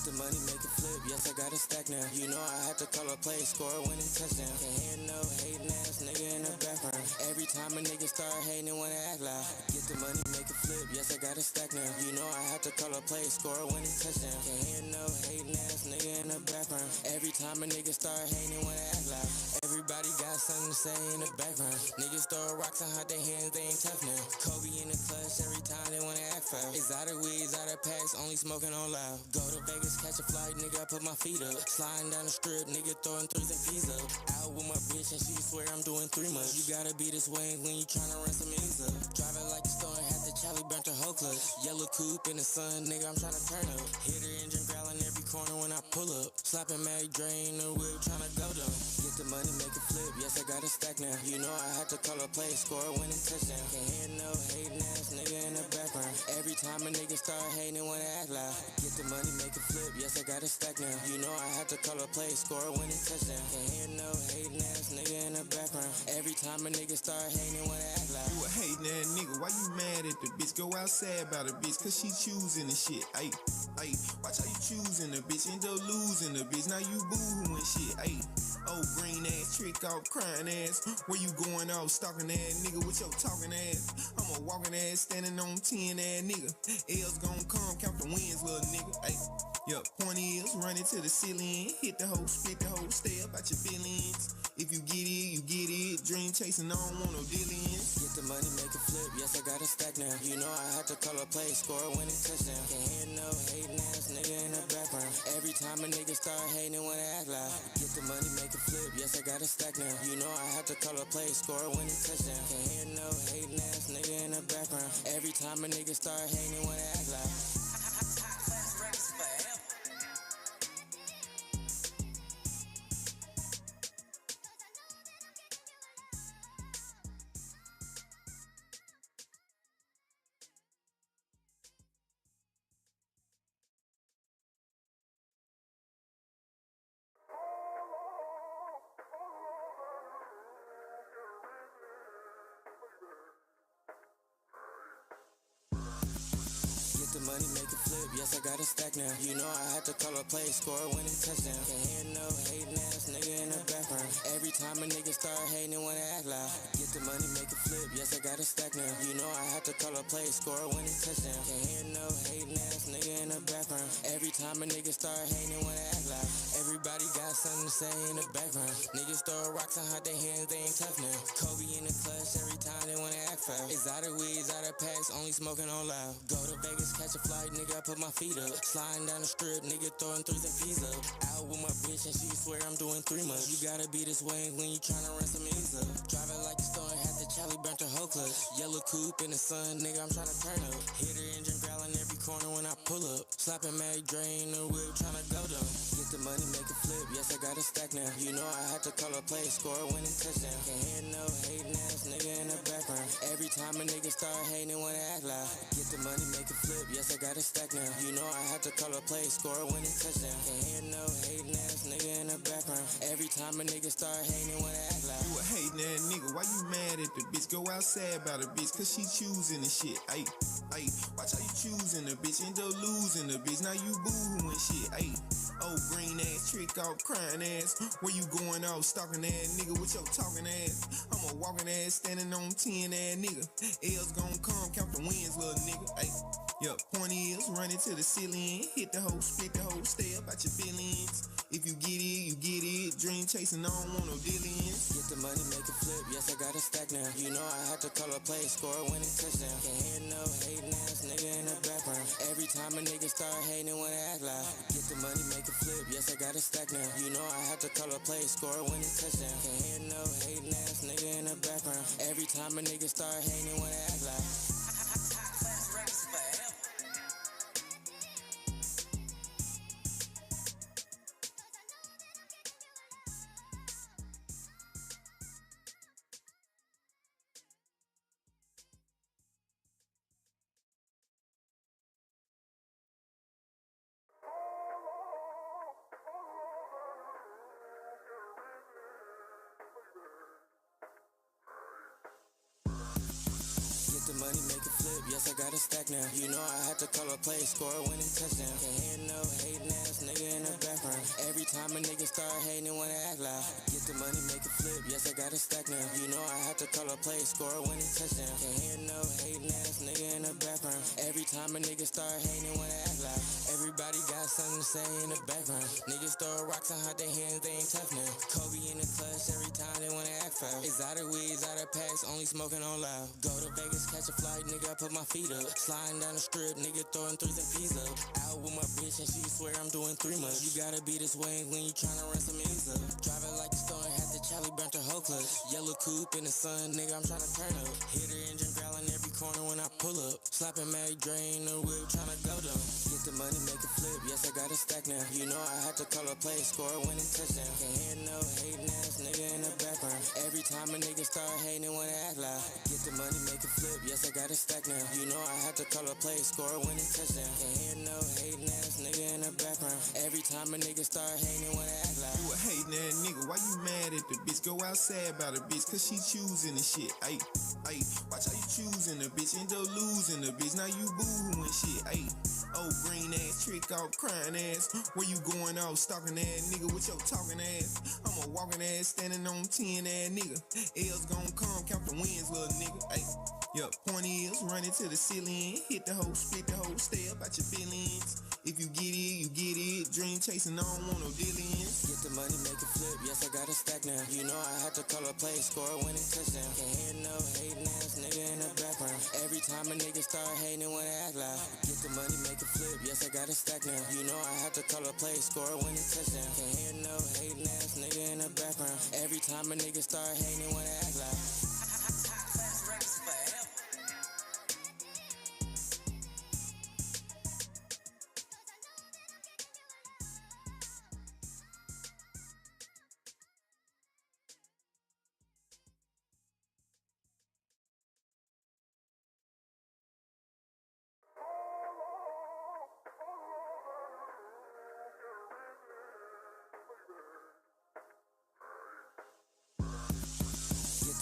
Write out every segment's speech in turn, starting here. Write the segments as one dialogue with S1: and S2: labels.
S1: Get the money, make it flip, yes I got a stack now. You know I had to call a play, score a winning touchdown. Can't hear no hating ass nigga in the background. Every time a nigga start hating, they wanna act loud. Get the money, make it flip, yes I got a stack now. You know I had to call a play, score a winning touchdown. Can't hear no hating ass nigga in the background. Every time a nigga start hating, they wanna act loud. Everybody got something to say in the background. Niggas throw rocks and hide their hands, they ain't tough now. Kobe in the clutch, every time they wanna act foul. Exotic weeds, out of packs, only smoking on loud. Go to Vegas, catch a flight, nigga, I put my feet up. Sliding down the strip, nigga, throwing threes and peas up. Out with my bitch and she swear I'm doing 3 months. You gotta be this way when you tryna run some ends up. Driving like a storm, had the Charlie burnt her whole clutch. Yellow coupe in the sun, nigga, I'm tryna turn up. Hit her engine growling every corner when I pull up. Slapping Mary Dre in the whip, tryna go down. Get the money, make it flip, yes I got a stack now. You know I had to call a play, score a winning touchdown. Can't hear no hating ass nigga in the background. Every time a nigga start hating, they wanna act loud. Get the money, make it flip, yes I got a stack now. You know I had to call a play, score a winning touchdown. Can't hear no hating ass nigga in the background. Every time a nigga start hating, they wanna act loud.
S2: You a hating ass nigga, why you mad at the bitch? Go outside about the bitch, cause she choosing the shit. Ayy, watch how you choosing the bitch, end up losing the bitch. Now you boo-hooing shit, ayy. Oh, green ass, trick off, crying ass. Where you going off, stalking ass nigga with your talking ass? I'm a walking ass, standing on 10 ass nigga. L's gon' come, count the wins, little nigga. Ayy, yup, point is, running to the ceiling. Hit the hoe, split the hoe, stay up at your feelings. If you get it, you get it. Dream chasing, I don't want no dealings.
S1: Get the money, make it flip, yes I got a stack now. You know I had to call a play, score a winning touchdown. Can't hear no hating ass nigga in the background. Every time a nigga start hating, they wanna act loud. Get the money, make it flip, yes I got a stack now. You know I had to call a play, score a winning touchdown. Can't hear no hating ass nigga in the background. Every time a nigga start hating, they wanna act loud. The money, make it flip, yes I got a stack now. You know I had to call a play, score a winning touchdown. Can't hear no hating ass nigga in the background. Every time a nigga start hating, they wanna act loud. Get the money, make it flip, yes I got a stack now. You know I had to call a play, score a winning touchdown. Can't hear no hating ass nigga in the background. Every time a nigga start hating, they wanna act loud. Everybody got something to say in the background. Niggas throw rocks and hide their hands, they ain't tough now. Kobe in the clutch, every time they wanna act foul. Exotic weeds, out of packs, only smoking on loud. Go to Vegas, catch a flight, nigga, I put my feet up. Sliding down the strip, nigga, throwing threes and peas up. Out with my bitch and she swear I'm doing 3 months. You gotta be this way when you tryna run some ends up. Driving like a storm, had the Charlie burnt her whole clutch. Yellow coupe in the sun, nigga, I'm tryna turn up. Hit her engine growling every corner when I pull up. Slapping Mary Dre in the whip, tryna go down. Get the money, make it flip, yes I got a stack now. You know I had to call a play, score a winning touchdown. Can't hear no hating ass nigga in the background. Every time a nigga start hating, they wanna act loud. Get the money, make it flip, yes I got a stack now. You know I had to call a play, score a winning touchdown. Can't hear no hating ass nigga in the background. Every time a nigga start hating, they wanna act loud.
S2: You a hating ass nigga, why you mad at the bitch? Go outside about the bitch, cause she choosing the shit. Ayy, watch how you choosing the bitch, end up losing the bitch. Now you boo-hooing shit. Ayy, oh, green ass, trick off, crying ass. Where you going off, stalking ass nigga with your talking ass? I'm a walking ass, standing on 10 ass nigga. L's gon' come, count the wins, little nigga. Ayy, yup, point is, running to the ceiling. Hit the hoe, split the hoe, stay up at your feelings. If you get it, you get it. Dream chasing, I don't want no dealings.
S1: Get the money, make it flip, yes I got a stack now. You know I had to call a play, score a winning touchdown. Can't hear no hating ass nigga in the background. Every time a nigga start hating, they wanna act loud. Get the money, make it flip, yes I got a stack now. You know I had to call a play, score a winning touchdown. Can't hear no hating ass nigga in the background. Every time a nigga start hating, they wanna act loud. Get the money, make it flip, yes I got a stack now. You know I had to call a play, score a winning touchdown. Can't hear no hating ass nigga in the background. Every time a nigga start hating, they wanna act loud. Get the money, make it flip, yes I got a stack now. You know I had to call a play, score a winning touchdown. Can't hear no hating ass nigga in the background. Every time a nigga start hating, they wanna act loud. Everybody got something to say in the background. Niggas throw rocks and hide their hands, they ain't tough now. Kobe in the clutch, every time they wanna act foul. Exotic weeds, out of packs, only smoking on loud. Go to Vegas, catch a flight, nigga, I put my feet up. Sliding down the strip, nigga, throwing threes and P's up. Out with my bitch and she swear I'm doing 3 months. You gotta be this way when you tryna run some ends up. Driving like a storm, had the Charlie burnt the whole clutch. Yellow coupe in the sun, nigga, I'm tryna turn up. Hit her engine growling every corner when I pull up. Slapping Mary drain the whip, tryna go down. Get the money, make it flip, yes I got a stack now. You know I had to call a play, score a winning touchdown. Can't hear no hating ass nigga in the background. Every time a nigga start hating, they wanna act loud. Get the money, make it flip, yes I got a stack now. You know I had to call a play, score a winning touchdown. Can't hear no hating ass nigga in the background. Every time a nigga start hating, they wanna act loud.
S2: You a hating ass nigga, why you mad at the bitch? Go outside about the bitch, cause she choosing the shit. Ayy, watch how you choosing the bitch, end up losing the bitch. Now you boo-hooing shit. Ayy, oh green ass, trick off, crying ass. Where you going off, stalking ass nigga with your talking ass? I'm a walking ass, standing on 10 ass nigga. L's gon' come, count the wins, little nigga. Ayy, yup, point is, running to the ceiling. Hit the hoe, split the hoe, stay up at your feelings. If you get it, you get it. Dream chasing, I don't want no dealings.
S1: Get the money, make it flip, yes I got a stack now. You know I had to call a play, score a winning touchdown. Can't hear no hating ass nigga in the background. Every time a nigga start hating, they wanna act loud. Get the money, make it flip, yes I got a stack now. You know I had to call a play, score a winning touchdown. Can't hear no hating ass nigga in the background. Every time a nigga start hating, they wanna act loud.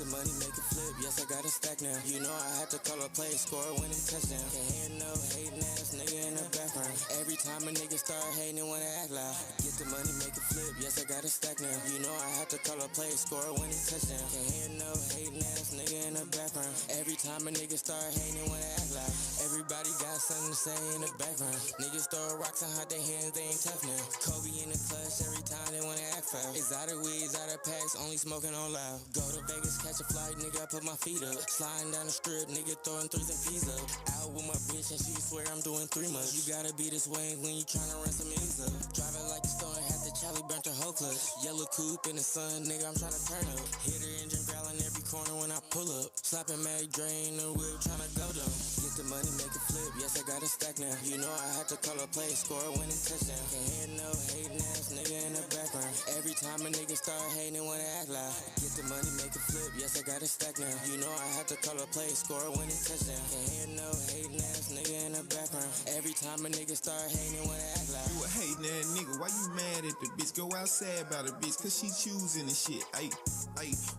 S1: The money, make it flip, yes I got a stack now. You know I had to call a play, score a winning touchdown. Can't hear no hating ass nigga in the background. Every time a nigga start hating, they wanna act loud. Get the money, make it flip, yes I got a stack now. You know I had to call a play, score a winning touchdown. Can't hear no hating ass nigga in the background. Every time a nigga start hating, they wanna act loud. Everybody got something to say in the background. Niggas throw rocks and hide their hands, they ain't tough now. Kobe in the clutch, every time they wanna act foul. Exotic weeds, out of packs, only smoking on loud. Go to Vegas, catch a flight, nigga, I put my feet up. Sliding down the strip, nigga, throwing threes and P's up. Out with my bitch and she swear I'm doing 3 months. You gotta be this way when you tryna run some ends up. Driving like a storm, had the Charlie burnt the whole clutch. Yellow coupe in the sun, nigga, I'm tryna turn up. Hit her engine growling every corner when I pull up. Slapping Mary drain the whip, tryna go down. Get the money, make it flip, yes I got a stack now. You know I had to call a play, score a winning touchdown. Can't hear no hating ass nigga in the background. Every time a nigga start hating, they wanna act loud. Get the money, make it flip, yes I got a stack now. You know I had to call a play, score a winning touchdown. Can't hear no hating ass nigga in the background. Every time a nigga start hating, they wanna act loud.
S2: You a hating ass nigga, why you mad at the bitch? Go outside about the bitch, cause she choosing the shit. Ayy,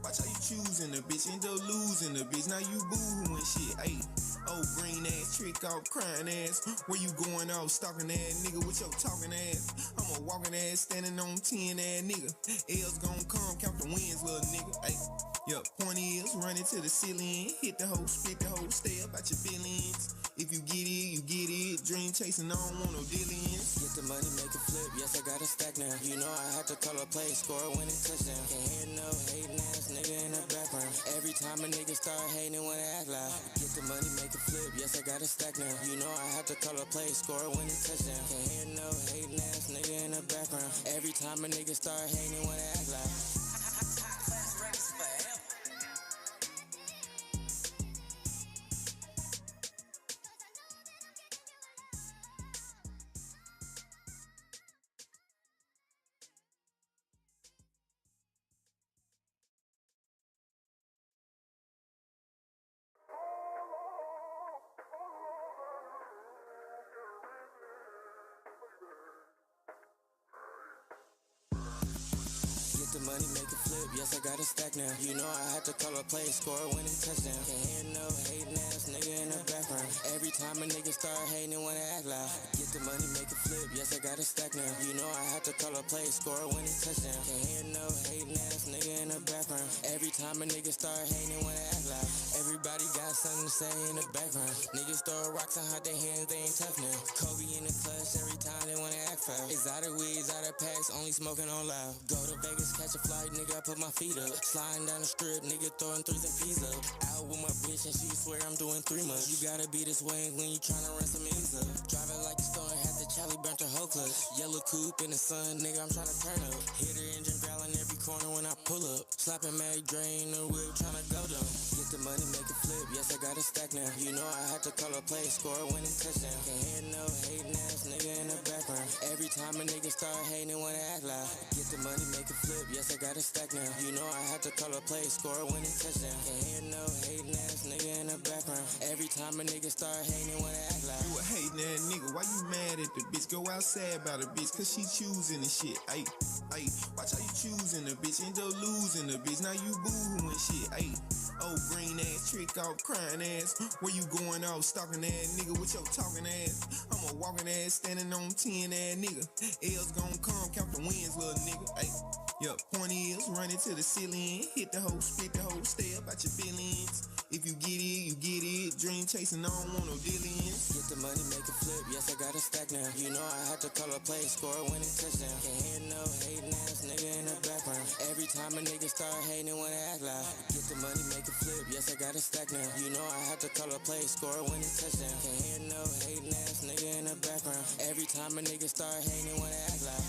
S2: watch how you choosing the bitch, end up losing the bitch. Now you boo-hooing shit. Ayy, oh green ass, trick off, crying ass. Where you going off, stalking ass nigga with your talking ass? I'm a walking ass, standing on 10 ass nigga. L's gon' come, count the wins, little nigga. Ayy, yup, point is, running to the ceiling. Hit the hoe, split the hoe, stay up at your feelings. If you get it, you get it. Dream chasing, I don't want no dealings.
S1: Get the money, make it flip, yes I got a stack now. You know I had to call a play, score a winning touchdown. Can't hear no hating ass nigga in the background. Every time a nigga start hating, they wanna act loud. Get the money, make it flip, yes I got a stack now. You know I had to call a play, score a winning touchdown. Can't hear no hating ass nigga in the background. Every time a nigga start hating, they wanna act loud. the the money, make it flip, yes, I got a stack now. You know I had to call a play, score a winning touchdown. Can't hear no hating ass nigga in the background. Every time a nigga start hating, wanna act loud. Get the money, make it flip, yes, I got a stack now. You know I had to call a play, score a winning touchdown. Can't hear no hating ass nigga in the background. Every time a nigga start hating, wanna act loud. Everybody got something to say in the background. Niggas throw rocks and hide their hands, they ain't tough now. Kobe in the clutch every time they wanna act foul. Exotic weeds, out of packs, only smoking on loud. Go to Vegas, catch a flight, nigga, I put my feet up. Sliding down the strip, nigga, throwing threes and peas up. Out with my bitch and she swear I'm doing 3 months. You gotta be this way when you tryna run some ends up. Driving like a storm, had the Charlie burnt her whole clutch. Yellow coupe in the sun, nigga, I'm tryna turn up. Hit her engine growling every corner when I pull up. Slapping Mag drain the whip, tryna go down. Get the money, make it flip, yes, I got a stack now. You know I had to call a play, score a winning touchdown. Can't hear no hating ass nigga in the background. Every time a nigga start hating, wanna act loud. Get the money, make it flip, yes, I got a stack now. You know I had to call a play, score a winning touchdown. Can't hear no hating ass nigga in the background. Every time a nigga start hating, wanna act loud.
S2: You a hating ass nigga, why you mad at the bitch? Go outside about a bitch, cause she choosing the shit. Ayy, watch how you choosing the bitch, end up losing the bitch. Now you boo-hooing shit, ayy. Oh, green ass, trick off, crying ass. Where you going off, stalking ass nigga with your talking ass? I'm a walking ass, standing on 10 ass nigga. L's gon' come, count the wins, little nigga, ayy. Yup, point is, run it to the ceiling. Hit the hoe, spit the hoe, stay up at your feelings. If you get it, you get it. Dream chasing, I don't want no dealings.
S1: Get the money, make it flip, yes, I got a stack now. You know I had to call a play, score a winning touchdown. Can't hear no hating ass nigga in the background. Every time a nigga start hating, wanna act loud. Get the money, make it flip, yes, I got a stack now. You know I had to call a play, score a winning touchdown. Can't hear no hating ass nigga in the background. Every time a nigga start hating, wanna act loud.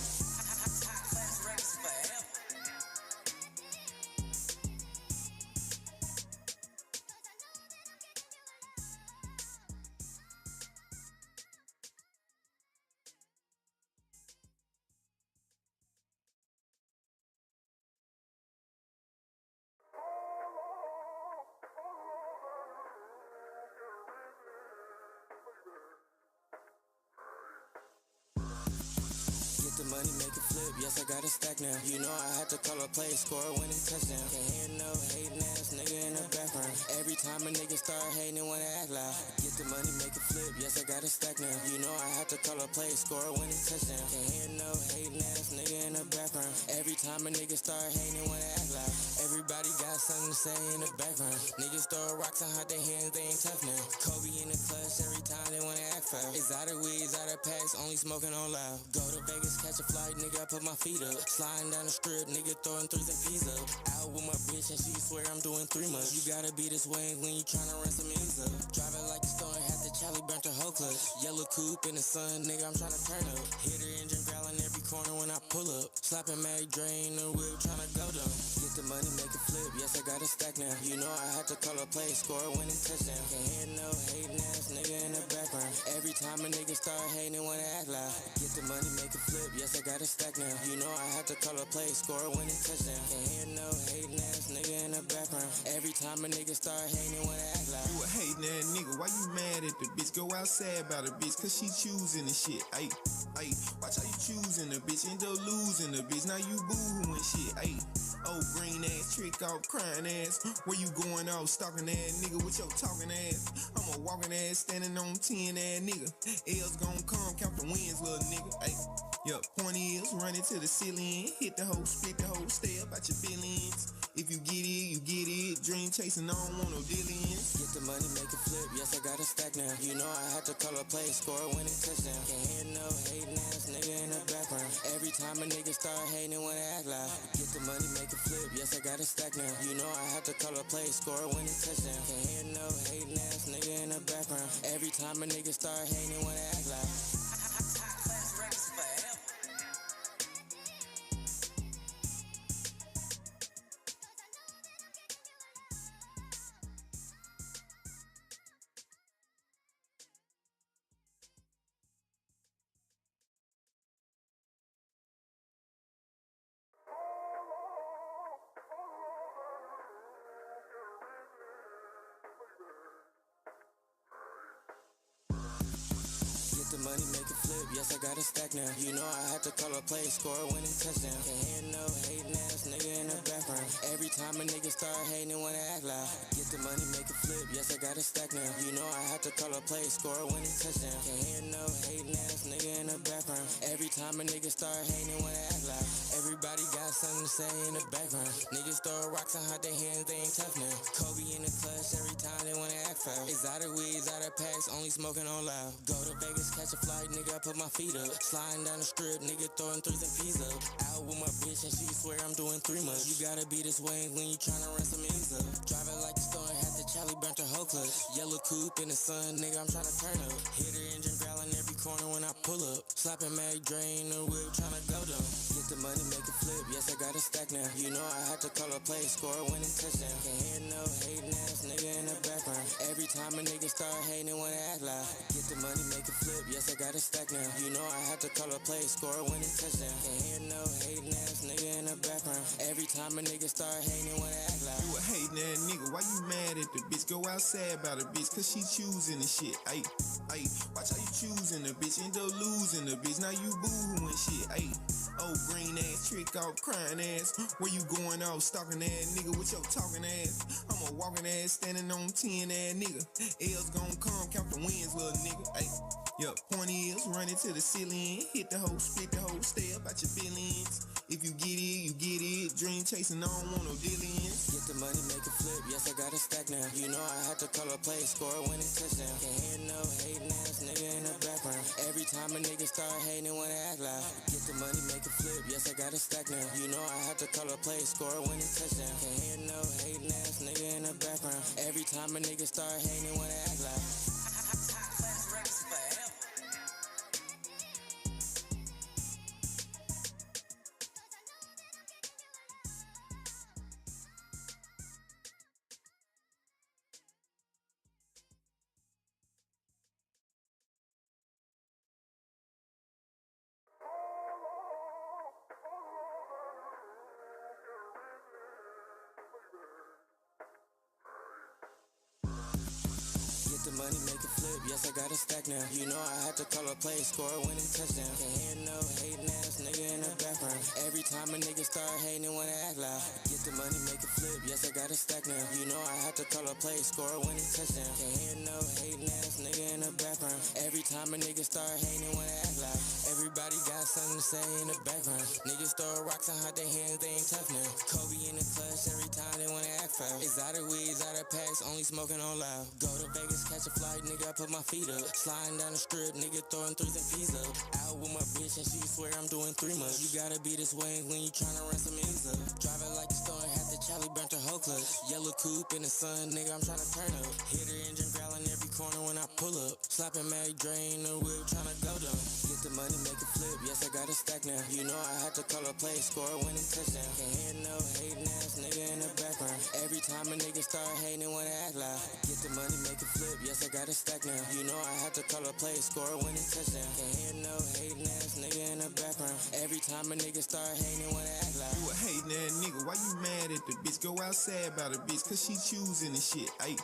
S1: Get the money, make it flip, yes, I got a stack now. You know I had to call a play, score a winning touchdown. Can't hear no hating ass nigga in the background. Every time a nigga start hating, wanna act loud. Get the money, make it flip, yes, I got a stack now. You know I had to call a play, score a winning touchdown. Can't hear no hating ass nigga in the background. Every time a nigga start hating, wanna act loud. Everybody got something to say in the background. Niggas throw rocks and hide their hands, they ain't tough now. Kobe in the clutch every time they wanna act foul. Exotic weeds, out of packs, only smoking on loud. Go to Vegas, catch a flight, nigga, I put my feet up. Sliding down the strip, nigga, throwing threes and peas up. Out with my bitch and she swear I'm doing 3 months. You gotta be this way when you tryna run some ends up. Driving like a storm, had the Charlie burnt her whole clutch. Yellow coupe in the sun, nigga, I'm tryna turn up. Hit her engine growling every corner when I pull up. Slapping Mag drain the whip, tryna go down. Get the money, make it flip, yes, I got a stack now. You know I had to call a play, score a winning touchdown. Can't hear no hating ass nigga in the background. Every time a nigga start hating, wanna act loud. Get the money, make it flip, yes, I got a stack now. You know I had to call a play, score a winning touchdown. Can't hear no hating ass nigga in the background. Every time a nigga start hating, wanna act loud.
S2: You a hating ass nigga, why you mad at the bitch? Go outside about a bitch, cause she choosing the shit. Ayy, watch how you choosing the bitch, end up losing the bitch. Now you boo-hooing shit. Ayy, oh, green ass, trick off, crying ass. Where you going off, stalking ass nigga with your talking ass? I'm a walking ass, standing on 10 ass nigga. L's gon' come, count the wins, little nigga. Ayy. Yup, point is, run it to the ceiling. Hit the hoe, spit the hoe, stay up at your feelings. If you get it, you get it. Dream chasing, I don't want no dealings.
S1: Get the money, make it flip, yes, I got a stack now. You know I had to call a play, score a winning touchdown. Can't hear no hating ass nigga in the background. Every time a nigga start hating, wanna act loud. Get the money, make it flip, yes, I got a stack now. You know I had to call a play, score a winning touchdown. Can't hear no hating ass nigga in the background. Every time a nigga start hating, wanna act loud. the money, make it flip, yes, I got a stack now. You know I had to call a play, score a winning touchdown. Can't hear no hating ass nigga in the background. Every time a nigga start hating, they wanna act loud. Get the money, make it flip, yes, I got a stack now. You know I had to call a play, score a winning touchdown. Can't hear no hating ass nigga in the background. Every time a nigga start hating, they wanna act loud. Everybody got something to say in the background. Niggas throw rocks and hide their hands, they ain't tough now. Kobe in the clutch, every time they wanna act foul. Exotic weeds, out of packs, only smoking on loud. Go to Vegas, catch a flight, nigga, I put my feet up. Sliding down the strip, nigga, throwing threes and peas up. Out with my bitch and she swear I'm doing 3 months. You gotta be this way when you tryna run some ends up. Driving like a storm, had the Charlie burnt her whole clutch. Yellow coupe in the sun, nigga, I'm tryna turn up. Hit her engine growling every corner when I pull up. Slapping Mag Drain the whip, tryna go down. Get the money, make it flip, yes, I got a stack now. You know I had to call a play, score a winning touchdown. Can't hear no hating ass nigga in the background. Every time a nigga start hating, they wanna act loud. Get the money, make it flip, yes, I got a stack now. You know I had to call a play, score a winning touchdown. Can't hear no hating ass nigga in the background. Every time a nigga start hating, they wanna act loud.
S2: You a hating ass nigga, why you mad at the bitch? Go outside about the bitch, cause she choosing the shit. Ayy, ayy, watch how you choosing the bitch, end up losing the bitch. Now you boo-hooing shit, ayy. Oh, green ass, trick off, crying ass. Where you going off, stalking ass nigga with your talking ass? I'm a walking ass, standing on 10 ass nigga. L's gon' come, count the wins, little nigga. Ayy, yeah, point is, run it to the ceiling. Hit the hoe, split the hoe, stay up at your feelings. If you get it, you get it. Dream chasing, I don't want no dealings.
S1: Get the money, make it flip, yes, I got a stack now. You know I had to call a play, score a winning touchdown. Can't hear no hating ass nigga in the background. Every time a nigga start hating, they wanna act loud. Get the money, make it flip, yes, I got a stack now. You know I had to call a play, score a winning touchdown. Can't hear no hating ass nigga in the background. Every time a nigga start hating, they wanna act loud. Get the money, make it flip, yes, I got a stack now. You know I had to call a play, score a winning touchdown. Can't hear no hating ass nigga in the background. Every time a nigga start hating, they wanna act loud. Get the money, make it flip, yes, I got a stack now. You know I had to call a play, score a winning touchdown. Can't hear no hating ass nigga in the background. Every time a nigga start hating, they wanna act loud. Everybody got something to say in the background. Niggas throw rocks and hide their hands, they ain't tough now. Kobe in the clutch, every time they wanna act foul. Exotic weeds, out of packs, only smoking on loud. Go to Vegas, catch a flight, nigga, I put my feet up. Sliding down the strip, nigga, throwing threes and peas up. Out with my bitch and she swear I'm doing 3 months. You gotta be this way when you tryna run some ends up. Driving like a storm, had the Charlie burnt her whole clutch. Yellow coupe in the sun, nigga, I'm tryna turn up. Hit her engine growling every corner when I pull up. Slapping Mag Drain the whip, tryna go down. Get the money, make it flip, yes, I got a stack now. You know I had to call a play, score a winning touchdown. Can't hear no hating ass nigga in the background. Every time a nigga start hating, they wanna act loud. Get the money, make it flip, yes, I got a stack now. You know I had to call a play, score a winning touchdown. Can't hear no hating ass nigga in the background. Every time a nigga start hating, they wanna act loud.
S2: You a hating ass nigga, why you mad at the bitch? Go outside about the bitch, cause she choosing the shit. Ayy,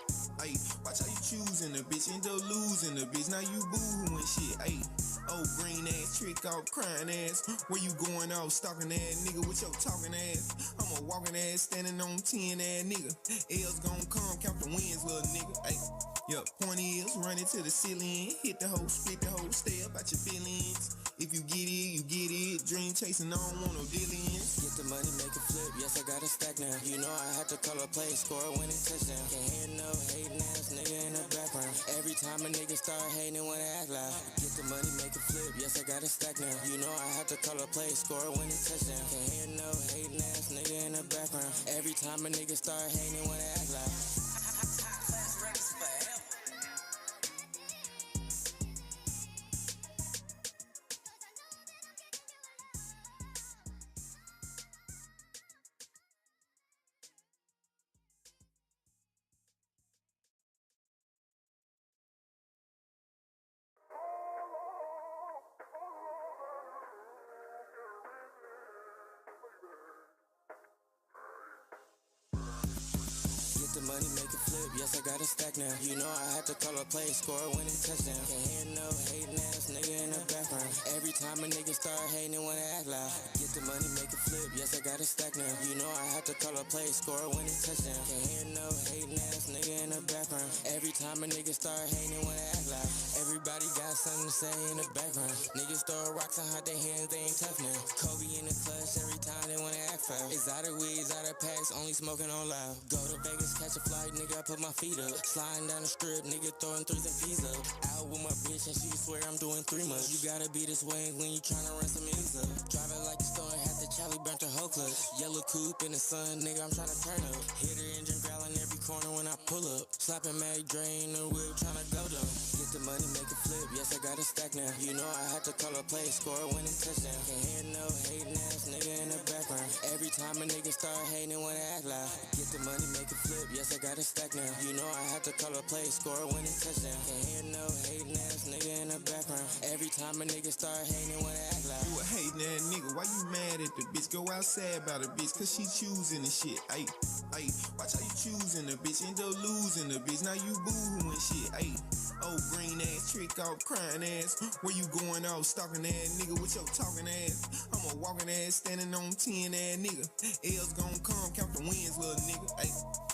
S2: ayy, watch how you choosing the bitch, end up losing the bitch. Now you boo-hooing shit, ayy. Oh, green ass, trick off, crying ass. Where you going off, stalking ass nigga with your talking ass? I'm a walking ass, standing on 10 ass nigga. L's gon' come, count the wins, little nigga. Ayy, yeah, point is, run it to the ceiling. Hit the hoe, split the hoe, stay up at your feelings. If you get it, you get it. Dream chasing, I don't want no dealings.
S1: Get the money, make it flip, yes, I got a stack now. You know I had to call a play, score a winning touchdown. Can't hear no hating ass nigga in the background. Every time a nigga start hating, they wanna act loud. Get the money, make it flip, yes, I got a stack now. You know I had to call a play, score a winning touchdown. Can't hear no hating ass nigga in the background. Every time a nigga start hating, they wanna act loud. Get the money, make it flip, yes, I got a stack now. You know I had to call a play, score a winning touchdown. Can't hear no hating ass nigga in the background. Every time a nigga start hating, they wanna act loud. Get the money, make it flip, yes, I got a stack now. You know I had to call a play, score a winning touchdown. Can't hear no hating ass nigga in the background. Every time a nigga start hating, they wanna act loud. Everybody got something to say in the background. Niggas throw rocks and hide their hands, they ain't tough now. Kobe in the clutch, every time they wanna act foul. Exotic weeds, out of packs, only smoking on loud. Go to Vegas, catch a flight, nigga, I put my feet up. Sliding down the strip, nigga throwing threes and P's up. Out with my bitch and she swear I'm doing 3 months. You gotta be this way when you tryna run some ends up. Driving like a storm, had the Charlie burnt the whole clutch. Yellow coupe in the sun, nigga, I'm tryna turn up. Hit her engine growling every corner when I pull up. Slapping Mag drain the whip, tryna go down. Get the money, make it flip, yes, I got a stack now. You know I had to call a play, score a winning touchdown. Can't hear no hating ass nigga in the background. Every time a nigga start hating, they wanna act loud. Get the money, make it flip, yes, I got a stack now. You know I had to call a play, score a winning touchdown. Can't hear no hating ass nigga in the background. Every time a nigga start hating, they wanna act loud.
S2: You a hating ass nigga, why you mad at the bitch? Go outside about the bitch, cause she choosing the shit. Ayy, watch how you choosing the bitch, end up losing the bitch. Now you boo-hooing shit. Ayy, oh green ass, trick off, crying ass. Where you going off, stalking ass nigga with your talking ass? I'm a walking ass, standing on 10 ass nigga. L's gon' come, count the wins, little nigga. Ayy,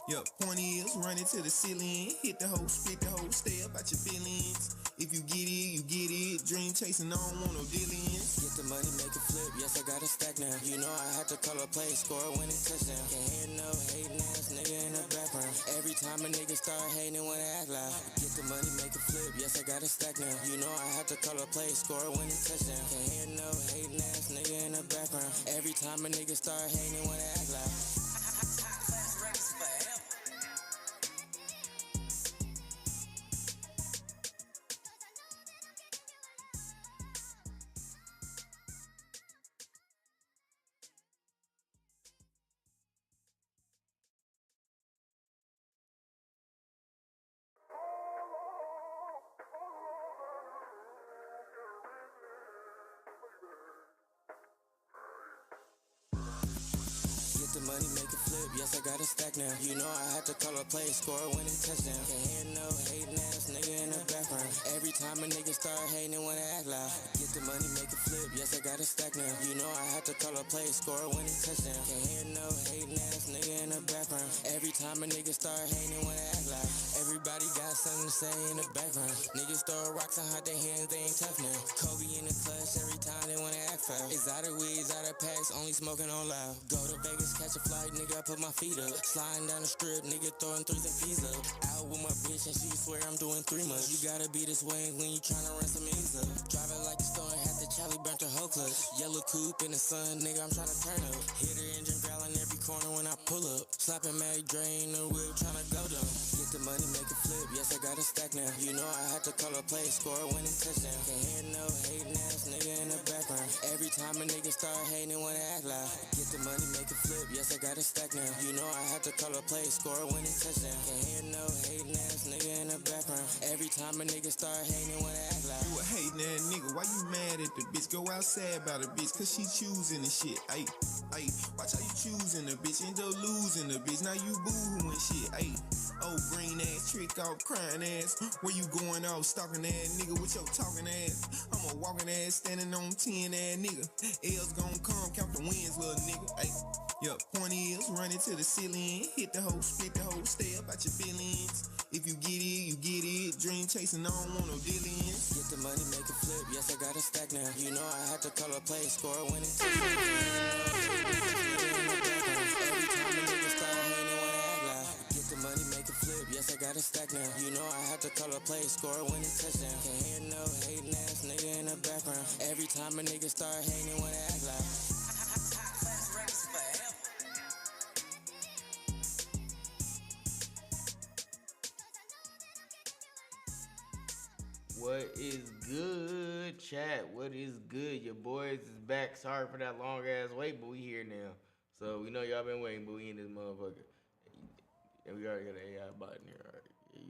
S2: yup, point is, running to the ceiling. Hit the hoe, spit the hoe, stay up at your feelings. If you get it, you get it. Dream chasing, I don't want no dealings.
S1: Get the money, make it flip, yes, I got a stack now. You know I had to call a play, score a winning touchdown. Can't hear no hating ass nigga in the background. Every time a nigga start hating, they wanna act loud. Get the money, make it flip, yes, I got a stack now. You know I had to call a play, score a winning touchdown. Can't hear no hating ass nigga in the background. Every time a nigga start hating, they wanna act loud. The money, make it flip, yes, I got a stack now. You know I had to call a play, score a winning touchdown. Can't hear no hating ass nigga in the background. Every time a nigga start hating, they wanna act loud. Get the money, make it flip, yes, I got a stack now. You know I had to call a play, score a winning touchdown. Can't hear no hating ass nigga in the background. Every time a nigga start hating, they wanna act loud. Everybody got something to say in the background. Niggas throw rocks and hide their hands, they ain't tough now. Kobe in the clutch, every time they wanna act foul. Exotic weeds, out of packs, only smoking on loud. Go to Vegas, catch a flight, nigga, I put my feet up. Sliding down the strip, nigga, throwing threes and P's up. Out with my bitch and she swear I'm doing 3 months. You gotta be this way when you tryna run some ends up. Driving like a storm, had the Charlie burnt the whole clutch. Yellow coupe in the sun, nigga, I'm tryna turn up. Hit her engine growling every corner when I pull up. Slapping Mag drain the whip, tryna go down. Get the money, make it flip, yes, I got a stack now. You know I had to call a play, score a winning touchdown. Can't hear no hating ass nigga in the background. Every time a nigga start hating, they wanna act loud. Get the money, make it flip, yes, I got a stack now. You know I had to call a play, score a winning touchdown. Can't hear no hating ass nigga in the background. Every time a nigga start hating, they wanna act loud.
S2: You a hating ass nigga, why you mad at the bitch? Go outside about the bitch, cause she choosing the shit. Ayy, watch how you choosing the bitch, end up losing the bitch. Now you boo-hooing shit. Ayy, oh green ass, trick off, crying ass. Where you going off, stalking ass nigga with your talking ass? I'm a walking ass, standing on 10 ass nigga. L's gon' come, count the wins, little nigga. Ayy, yup, point is, running to the ceiling. Hit the hoe, spit the hoe, stay up at your feelings. If you get it, you get it. Dream chasing, I don't want no dealings.
S1: Get the money, make it flip, yes, I got a stack now. You know I had to call a play, score a winning touchdown. Every time a nigga start hating, they wanna act loud. Get the money, make it flip, yes, I got a stack now. You know I had to call a play, score a winning touchdown. Can't hear no hating ass nigga in the background. Every time a nigga start hating, they wanna act loud.
S3: What is good, chat? What is good? Your boys is back. Sorry for that long ass wait, but we here now. So we know y'all been waiting, but we in this motherfucker. And we already got an AI bot in here. All right. Yeah,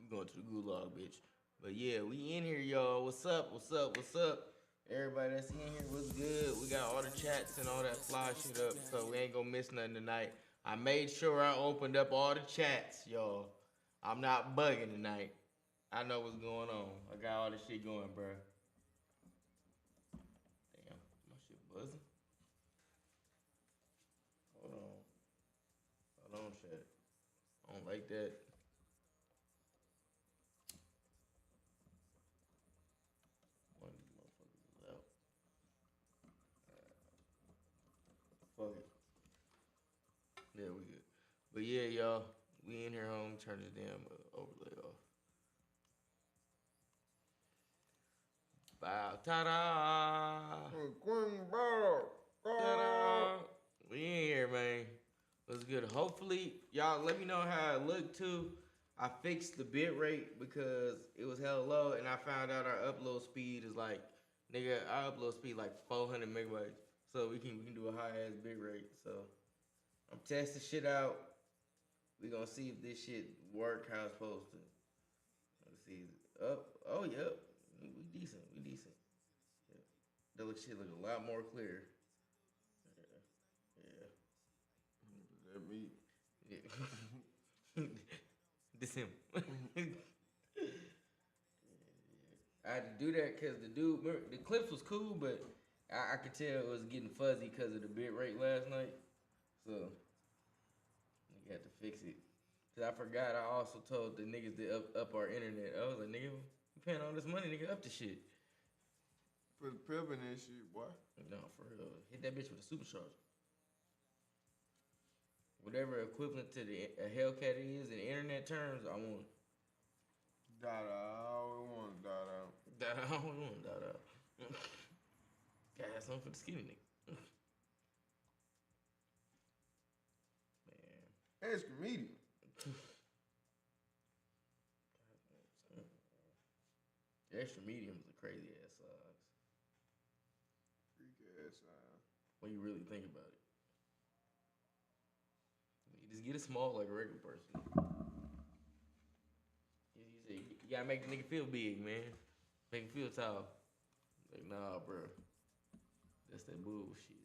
S3: you going to the gulag, bitch. But yeah, we in here, y'all. What's up? What's up? What's up? Everybody that's in here, what's good? We got all the chats and all that fly shit up, so we ain't gonna miss nothing tonight. I made sure I opened up all the chats, y'all. I'm not bugging tonight. I know what's going on. I got all this shit going, bro. Damn, my shit buzzing. Hold on, chat. I don't like that. One of these motherfuckers is out. Fuck it. Yeah, we good. But yeah, y'all, we in here home. Turn this damn overlay off. Bow, ta-da! Ta-da! We in here, man. What's good? Hopefully, y'all let me know how it looked too. I fixed the bit rate because it was hella low, and I found out our upload speed is like, nigga, our upload speed like 400 megabytes. So we can do a high ass bit rate. So I'm testing shit out. We gonna see if this shit work how it's supposed to. Let's see. Oh, yep. We decent. Yeah. That shit look a lot more clear. Yeah.
S2: That me.
S3: Yeah. This him. I had to do that because the dude, the clips was cool, but I could tell it was getting fuzzy because of the bit rate last night. So, nigga had to fix it. Because I forgot I also told the niggas to up our internet. I was like, nigga, you paying all this money, nigga, up the shit.
S2: Put the pep in that shit, boy.
S3: No, for real. Hit that bitch with a supercharger. Whatever equivalent to the a Hellcat is in internet terms, I want.
S2: Dada, I always want Dada.
S3: Dada, I don't want Dada. Gotta have something for the skinny nigga. Man.
S2: Extra medium.
S3: Extra medium is a crazy ass size.
S2: Freak ass size.
S3: When you really think about it. You just get it small like a regular person. You gotta make the nigga feel big, man. Make him feel tall. Like, nah, bro. That's that bullshit.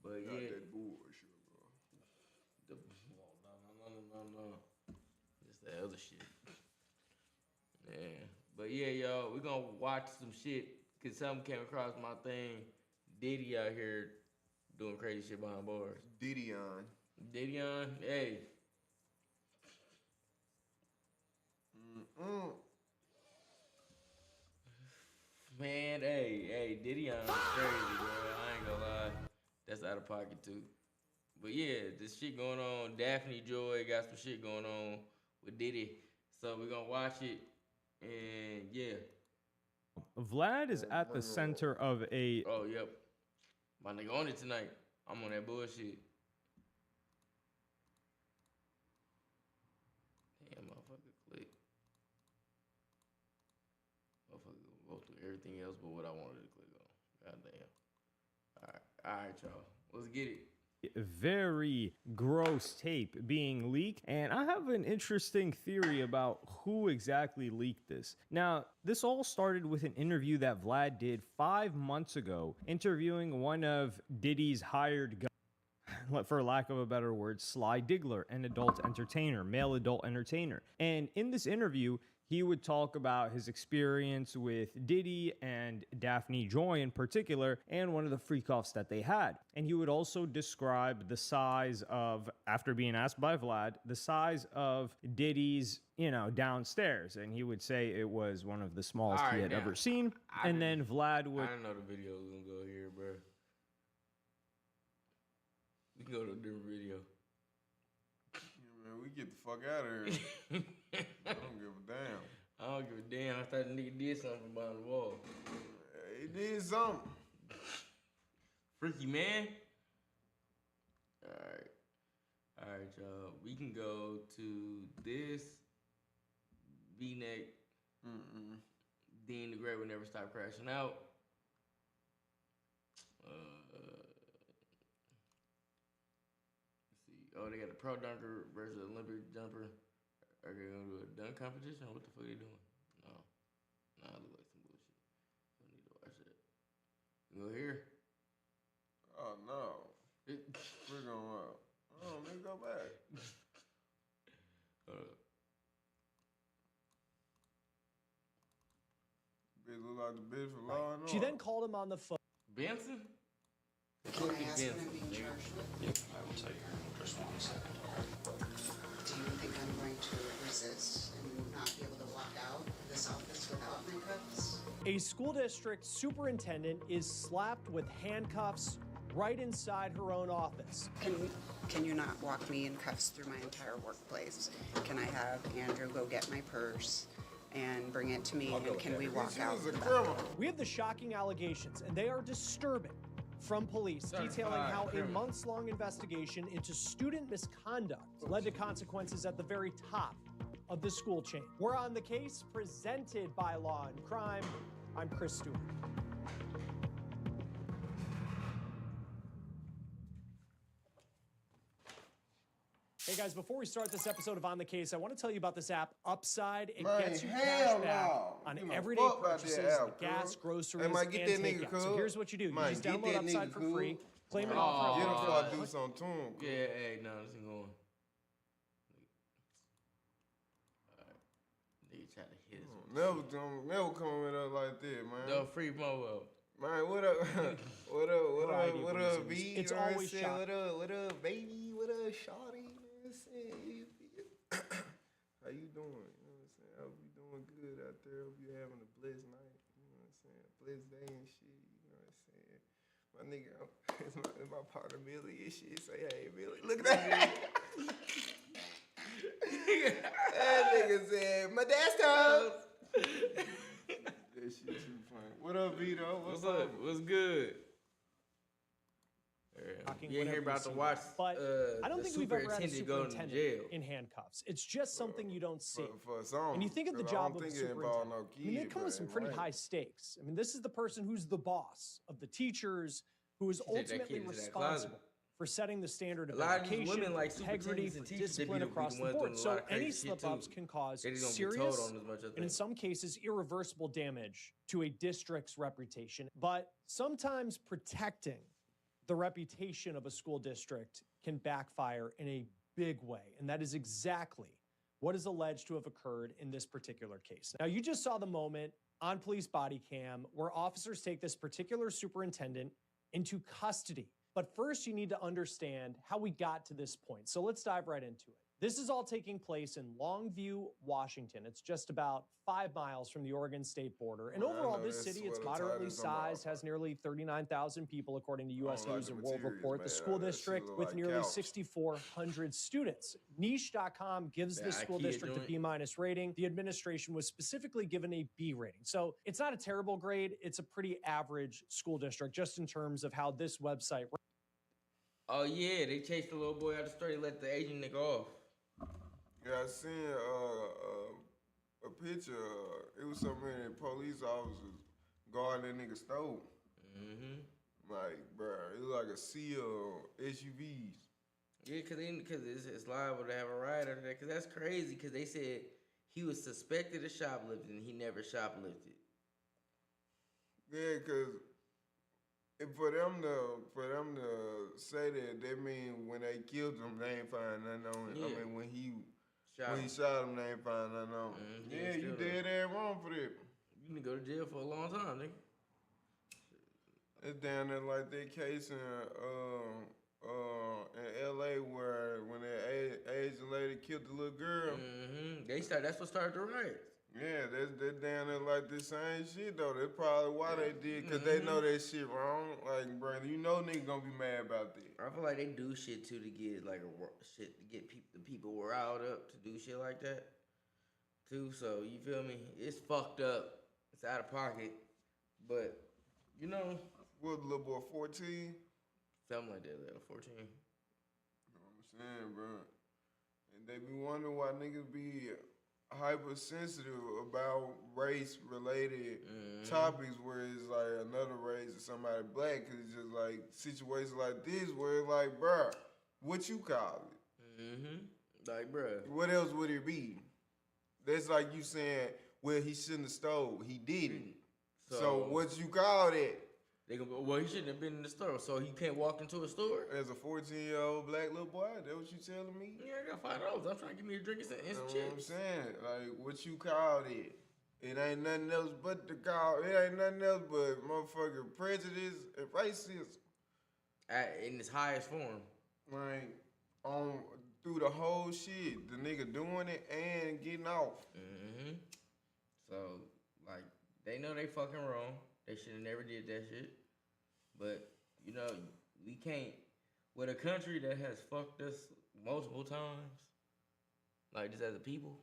S3: But
S2: Not
S3: yeah.
S2: that bullshit, bro.
S3: No. Just that other shit. Yeah. But yeah, y'all, we gonna watch some shit. Cause something came across my thing. Diddy out here doing crazy shit behind bars.
S2: Didion,
S3: hey. Man, hey, Didion's crazy, bro. I ain't gonna lie. That's out of pocket too. But yeah, this shit going on. Daphne Joy got some shit going on with Diddy. So we're gonna watch it. And yeah.
S4: Vlad is at the center of a...
S3: Oh, yep. My nigga on it tonight. I'm on that bullshit. Damn, motherfucker, click. Motherfucker go through everything else but what I wanted to click on. Goddamn. All right, y'all. Let's get it.
S4: Very gross tape being leaked, and I have an interesting theory about who exactly leaked this. Now, this all started with an interview that Vlad did 5 months ago, interviewing one of Diddy's hired guys, for lack of a better word, Sly Diggler, an adult entertainer, male adult entertainer. And in this interview, he would talk about his experience with Diddy and Daphne Joy in particular, and one of the freak-offs that they had. And he would also describe the size of, after being asked by Vlad, the size of Diddy's, downstairs. And he would say it was one of the smallest he had ever seen. And then Vlad would...
S3: I didn't know the video was gonna go here, bro. We can go to a different video.
S2: Man, we get the fuck out of here. I don't give a damn.
S3: I don't give a damn. I thought the nigga did something behind the wall.
S2: He did something.
S3: Freaky man. All right, y'all. We can go to this V-neck. Dean the Great will never stop crashing out. Oh, they got the pro dunker versus Olympic jumper. Are they gonna do a dunk competition? What the fuck are they doing? No. Nah, it look like some bullshit. Don't need to watch that. You go here?
S2: Oh no. We're going up. I don't
S5: out the bitch for law and
S6: She then called him on the phone.
S3: Benson?
S7: Can I ask what I'm being charged with?
S8: Yep, I will tell you here in just 1 second.
S7: Do you think I'm going to resist and not be able to walk out of this office without my cuffs?
S6: A school district superintendent is slapped with handcuffs right inside her own office.
S7: Can you not walk me in cuffs through my entire workplace? Can I have Andrew go get my purse and bring it to me, and can we walk out?
S6: We have the shocking allegations, and they are disturbing, from police detailing how a months-long investigation into student misconduct led to consequences at the very top of the school chain. We're on the case presented by Law and Crime. I'm Chris Stewart. Hey guys, before we start this episode of On the Case, I want to tell you about this app, Upside. It gets you cash back on everyday purchases, gas, groceries, and takeout. So here's what you do. You just download Upside for free, claim it off.
S5: Get him before I do something to him.
S3: Yeah, hey, no, this ain't going. Nigga try to hit us.
S5: Never coming up like that, man.
S3: No, free mo.
S5: Man, what up? What up, B?
S6: It's always shot.
S5: What up, baby? What up, shawty? You know what I'm saying? How you doing? You know what I'm saying? I hope you doing good out there. Hope you having a blessed night. You know what I'm saying? Blessed day and shit. You know what I'm saying? My nigga, it's my partner Billy and shit. Say, hey, Billy, look at that. That nigga said, my dad's toes. That shit too funny. What up, Vito?
S3: What's up? What's good? You ain't hear about to watch.
S6: But I don't think we've ever had a superintendent in handcuffs. It's just something you don't see.
S5: For some,
S6: and you think of the job of a superintendent. I mean, they come with some pretty high stakes. I mean, this is the person who's the boss of the teachers, who is ultimately responsible for setting the standard of education, integrity, for discipline across the board. So any slip-ups can cause serious, and in some cases, irreversible damage to a district's reputation. But sometimes protecting the reputation of a school district can backfire in a big way. And that is exactly what is alleged to have occurred in this particular case. Now, you just saw the moment on police body cam where officers take this particular superintendent into custody. But first, you need to understand how we got to this point. So let's dive right into it. This is all taking place in Longview, Washington. It's just about 5 miles from the Oregon state border. And overall, this city, it's moderately sized, has nearly 39,000 people, according to U.S. News and World Report. The school district with nearly 6,400 students. Niche.com gives this school district a B- rating. The administration was specifically given a B rating. So it's not a terrible grade. It's a pretty average school district, just in terms of how this website.
S3: Oh, yeah, they chased the little boy out the store. They let the Asian nigga off.
S5: Yeah, I seen a picture. It was so many police officers guarding that nigga stove. Like, bruh, it was like a sea of SUVs.
S3: Yeah, because it's liable to have a riot under that. Because that's crazy. Because they said he was suspected of shoplifting and he never shoplifted.
S5: Yeah, because for them to say that mean when they killed him, they ain't find nothing on him.
S3: Yeah.
S5: I mean, when he shot him, they ain't find nothing on him. Yeah, you dead ass wrong for that.
S3: You can go to jail for a long time, nigga.
S5: It's down there like that case in L.A. where when that Asian lady killed the little girl.
S3: That's what started the riots.
S5: Yeah, they're down there like the same shit though. That's probably why they did, because they know that shit wrong. Like, bro, you know niggas gonna be mad about that.
S3: I feel like they do shit too to get the people riled up to do shit like that too. So you feel me? It's fucked up. It's out of pocket, but you know.
S5: What, little boy 14?
S3: Something like that, little 14.
S5: You know what I'm saying, bro? And they be wondering why niggas be hypersensitive about race-related topics where it's like another race or somebody black, because it's just like situations like this where it's like, bruh, what you call it?
S3: Like, bruh.
S5: What else would it be? That's like you saying, well, he shouldn't have stole. He didn't. So what you call that?
S3: They gonna go, well, he shouldn't have been in the store, so he can't walk into a store?
S5: As a 14-year-old black little boy, that what you telling me?
S3: Yeah, I got $5. I'm trying to give me a drink and some chips.
S5: You know what I'm saying? Like, what you call it? It ain't nothing else but the call. It ain't nothing else but motherfucking prejudice and racism.
S3: In its highest form.
S5: Like, through the whole shit. The nigga doing it and getting off.
S3: Mm-hmm. So, like, they know they fucking wrong. They should have never did that shit. But, you know, we can't, with a country that has fucked us multiple times, like just as a people,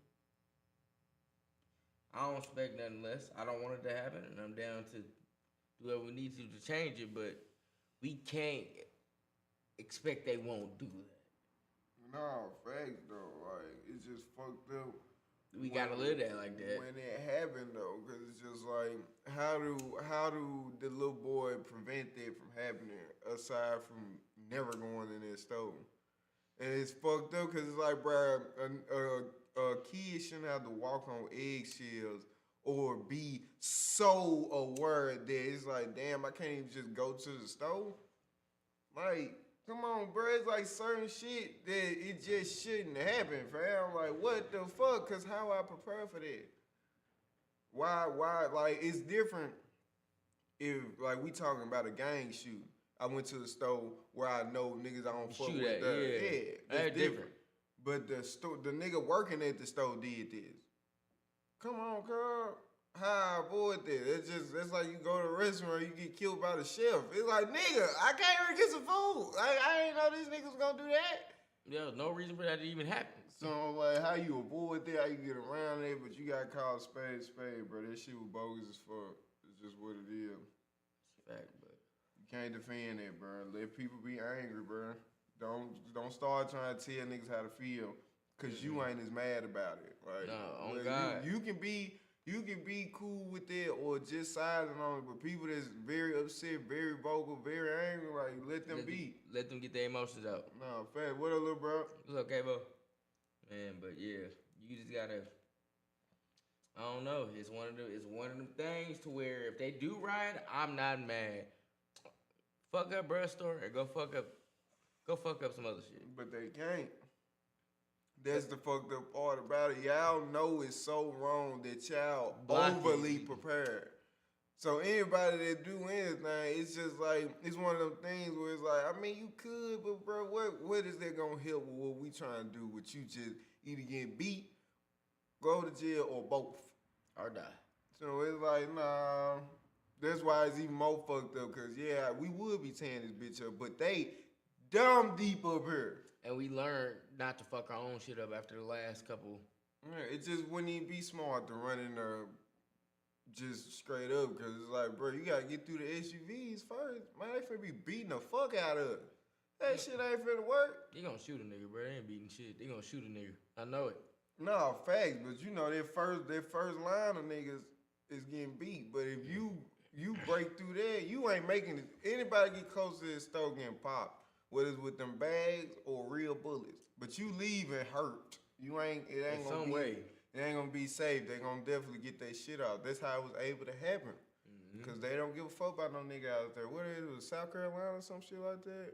S3: I don't expect nothing less. I don't want it to happen, and I'm down to do whatever we need to change it, but we can't expect they won't do that.
S5: No, facts though. Like, it's just fucked up.
S3: We gotta live that like that.
S5: When it happened though, because it's just like, how do the little boy prevent that from happening aside from never going in that store? And it's fucked up because it's like, bro, a kid shouldn't have to walk on eggshells or be so aware that it's like, damn, I can't even just go to the store. Like, come on, bro. It's like certain shit that it just shouldn't happen, fam. Like, what the fuck? Because how I prepare for that? Why? Like, it's different if, like, we talking about a gang shoot. I went to the store where I know niggas I don't fuck with. Yeah, that's different. But the nigga working at the store did this. Come on, girl. How I avoid that? That's like you go to a restaurant, you get killed by the chef. It's like, nigga, I can't even get some food. Like, I ain't know these niggas gonna do that.
S3: Yeah, no reason for that to even happen.
S5: So, like, how you avoid that, how you get around it, but you gotta call spade, bro. That shit was bogus as fuck. It's just what it is.
S3: Fact, but
S5: you can't defend it, bro. Let people be angry, bro. Don't start trying to tell niggas how to feel, cause you ain't as mad about it. Like,
S3: no, on God.
S5: You can be cool with that or just siding on it, but people that's very upset, very vocal, very angry, like, let them be.
S3: Let them get their emotions out.
S5: No, fat. What up, little bro?
S3: It's okay, bro. Man, but yeah, you just gotta. I don't know. It's one of them things to where if they do riot, I'm not mad. Fuck up bruh store and go fuck up some other shit.
S5: But they can't. That's the fucked up part about it. Y'all know it's so wrong that y'all overly prepared. So anybody that do anything, it's just like, it's one of them things where it's like, I mean, you could, but bro, what is that gonna help with what we trying to do? With you just either get beat, go to jail, or both.
S3: Or die.
S5: So it's like, nah. That's why it's even more fucked up, because, yeah, we would be tearing this bitch up, but they dumb deep up here.
S3: And we learned not to fuck our own shit up after the last couple.
S5: Yeah, it just wouldn't even be smart to run in there just straight up, because it's like, bro, you got to get through the SUVs first. Man, they finna be beating the fuck out of it. That shit ain't finna work.
S3: They gonna shoot a nigga, bro. They ain't beating shit. They gonna shoot a nigga. I know it.
S5: No, facts, but you know, their first line of niggas is getting beat. But if you break through that, you ain't making it. Anybody get close to this store getting popped, whether it's with them bags or real bullets. But you leaving hurt. It ain't gonna be safe. They gonna definitely get that shit out. That's how it was able to happen. Because they don't give a fuck about no nigga out there. What is it, South Carolina or some shit like that?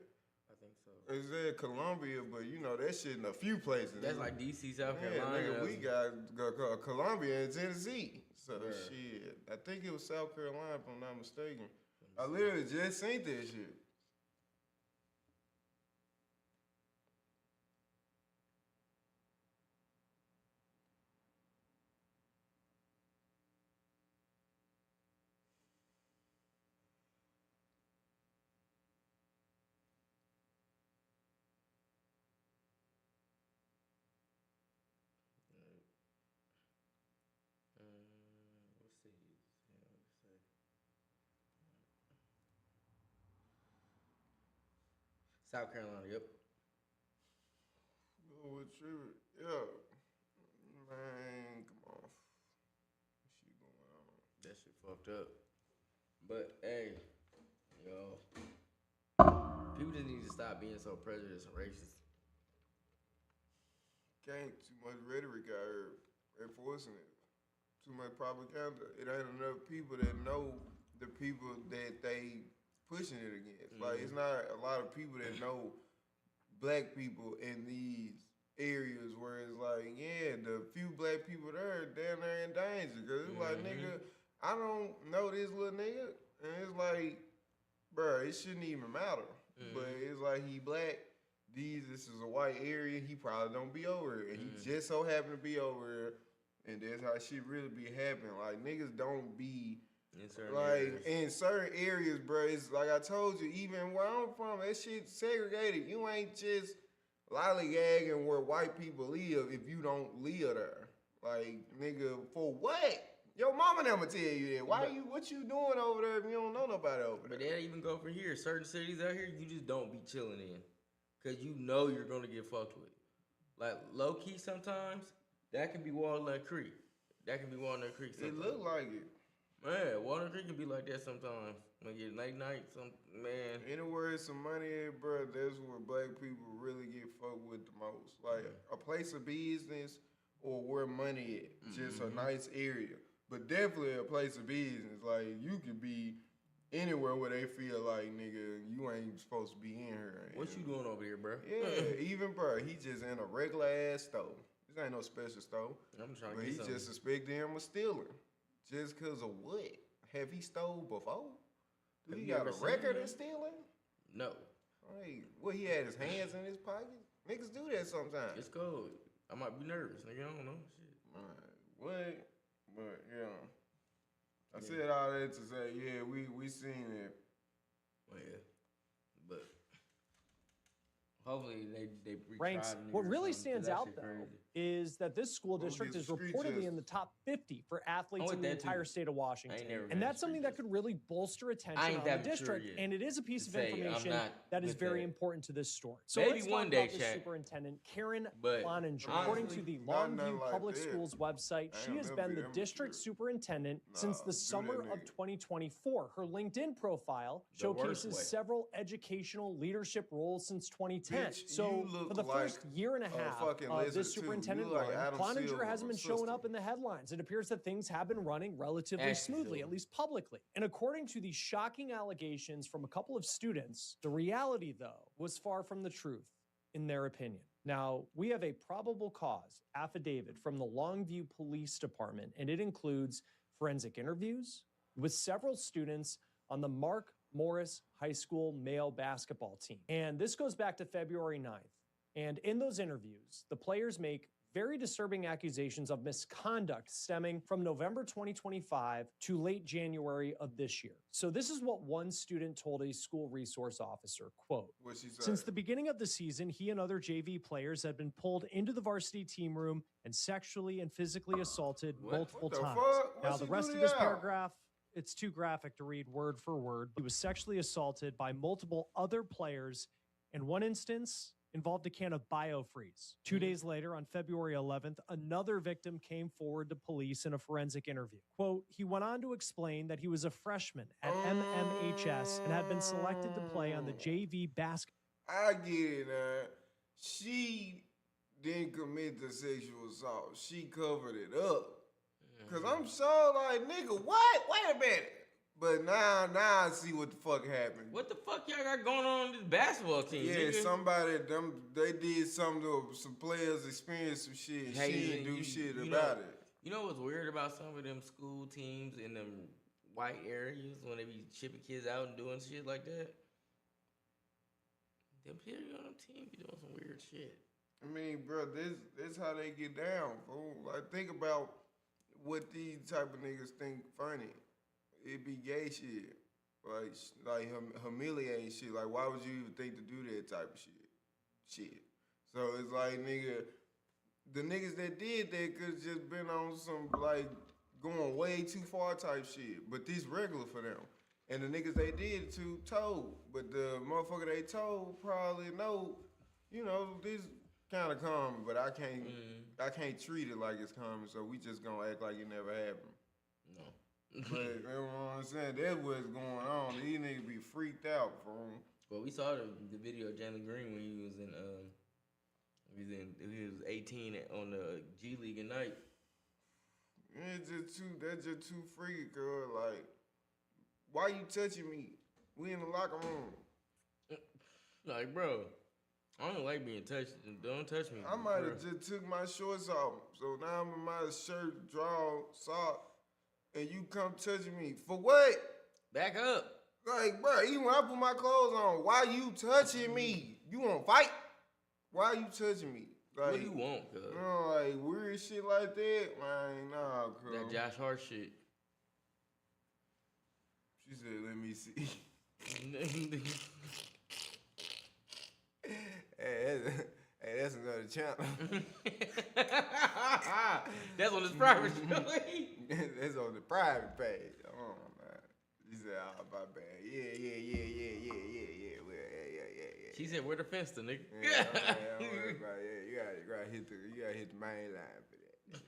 S3: I think so.
S5: It's in Columbia, but you know that shit in a few places.
S3: That's like DC, South Carolina.
S5: Yeah, nigga, we got Columbia and Tennessee. So shit, I think it was South Carolina if I'm not mistaken. I literally just seen that shit.
S3: South Carolina, yep.
S5: Oh, yeah. Man, come on. Shit going on.
S3: That shit fucked up. But, hey, yo, people just need to stop being so prejudiced and racist.
S5: Can't too much rhetoric out here enforcing it. Too much propaganda. It ain't enough people that know the people that they pushing it against. Like, it's not a lot of people that know black people in these areas where it's like, yeah, the few black people there, damn near in danger. Cause it's like, nigga, I don't know this little nigga, and it's like, bro, it shouldn't even matter. But it's like he black. This is a white area. He probably don't be over here, and he just so happen to be over here, and that's how shit really be happening. Like niggas don't be
S3: in certain
S5: like
S3: areas.
S5: in certain areas, bro. It's like I told you, even where I'm from, that shit segregated. You ain't just lollygagging where white people live if you don't live there. Like nigga, for what? Your mama never tell you that. What you doing over there if you don't know nobody over there?
S3: But they even go for here. Certain cities out here, you just don't be chilling in. Because you know you're going to get fucked with. Like, low-key sometimes, that can be Walnut Creek. Sometimes.
S5: It look like it.
S3: Man, Walnut Creek can be like that sometimes. When you're night, man.
S5: Anywhere there's some money at, bro, that's where black people really get fucked with the most. Like, a place of business or where money at. Just a nice area. But definitely a place of business. Like, you could be anywhere where they feel like, nigga, you ain't supposed to be in here.
S3: What you doing over here, bro?
S5: Yeah, even, bro, he just in a regular ass store. This ain't no special store.
S3: I'm trying to
S5: but
S3: get
S5: he
S3: something.
S5: just suspected him of stealing. Just because of what? Have he stole before? Do he got a record of stealing?
S3: No.
S5: Like, what, he had his hands in his pockets? Niggas do that sometimes.
S3: It's cold. I might be nervous, nigga. I don't know. Shit.
S5: What? But, yeah. I said all that to say, yeah, we seen it.
S3: Well, yeah. But hopefully they
S6: ranks. What really stands out, though, is that this school district is reportedly in the top 50 for athletes in the entire state of Washington. And that's something that could really bolster attention on the district. And it is a piece of information that is very important to this story. So
S3: maybe
S6: let's
S3: one
S6: talk
S3: day,
S6: about the
S3: Shaq.
S6: superintendent, Karen
S3: But
S6: Cloninger.
S3: honestly,
S6: According to the Longview
S5: like
S6: Public
S5: that.
S6: Schools website, she has been the district superintendent since the summer of 2024. Her LinkedIn profile showcases several educational leadership roles since 2010.
S5: Bitch,
S6: so for the first year and a half of this superintendent run, Cloninger hasn't been showing up in the headlines. It appears that things have been running relatively smoothly, at least publicly. And according to the shocking allegations from a couple of students, the reality, though, was far from the truth, in their opinion. Now, we have a probable cause affidavit from the Longview Police Department, and it includes forensic interviews with several students on the Mark Morris High School male basketball team. And this goes back to February 9th. And in those interviews, the players make very disturbing accusations of misconduct stemming from November 2025 to late January of this year. So this is what one student told a school resource officer, quote, "Since the beginning of the season, he and other JV players had been pulled into the varsity team room and sexually and physically assaulted multiple times." Now, the rest of this paragraph, it's too graphic to read word for word. He was sexually assaulted by multiple other players. In one instance, involved a can of biofreeze. 2 days later, on February 11th, another victim came forward to police in a forensic interview. Quote, he went on to explain that he was a freshman at MMHS and had been selected to play on the JV basketball.
S5: I get it, she didn't commit the sexual assault. She covered it up. Because I'm so like, nigga, what? Wait a minute. But now I see what the fuck happened.
S3: What the fuck y'all got going on in this basketball team?
S5: Yeah,
S3: nigga?
S5: they did something to some players experienced some shit.
S3: Hey,
S5: she didn't do shit about it.
S3: You know what's weird about some of them school teams in them white areas when they be shipping kids out and doing shit like that? Them people on them team be doing some weird shit.
S5: I mean, bro, this how they get down, fool. Like, think about what these type of niggas think funny. It be gay shit. Like humiliating shit. Like, why would you even think to do that type of shit? So it's like, nigga, the niggas that did that could just been on some, like, going way too far type shit. But this regular for them. And the niggas they did it to told. But the motherfucker they told probably know, you know, this kind of common, but I can't treat it like it's common, so we just gonna act like it never happened.
S3: No.
S5: But you know what I'm saying? That's what's going on. These niggas be freaked out, bro.
S3: Well, we saw the video of Jalen Green when he was he was 18 on the G League at night.
S5: That's just too freaky, girl. Like, why you touching me? We in the locker room.
S3: Like, bro, I don't like being touched. Don't touch me.
S5: I might have just took my shorts off. So now I'm in my shirt, draw, sock, and you come touching me. For what?
S3: Back up.
S5: Like, bro, even when I put my clothes on, why you touching me? You want to fight? Why you touching me? Like,
S3: what do you want, cuz?
S5: You know, like weird shit like that, man. Nah, cuz.
S3: That Josh Hart shit.
S5: She said, let me see. Hey, that's another channel.
S3: That's on his private show.
S5: That's on the private page. Oh, man. She said, oh, my bad. Yeah.
S3: She said, "Where the fence, the nigga?"
S5: Yeah, you gotta hit the main line for that.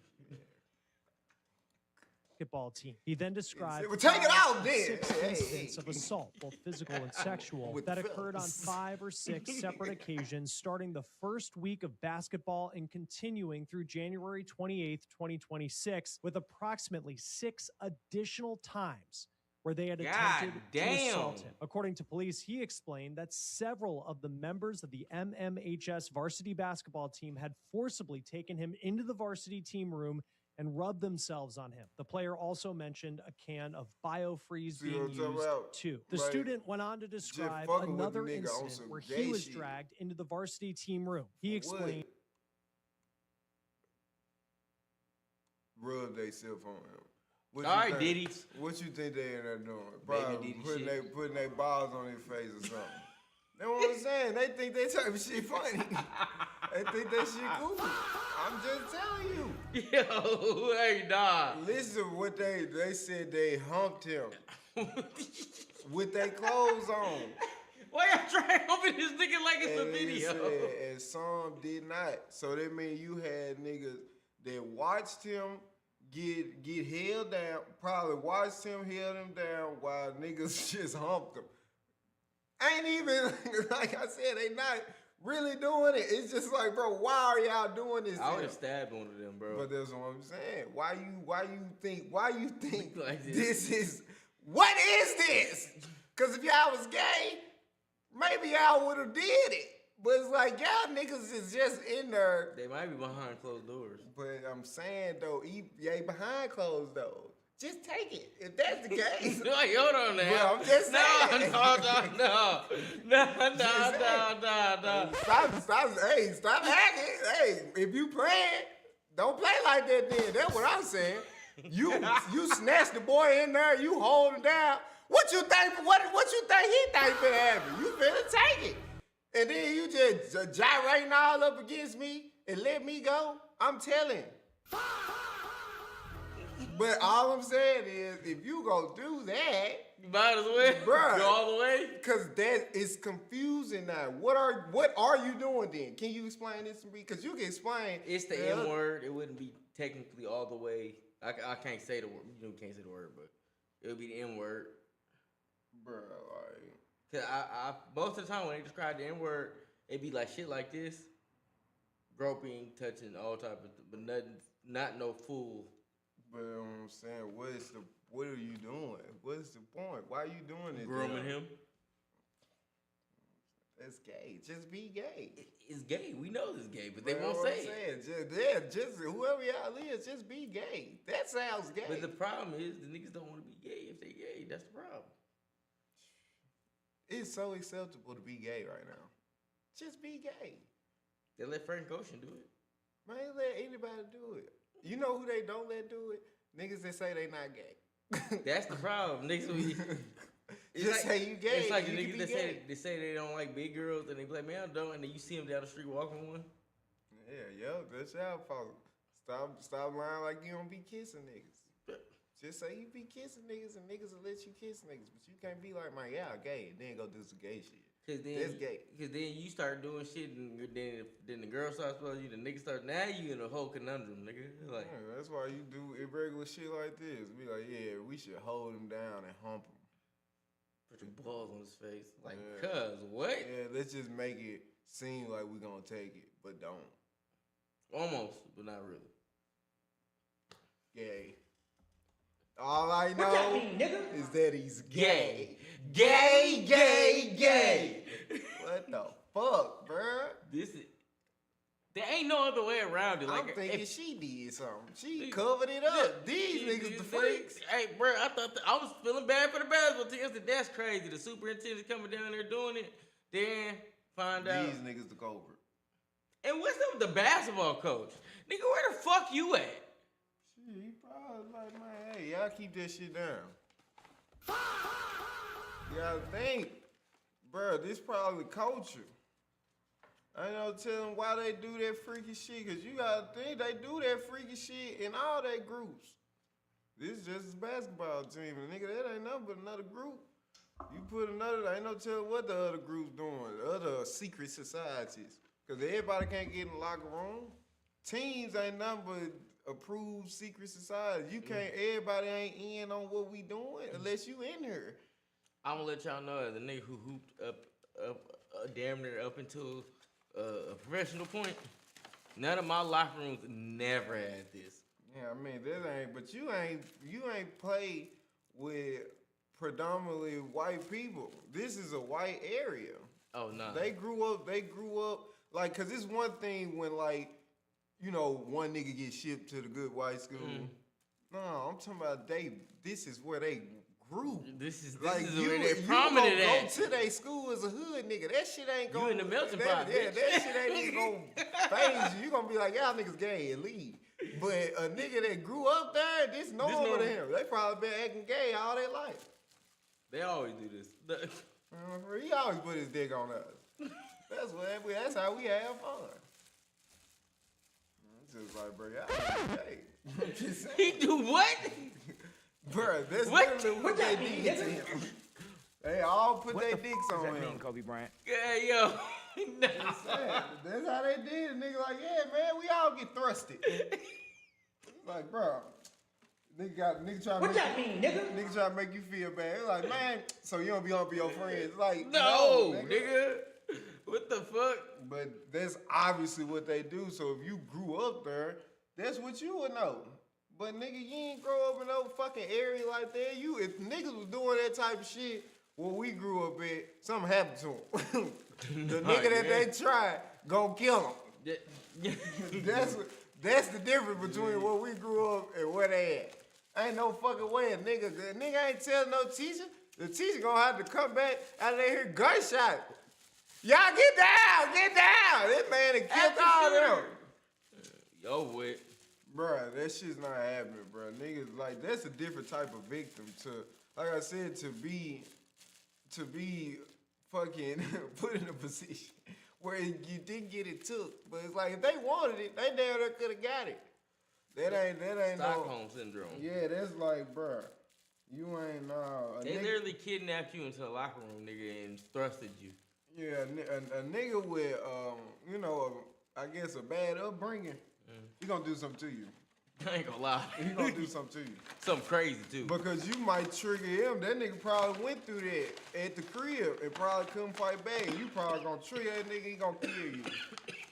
S6: Basketball team. He then described
S5: well, take it out then.
S6: 6 incidents of assault, both physical and sexual, that occurred on 5 or 6 separate occasions, starting the first week of basketball and continuing through January 28th, 2026, with approximately 6 additional times where they had attempted to assault him. According to police, he explained that several of the members of the MMHS varsity basketball team had forcibly taken him into the varsity team room and rubbed themselves on him. The player also mentioned a can of BioFreeze being used too. The student went on to describe another incident where he was dragged into the varsity team room. He explained,
S5: rub they self on him.
S3: All right, Diddy.
S5: What you think they in there doing? Probably putting their balls on their face or something. That's what I'm saying. They think they type of shit funny. They think that shit cool. I'm just telling you.
S3: Yo, hey, dog.
S5: Listen, what they said they humped him with their clothes on.
S3: Why y'all trying to hump this nigga like it's a video?
S5: Said, and some did not. So that means you had niggas that watched him get held down, probably watched him held him down while niggas just humped him. Ain't even, like I said, they not really doing it. It's just like, bro, why are y'all doing this?
S3: I would have stabbed one of them, bro.
S5: But that's what I'm saying. Why you think
S3: like
S5: this is, what is this? Because if y'all was gay, maybe y'all would have did it. But it's like, y'all niggas is just in there.
S3: They might be behind closed doors.
S5: But I'm saying, though, yeah, behind closed doors. Just take it. If that's the case.
S3: No, hold on now.
S5: Well, I'm just saying.
S3: No.
S5: Stop hacking. Hey, if you playing, don't play like that then. That's what I'm saying. You snatch the boy in there, you hold him down. What you think he think finna happen? You finna take it. And then you just gyrating all up against me and let me go? I'm telling. But all I'm saying is, if you gonna do that,
S3: you might as well
S5: bruh,
S3: go all the way.
S5: Cause that is confusing now. What are you doing then? Can you explain this to me? Cause you can explain.
S3: It's the N word. It wouldn't be technically all the way. I can't say the word. You can't say the word, but it would be the N word.
S5: Bruh, like.
S3: Cause I most of the time when they describe the N word, it'd be like shit like this, groping, touching, all type of, but not no full.
S5: But I'm saying, what are you doing? What's the point? Why are you doing it?
S3: Grooming him.
S5: That's gay. Just be gay.
S3: It's gay. We know it's gay, but they won't say
S5: it. Just whoever y'all is, just be gay. That sounds gay.
S3: But the problem is the niggas don't want to be gay if they gay. That's the problem.
S5: It's so acceptable to be gay right now. Just be gay.
S3: They let Frank Ocean do it.
S5: Man, let anybody do it. You know who they don't let do it? Niggas that say they not gay.
S3: That's the problem. Niggas will be...
S5: Just say you gay.
S3: It's like the niggas that say they don't like big girls and they be like, man, I don't. And then you see them down the street walking one.
S5: Yeah, that's y'all fault. Stop lying like you don't be kissing niggas. Just say you be kissing niggas and niggas will let you kiss niggas. But you can't be like, man, y'all gay. And then go do some gay shit. That's gay.
S3: Because then you start doing shit and then the girl starts following you, the nigga starts, now you in a whole conundrum, nigga. Like,
S5: yeah, that's why you do irregular shit like this. Be like, yeah, we should hold him down and hump him.
S3: Put your balls on his face. Like, cuz, what?
S5: Yeah, let's just make it seem like we gonna take it, but don't.
S3: Almost, but not really.
S5: Gay. All I know is that he's gay.
S3: Gay.
S5: What the fuck, bruh?
S3: other way around it. Like,
S5: I'm thinking she did something. She covered it up. These niggas the freaks.
S3: Hey, bro, I thought I was feeling bad for the basketball team. That's crazy. The superintendent coming down there doing it. Then find out
S5: these niggas the culprit.
S3: And what's up with the basketball coach? Nigga, where the fuck you at?
S5: Shit, he probably like, man, hey, y'all keep that shit down. Y'all think, bro, this probably culture. I ain't no telling why they do that freaky shit, because you gotta think they do that freaky shit in all their groups. This is just a basketball team, and nigga, that ain't nothing but another group. You put another, ain't no telling what the other group's doing, the other secret societies. Because everybody can't get in the locker room. Teams ain't nothing but approved secret societies. You can't, everybody ain't in on what we doing unless you in here.
S3: I'm gonna let y'all know as a nigga who hooped up damn near up until a professional point, none of my locker rooms never had this.
S5: Yeah, I mean, that ain't, but you ain't played with predominantly white people. This is a white area.
S3: Oh, no.
S5: They grew up, like, cause it's one thing when, like, you know, one nigga gets shipped to the good white school. No, I'm talking about this is where they grew.
S3: This is
S5: where
S3: they're prominent at.
S5: Go to their school as a hood nigga. That shit ain't going.
S3: You in the melting pot,
S5: Yeah, that shit ain't even gonna phase you. You gonna be like, y'all niggas gay and leave. But a nigga that grew up there, this normal to him. They probably been acting gay all their life.
S3: They always do this.
S5: He always put his dick on us. That's how we have fun. It's just like, bro, y'all gay.
S3: He do what?
S5: Bro, that's literally what they did to him. They all put their dicks on him. What does that mean,
S3: Kobe Bryant? Yeah, yo. No.
S5: That's how they did it. Nigga like, yeah, man, we all get thrusted. Like, bro, nigga try to make you feel bad. It's like, man, so you don't be on for your friends. Like,
S3: no, nigga. What the fuck?
S5: But that's obviously what they do. So if you grew up there, that's what you would know. But nigga, you ain't grow up in no fucking area like that. If niggas was doing that type of shit where we grew up at, something happened to them. The nigga that they tried, gon' kill them. That's the difference between where we grew up and where they at. Ain't no fucking way a nigga ain't telling no teacher. The teacher gonna have to come back out of there hear gunshot. Y'all get down. This man done killed all them.
S3: Yo, what?
S5: Bruh, that shit's not happening, bruh. Niggas, like, that's a different type of victim to, like I said, to be fucking put in a position where you didn't get it took. But it's like, if they wanted it, they damn near could have got it. That ain't
S3: Stockholm syndrome.
S5: Yeah, that's like, bruh, you ain't,
S3: they literally kidnapped you into a locker room, nigga, and thrusted you.
S5: Yeah, a nigga with, you know, I guess a bad upbringing, he gonna do something to you.
S3: I ain't gonna lie.
S5: He gonna do something to you.
S3: Something crazy, too.
S5: Because you might trigger him. That nigga probably went through that at the crib and probably couldn't fight back. You probably gonna trigger that nigga, he gonna kill you.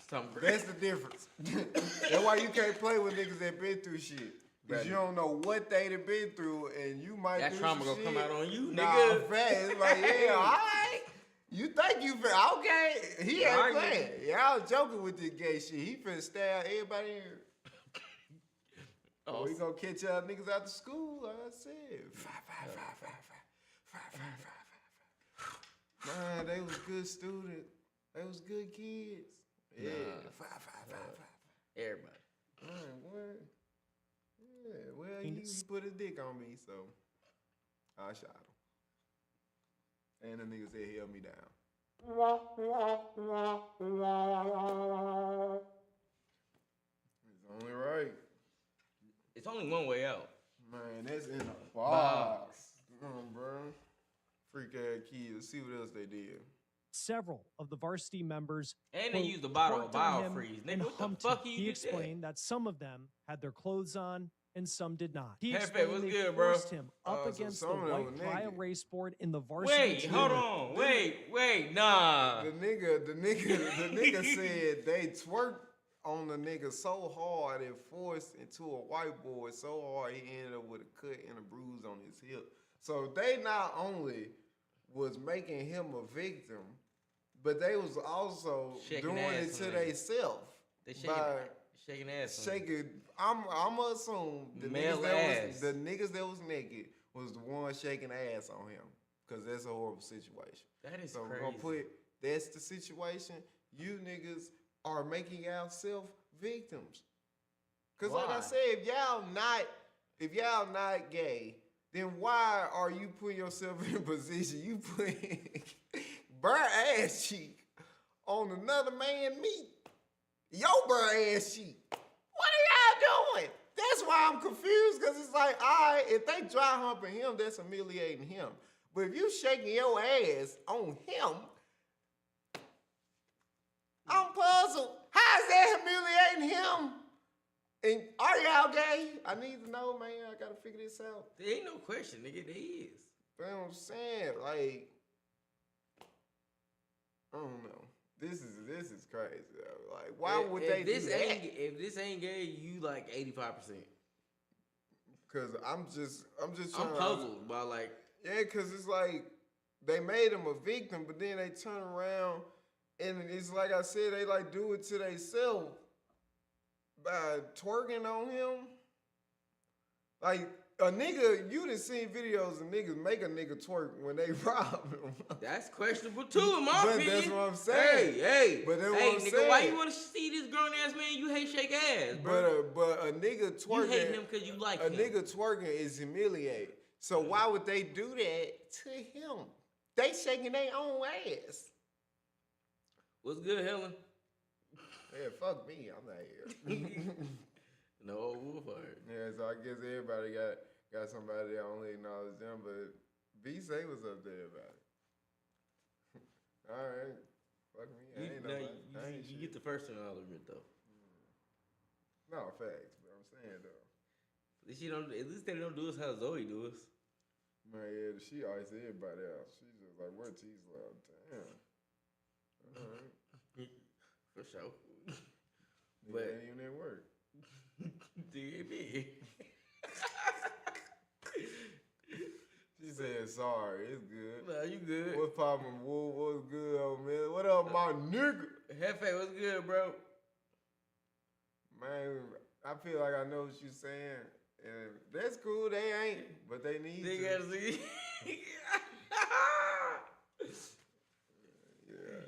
S3: Something crazy.
S5: That's the difference. That's why you can't play with niggas that been through shit. Because you don't know what they done been through, and you might
S3: that
S5: do
S3: trauma
S5: some
S3: gonna
S5: shit.
S3: come out on you, nigga.
S5: Nah, fast. It's like, yeah, all right. You think you finna, okay. He ain't playing. Y'all joking with this gay shit. He finna stab everybody in here. Oh, we gonna catch y'all niggas out of school, like I said. Man, they was good students. They was good kids. Yeah.
S3: Everybody.
S5: Man, what? Yeah, well, he put his dick on me, so I shot him. And the niggas that held me down. It's only right.
S3: It's only one way out.
S5: Man, that's in a box. Come on, bro. Freak ass kids. See what else they did.
S6: Several of the varsity members
S3: and they used a bottle of biofreeze. Nigga, what the fuck
S6: he explained that some of them had their clothes on and some did not. He
S3: explained
S6: they
S3: good,
S6: forced him up against the white trial race board in the varsity.
S3: Wait, hold on. Wait, nah.
S5: The nigga said they twerked on the nigga so hard it forced into a whiteboard so hard he ended up with a cut and a bruise on his hip. So they not only was making him a victim, but they was also doing it to themselves.
S3: They shaking ass.
S5: I'm gonna assume the niggas that was naked was the one shaking ass on him, because that's a horrible situation.
S3: That is
S5: so
S3: crazy.
S5: We're gonna that's the situation. You niggas are making yourself victims. Cause like I said, if y'all not gay, then why are you putting yourself in a position you putting burnt ass cheek on another man's meat? Your burnt ass cheek. What are y'all doing? That's why I'm confused, because it's like, all right, if they dry humping him, that's humiliating him. But if you shaking your ass on him, I'm puzzled. How is that humiliating him? And are y'all gay? I need to know, man. I gotta figure this out.
S3: There ain't no question, nigga. There is.
S5: But I'm saying, like, I don't know. This is crazy. Though. Like, why would they do that?
S3: If this ain't gay, you like 85%.
S5: Cause I'm just
S3: I'm puzzled by like.
S5: Yeah, cause it's like they made him a victim, but then they turn around and it's like I said, they like do it to themselves by twerking on him. Like a nigga, you done seen videos of niggas make a nigga twerk when they rob him.
S3: That's questionable too, in my opinion.
S5: That's what I'm saying.
S3: Hey,
S5: but that's
S3: hey,
S5: what I'm
S3: nigga,
S5: saying.
S3: why you want to see this grown ass man? You hate shake ass, bro.
S5: But a nigga twerking,
S3: you hate him because you like him.
S5: A nigga twerking is humiliating. So why would they do that to him? They shaking their own ass.
S3: What's good, Helen?
S5: Yeah, fuck me. I'm not here.
S3: No, wolf heard.
S5: Yeah, so I guess everybody got somebody that only acknowledge them, but B say what's up there about it. All right. Fuck me.
S3: You get the first acknowledgement though.
S5: No, facts, but I'm saying though.
S3: At least they don't do us how Zoe do us.
S5: Man, yeah, she always said everybody else. She's just like, where T's loud. Damn. All right.
S3: For sure.
S5: But it ain't even at work.
S3: DB.
S5: She said, sorry, it's good.
S3: Nah, you good.
S5: What's poppin', Wolf? What's good, old man? What up, my nigga?
S3: Hefe, what's good, bro?
S5: Man, I feel like I know what you're saying. And that's cool, they ain't, but they need
S3: they
S5: to.
S3: Gotta see.
S5: Yeah.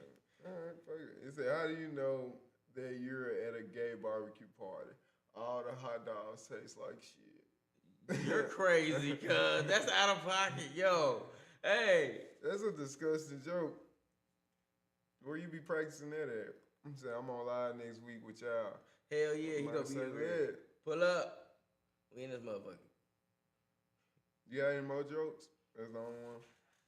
S5: All right, fuck it. It said, how do you know that you're at a gay barbecue party? All the hot dogs taste like shit.
S3: You're crazy, cuz. That's out of pocket, yo. Hey.
S5: That's a disgusting joke. Where you be practicing that at? I'm saying I'm on live next week with y'all.
S3: Hell yeah, he gonna be there. Pull up. We in this motherfucker.
S5: You got any more jokes? That's the only one.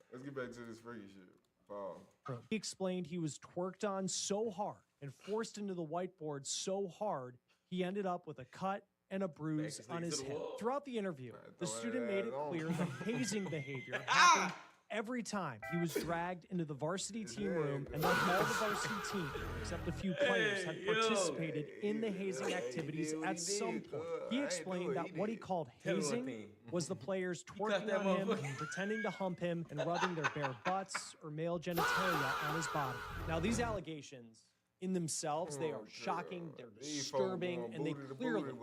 S5: Let's get back to this freaky shit. Paul.
S6: He explained he was twerked on so hard and forced into the whiteboard so hard, he ended up with a cut and a bruise on his head. Throughout the interview, the student made it clear that hazing behavior happened every time he was dragged into the varsity team room, and that all the varsity team, except a few players, had participated in the hazing activities at some point. He explained that what he called hazing was the players twerking on him, pretending to hump him, and rubbing their bare butts or male genitalia on his body. Now, these allegations in themselves, they are shocking, they're disturbing, and they clearly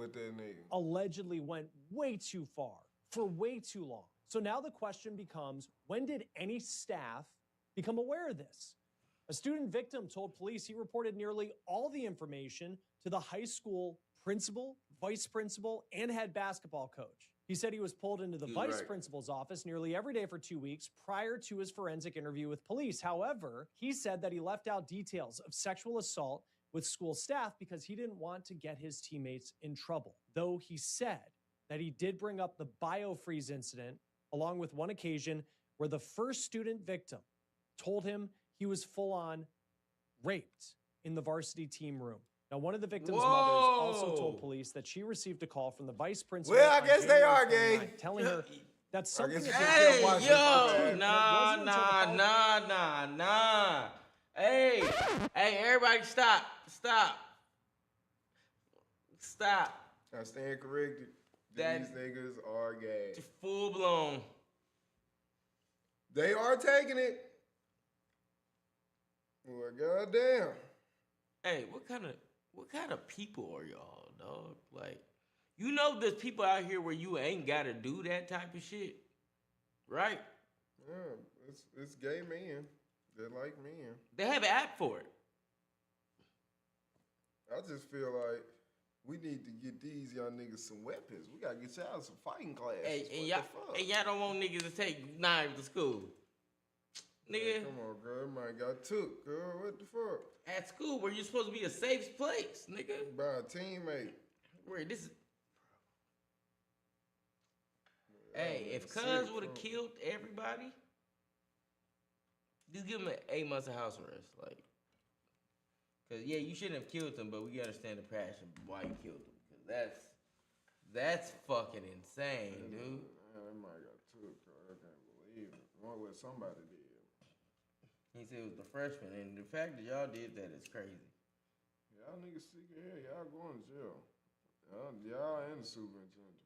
S6: allegedly went way too far for way too long. So now the question becomes, when did any staff become aware of this? A student victim told police he reported nearly all the information to the high school principal, vice principal, and head basketball coach. He said he was pulled into the vice principal's office nearly every day for 2 weeks prior to his forensic interview with police. However, he said that he left out details of sexual assault with school staff because he didn't want to get his teammates in trouble. Though he said that he did bring up the biofreeze incident along with one occasion where the first student victim told him he was full-on raped in the varsity team room. Now, one of the victim's mothers also told police that she received a call from the vice principal.
S5: Well, I guess they are gay.
S6: Telling her that something.
S3: Hey, yo, nah. Hey, everybody, stop.
S5: I stand corrected. These niggas are gay.
S3: Full blown.
S5: They are taking it. Well, goddamn.
S3: Hey, what kind of What kind of people are y'all, dog? Like, you know there's people out here where you ain't got to do that type of shit, right?
S5: Yeah, it's gay men that like men.
S3: They have an app for it.
S5: I just feel like we need to get these young niggas some weapons. We gotta get y'all some fighting classes.
S3: Hey, and y'all don't want niggas to take knives to school. Nigga.
S5: Come on, girl. Man got took, girl. What the fuck?
S3: At school where you're supposed to be a safe place, nigga.
S5: By a teammate.
S3: Where this is. Hey, if Cuz would have killed everybody, just give him 8 months of house arrest. Like, cause yeah, you shouldn't have killed him, but we understand the passion why you killed him. Cause that's fucking insane, dude.
S5: That might got took, bro. I can't believe it. What somebody did.
S3: He said it was the freshman, and the fact that y'all did that is crazy.
S5: Y'all niggas sick of hell. Y'all going to jail. Y'all and the superintendent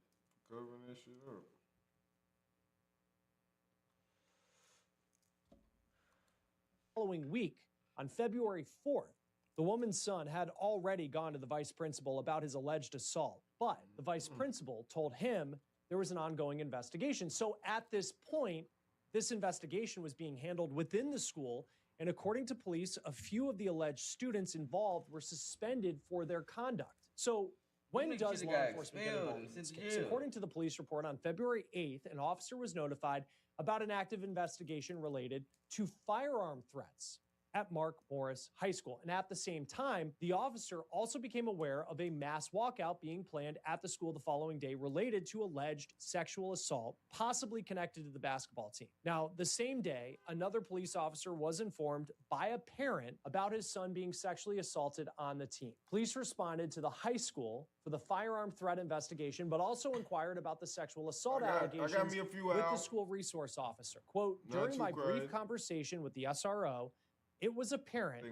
S5: covering this shit up.
S6: Following week, on February 4th, the woman's son had already gone to the vice principal about his alleged assault, but the vice principal told him there was an ongoing investigation. So at this point, this investigation was being handled within the school, and according to police, a few of the alleged students involved were suspended for their conduct. So when does law enforcement get involved in this case? According to the police report, on February 8th, an officer was notified about an active investigation related to firearm threats at Mark Morris High School. And at the same time, the officer also became aware of a mass walkout being planned at the school the following day related to alleged sexual assault, possibly connected to the basketball team. Now, the same day, another police officer was informed by a parent about his son being sexually assaulted on the team. Police responded to the high school for the firearm threat investigation, but also inquired about the sexual assault allegations with the school resource officer. Quote, during my brief conversation with the SRO, it was apparent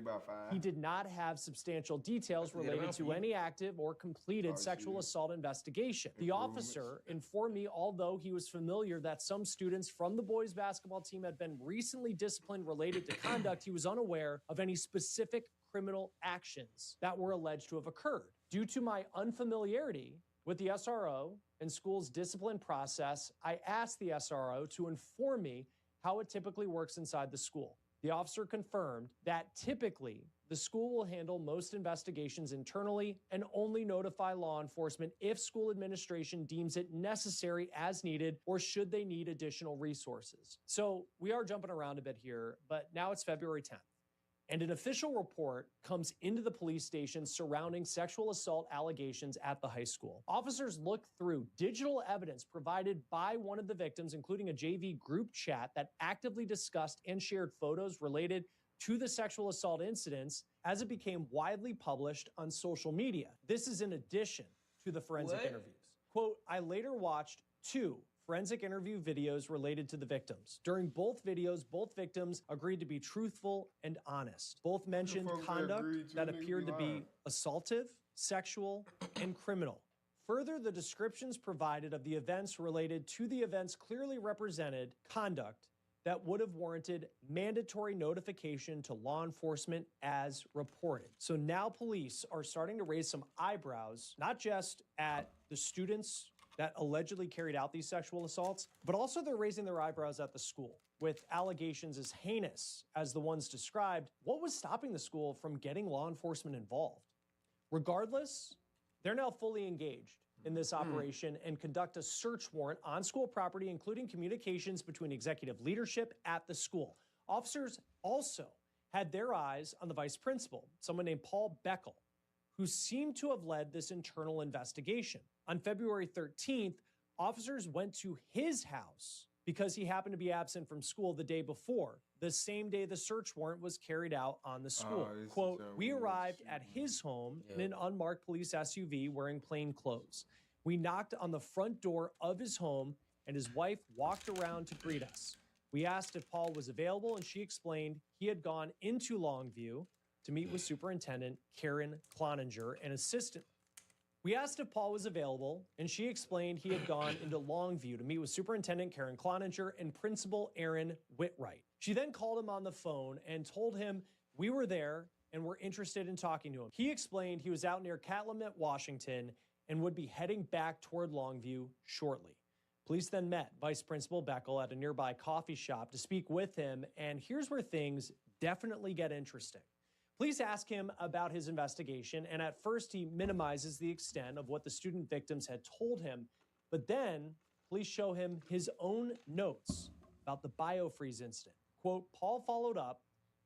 S6: he did not have substantial details related to any active or completed sexual assault investigation. The officer informed me, although he was familiar that some students from the boys basketball team had been recently disciplined related to conduct, he was unaware of any specific criminal actions that were alleged to have occurred. Due to my unfamiliarity with the SRO and school's discipline process, I asked the SRO to inform me how it typically works inside the school. The officer confirmed that typically the school will handle most investigations internally and only notify law enforcement if school administration deems it necessary as needed or should they need additional resources. So we are jumping around a bit here, but now it's February 10th. And an official report comes into the police station surrounding sexual assault allegations at the high school. Officers looked through digital evidence provided by one of the victims, including a JV group chat that actively discussed and shared photos related to the sexual assault incidents as it became widely published on social media. This is in addition to the forensic interviews. Quote, I later watched 2 forensic interview videos related to the victims. During both videos, both victims agreed to be truthful and honest. Both mentioned conduct that appeared to be assaultive, sexual, and criminal. Further, the descriptions provided of the events related to the events clearly represented conduct that would have warranted mandatory notification to law enforcement as reported. So now police are starting to raise some eyebrows, not just at the students that allegedly carried out these sexual assaults, but also they're raising their eyebrows at the school with allegations as heinous as the ones described. What was stopping the school from getting law enforcement involved? Regardless, they're now fully engaged in this operation and conduct a search warrant on school property, including communications between executive leadership at the school. Officers also had their eyes on the vice principal, someone named Paul Beckel, who seemed to have led this internal investigation. On February 13th, officers went to his house because he happened to be absent from school the day before, the same day the search warrant was carried out on the school. Quote, we arrived at his home in an unmarked police SUV wearing plain clothes. We knocked on the front door of his home and his wife walked around to greet us. We asked if Paul was available and she explained he had gone into Longview to meet with Superintendent Karen Cloninger and assistant. We asked if Paul was available, and she explained he had gone into Longview to meet with Superintendent Karen Cloninger and Principal Aaron Whitwright. She then called him on the phone and told him we were there and were interested in talking to him. He explained he was out near Calumet, Washington, and would be heading back toward Longview shortly. Police then met Vice Principal Beckel at a nearby coffee shop to speak with him, and here's where things definitely get interesting. Police ask him about his investigation, and at first he minimizes the extent of what the student victims had told him, but then police show him his own notes about the biofreeze incident. Quote, Paul followed up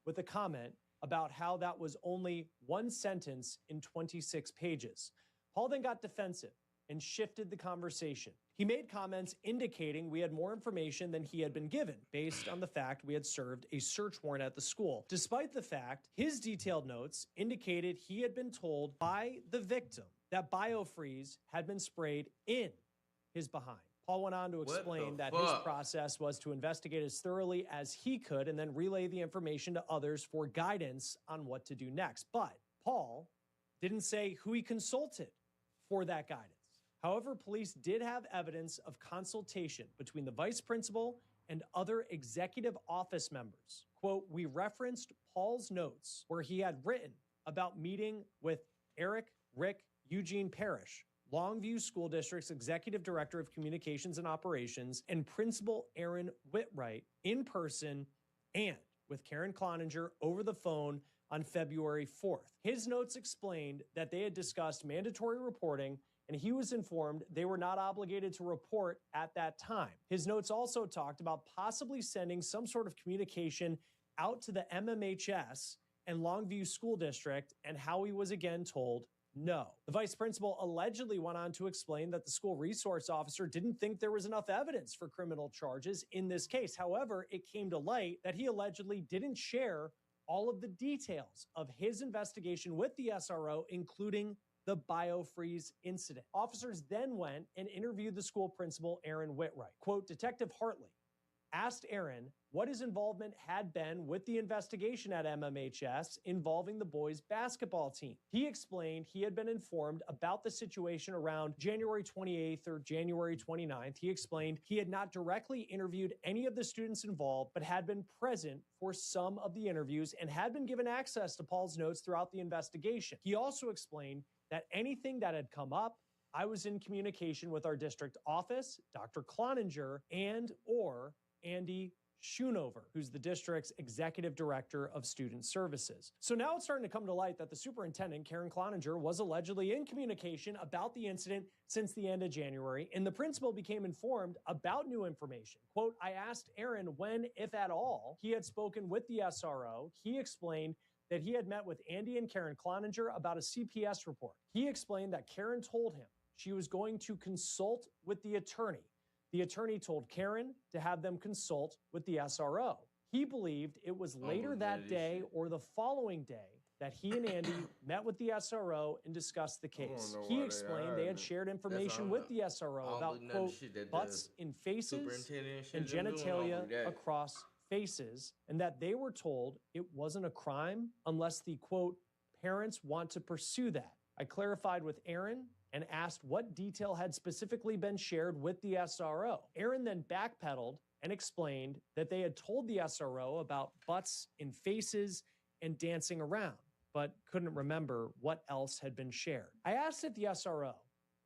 S6: with a comment about how that was only one sentence in 26 pages. Paul then got defensive and shifted the conversation. He made comments indicating we had more information than he had been given based on the fact we had served a search warrant at the school, despite the fact his detailed notes indicated he had been told by the victim that biofreeze had been sprayed in his behind. Paul went on to explain that his process was to investigate as thoroughly as he could and then relay the information to others for guidance on what to do next. But Paul didn't say who he consulted for that guidance. However, police did have evidence of consultation between the vice principal and other executive office members. Quote, we referenced Paul's notes where he had written about meeting with Eric Rick Eugene Parrish, Longview School District's Executive Director of Communications and Operations, and Principal Aaron Whitwright in person and with Karen Cloninger over the phone on February 4th. His notes explained that they had discussed mandatory reporting, and he was informed they were not obligated to report at that time. His notes also talked about possibly sending some sort of communication out to the MMHS and Longview School District, and how he was again told no. The vice principal allegedly went on to explain that the school resource officer didn't think there was enough evidence for criminal charges in this case. However, it came to light that he allegedly didn't share all of the details of his investigation with the SRO, including the biofreeze incident. Officers then went and interviewed the school principal, Aaron Whitwright. Quote, Detective Hartley asked Aaron what his involvement had been with the investigation at MMHS involving the boys' basketball team. He explained he had been informed about the situation around January 28th or January 29th. He explained he had not directly interviewed any of the students involved, but had been present for some of the interviews and had been given access to Paul's notes throughout the investigation. He also explained that anything that had come up, I was in communication with our district office, Dr. Cloninger, and or Andy Schoonover, who's the district's executive director of student services. So now it's starting to come to light that the superintendent, Karen Cloninger, was allegedly in communication about the incident since the end of January, and the principal became informed about new information. Quote, I asked Aaron when, if at all, he had spoken with the SRO. He explained that he had met with Andy and Karen Cloninger about a CPS report. He explained that Karen told him she was going to consult with the attorney. The attorney told Karen to have them consult with the SRO. He believed it was later that day or the following day that he and Andy met with the SRO and discussed the case. He explained they had shared information with the SRO about, quote, butts in faces and genitalia across faces, and that they were told it wasn't a crime unless the, quote, parents want to pursue that. I clarified with Aaron and asked what detail had specifically been shared with the SRO. Aaron then backpedaled and explained that they had told the SRO about butts in faces and dancing around, but couldn't remember what else had been shared. I asked if the SRO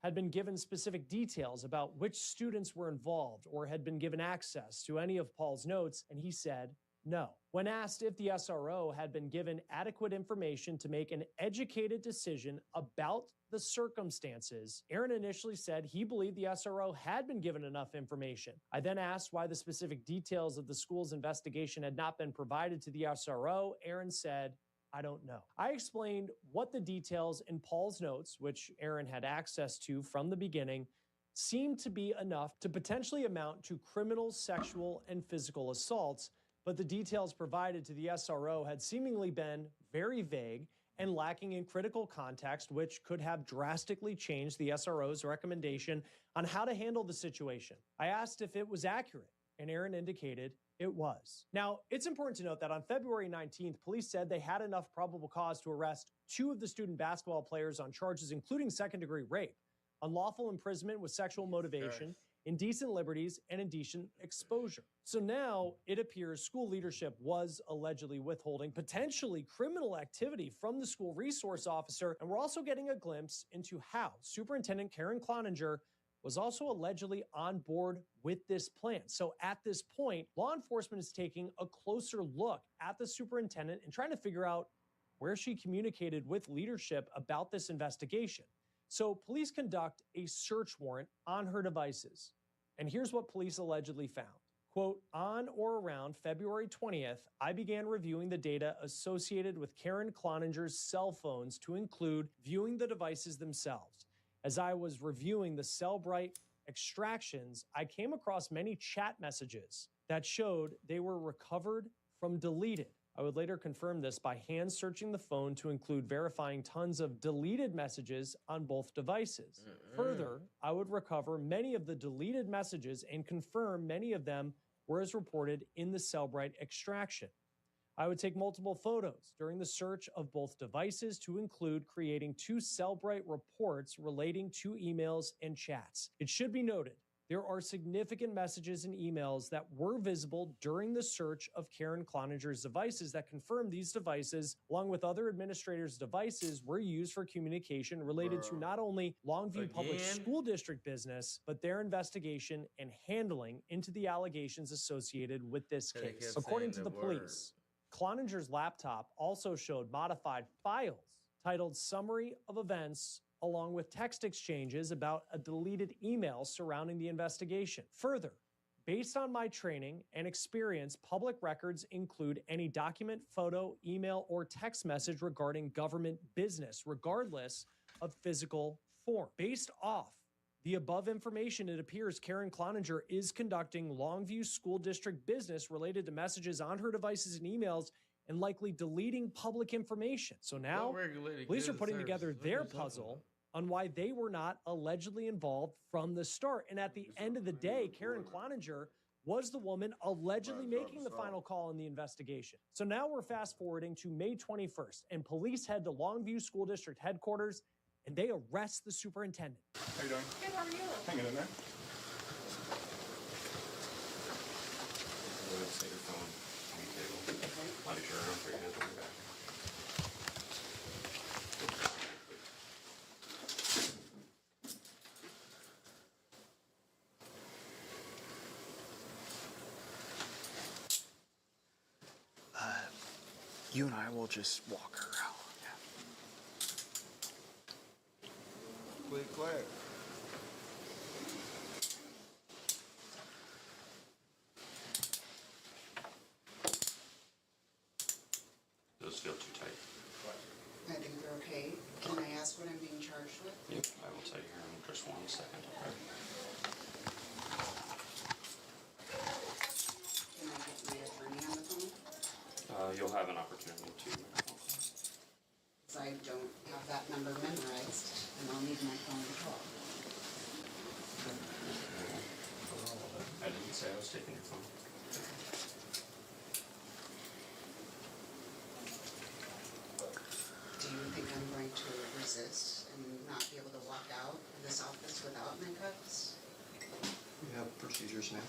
S6: had been given specific details about which students were involved or had been given access to any of Paul's notes, and he said no. When asked if the SRO had been given adequate information to make an educated decision about the circumstances, Aaron initially said he believed the SRO had been given enough information. I then asked why the specific details of the school's investigation had not been provided to the SRO. Aaron said, I don't know. I explained what the details in Paul's notes, which Aaron had access to from the beginning, seemed to be enough to potentially amount to criminal, sexual, and physical assaults, but the details provided to the SRO had seemingly been very vague and lacking in critical context, which could have drastically changed the SRO's recommendation on how to handle the situation. I asked if it was accurate, and Aaron indicated it was. Now, it's important to note that on February 19th, police said they had enough probable cause to arrest 2 of the student basketball players on charges including second-degree rape, unlawful imprisonment with sexual motivation, indecent liberties, and indecent exposure. So now it appears school leadership was allegedly withholding potentially criminal activity from the school resource officer, and we're also getting a glimpse into how Superintendent Karen Cloninger was also allegedly on board with this plan. So at this point, law enforcement is taking a closer look at the superintendent and trying to figure out where she communicated with leadership about this investigation. So police conduct a search warrant on her devices. And here's what police allegedly found. Quote, on or around February 20th, I began reviewing the data associated with Karen Cloninger's cell phones to include viewing the devices themselves. As I was reviewing the Cellbrite extractions, I came across many chat messages that showed they were recovered from deleted. I would later confirm this by hand searching the phone to include verifying tons of deleted messages on both devices. Further, I would recover many of the deleted messages and confirm many of them were as reported in the Cellbrite extraction. I would take multiple photos during the search of both devices to include creating 2 Cellbrite reports relating to emails and chats. It should be noted, there are significant messages and emails that were visible during the search of Karen Cloninger's devices that confirm these devices, along with other administrators' devices, were used for communication related to not only Longview Public School District business, but their investigation and handling into the allegations associated with this case. According to the police, Cloninger's laptop also showed modified files titled Summary of Events, along with text exchanges about a deleted email surrounding the investigation. Further, based on my training and experience, public records include any document, photo, email, or text message regarding government business, regardless of physical form. Based off the above information, it appears Karen Cloninger is conducting Longview School District business related to messages on her devices and emails and likely deleting public information. So now, police are putting together their puzzle on why they were not allegedly involved from the start. And at the end of the day, Karen Cloninger was the woman allegedly making the final call in the investigation. So now we're fast forwarding to May 21st, and police head to Longview School District headquarters, and they arrest the superintendent.
S9: How you doing? Good, how are you? Hanging in there.
S8: Take your phone on the table. I'll be sure around for your hands on your back.
S9: You and I will just walk her out.
S5: Quick clap.
S8: Those feel too tight.
S7: I think they're okay. Can I ask what I'm being charged with?
S8: Yep, I will tell you here in just 1 second. Okay.
S7: Can I get my attorney on the phone?
S8: You'll have an opportunity to.
S7: Because I don't have that number memorized, and I'll need my phone to call.
S8: I didn't say I was taking your phone.
S7: Do you think I'm going to resist and not be able to walk out of this office without my cuffs?
S9: We have procedures now.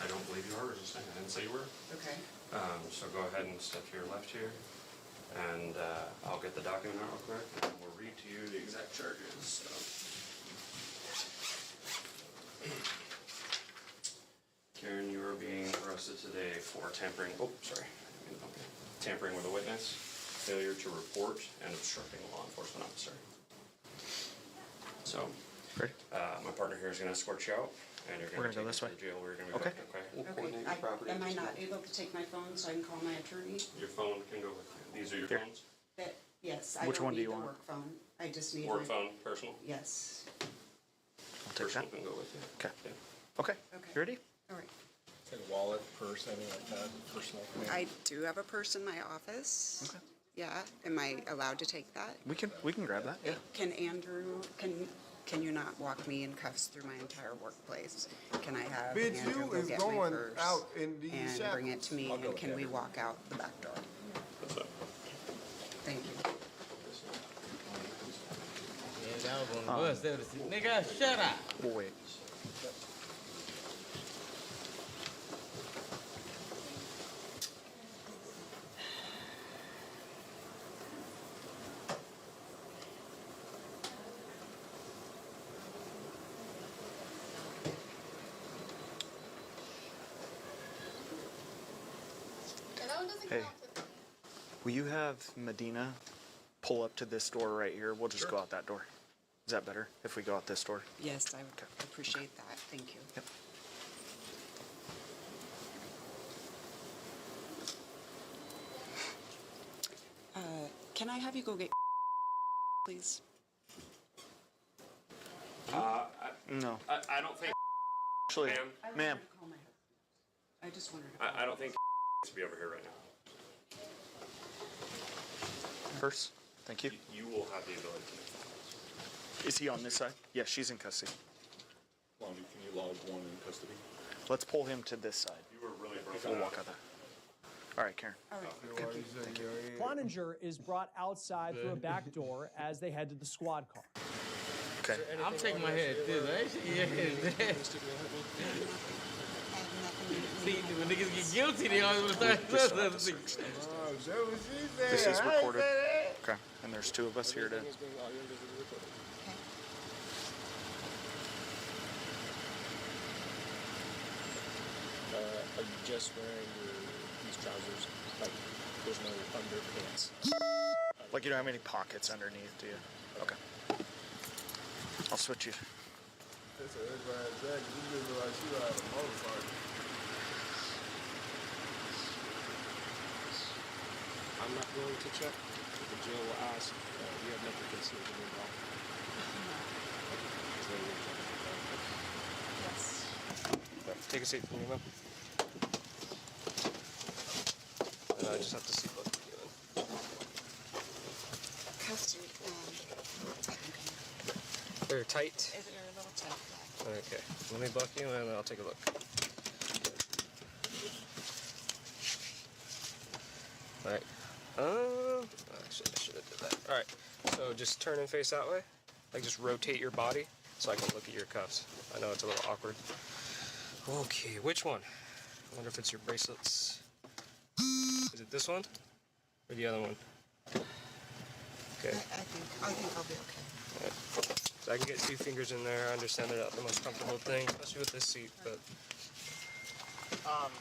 S8: I don't believe you are resisting. I didn't say you were.
S7: Okay.
S8: So go ahead and step to your left here, and I'll get the document out real quick, and we'll read to you the exact charges. So. Karen, you are being arrested today for tampering. Oh, sorry. Tampering with a witness, failure to report, and obstructing a law enforcement officer. So,
S9: Great.
S8: My partner here is going to escort you out, and you're going to
S9: go this way.
S8: to jail. We're going to
S9: Okay.
S8: We'll
S7: Okay.
S8: coordinate your property.
S7: Am I not able to take my phone so I can call my attorney?
S8: Your phone can go with you. These are your
S9: Here.
S8: phones?
S7: Yes, I
S9: Which
S7: don't
S9: one do
S7: need
S9: you
S7: the
S9: want?
S7: work phone. I just need
S8: Work
S7: my...
S8: phone, personal?
S7: Yes.
S9: I'll take
S8: Personal
S9: that.
S8: can go with you.
S9: Okay.
S8: Yeah.
S9: Okay.
S7: Okay.
S9: You ready?
S7: All right.
S10: Like a wallet, purse, anything like that, personal.
S7: I do have a purse in my office.
S9: Okay.
S7: Yeah. Am I allowed to take that?
S9: We can grab that. Yeah.
S7: Can Andrew, can you not walk me in cuffs through my entire workplace? Can I have
S5: Bitch,
S7: Andrew
S5: you
S7: go
S5: is
S7: get my
S5: going
S7: purse
S5: out in these
S7: and
S5: shackles.
S7: bring it to me, and can we walk out the back door?
S8: What's up?
S7: Thank you.
S3: I was on the bus. They would have said, nigga, shut up.
S9: We'll wait. Hey, will you have Medina pull up to this door right here? We'll just go out that door. Is that better if we go out this door?
S7: Yes, I would appreciate that. Thank you.
S9: Yep.
S7: Can I have you go get please?
S9: No.
S8: I don't think.
S9: Actually, ma'am.
S7: I just wanted to.
S8: I don't think to be over here right now.
S9: Purse. Thank you.
S8: You will have the ability to make that.
S9: Is he on this side? Yeah, she's in custody.
S10: Lonnie, can you log one in custody?
S9: Let's pull him to this side.
S8: You were really broken
S9: We'll
S8: out.
S9: walk out there. All right, Karen.
S7: All right.
S6: Cloninger is brought outside through a back door as they head to the squad car.
S9: Okay.
S3: I'm shaking my head too. I ain't shaking your head. See, when niggas get guilty, they always want to start doing something.
S9: This is recorded. Okay. And there's two of us here to.
S10: Are you just wearing these trousers? Like, there's no underpants?
S9: Like, you don't have any pockets underneath, do you? Okay. I'll switch you.
S5: That's a bad jacket. You look like she ride a motorcycle.
S10: I'm not going to check. The jail will ask. You have nothing against me involved.
S7: Yes.
S10: Take a seat. Can you move? I just have to see both of you.
S7: Cuffs are,
S10: They're tight.
S7: they're a little tight.
S10: Okay. Let me buck you and I'll take a look. All right. Actually, I should have did that. All right. So just turn and face that way. Like just rotate your body so I can look at your cuffs. I know it's a little awkward. Okay, which one? I wonder if it's your bracelets. Is it this one or the other one? Okay.
S7: I think I'll be okay.
S10: All right. So I can get 2 fingers in there. I understand they're not the most comfortable thing, especially with this seat, but.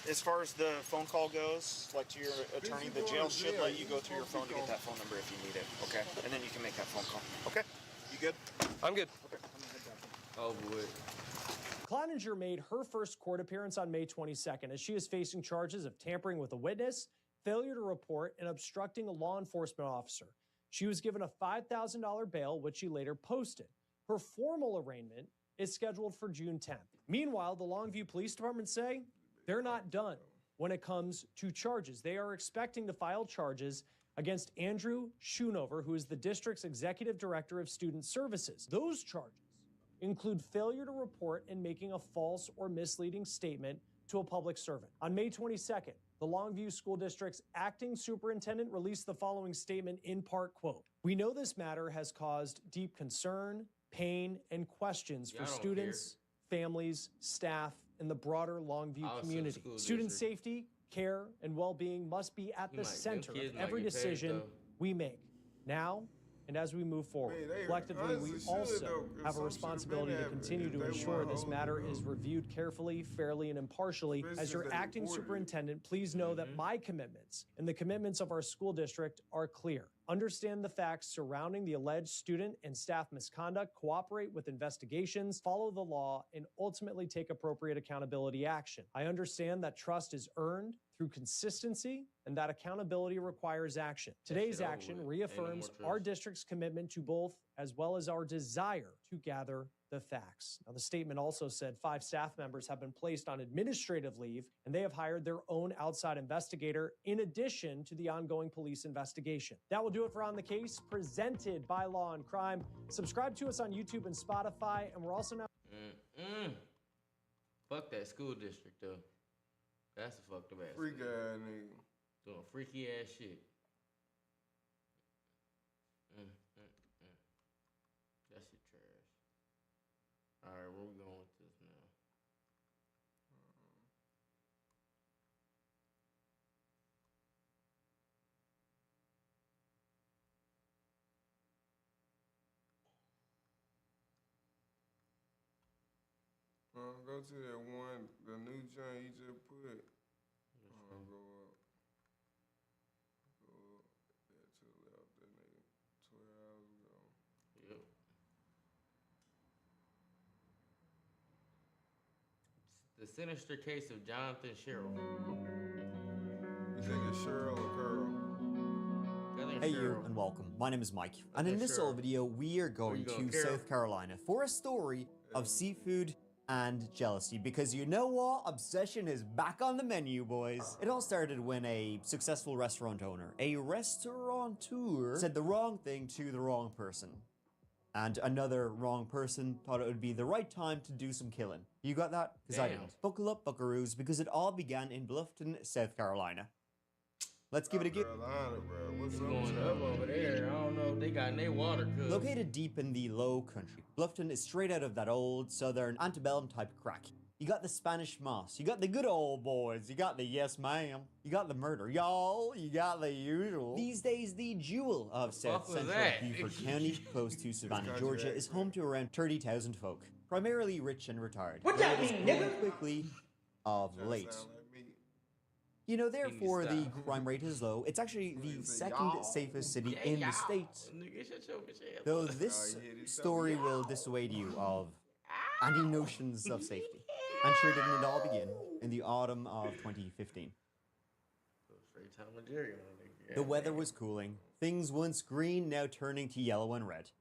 S9: As far as the phone call goes, like to your attorney, the jail should let you go through your phone to get that phone number if you need it. Okay. And then you can make that phone call. Okay. You good?
S10: I'm good.
S9: Okay. I'm gonna head back.
S3: Oh, boy.
S6: Cloninger made her first court appearance on May 22nd as she is facing charges of tampering with a witness, failure to report, and obstructing a law enforcement officer. She was given a $5,000 bail, which she later posted. Her formal arraignment is scheduled for June 10th. Meanwhile, the Longview Police Department say they're not done when it comes to charges. They are expecting to file charges against Andrew Schoonover, who is the district's executive director of student services. Those charges include failure to report and making a false or misleading statement to a public servant. On May 22nd, the Longview School District's acting superintendent released the following statement in part, quote, "We know this matter has caused deep concern, pain, and questions for students, families, staff, and the broader Longview community. Student safety, care, and well-being must be at the center of every decision we make now and as we move forward. Collectively, we also have a responsibility to continue to ensure this matter is reviewed carefully, fairly, and impartially. As your acting superintendent, please know that my commitments and the commitments of our school district are clear. Understand the facts surrounding the alleged student and staff misconduct, cooperate with investigations, follow the law, and ultimately take appropriate accountability action. I understand that trust is earned through consistency and that accountability requires action. Today's action reaffirms our district's commitment to both, as well as our desire to gather the facts. Now, the statement also said 5 staff members have been placed on administrative leave, and they have hired their own outside investigator in addition to the ongoing police investigation. That will do it for On the Case, presented by Law and Crime. Subscribe to us on YouTube and Spotify, and we're also now...
S3: Fuck that school district, though. That's a fucked up ass.
S5: Freak ass nigga.
S3: Doing freaky ass shit. That shit
S5: Go to that one, the new joint you just put. Go up. Go up. Yeah, to the left, that nigga. 12 hours ago.
S3: Yep. The sinister case of Jonathan Sherrill.
S5: You think it's Cheryl or Curl?
S11: Hey you, and welcome. My name is Mike, and in this old video, we are going to South Carolina for a story of seafood and jealousy, because you know what? Obsession is back on the menu, boys. It all started when a successful restaurant owner, a restaurateur, said the wrong thing to the wrong person. And another wrong person thought it would be the right time to do some killing. You got that? Because I didn't. Buckle up, buckaroos, because it all began in Bluffton, South Carolina. Let's give it a go.
S5: Carolina, bro. What's
S3: going up over there? I don't know if they got their water cooked.
S11: Located deep in the low country, Bluffton is straight out of that old southern antebellum type crack. You got the Spanish moss, you got the good old boys, you got the yes ma'am, you got the murder, y'all, you got the usual. These days, the jewel of South Central Beaufort County, close to Savannah, Georgia, is home to around 30,000 folk, primarily rich and retired. What that mean, nigga? Quickly of late. You know, therefore, the crime rate is low. It's actually the second safest city in the state. Though this story will dissuade you of any notions of safety. And sure didn't it all begin in the autumn of 2015. The weather was cooling. Things once green, now turning to yellow and red.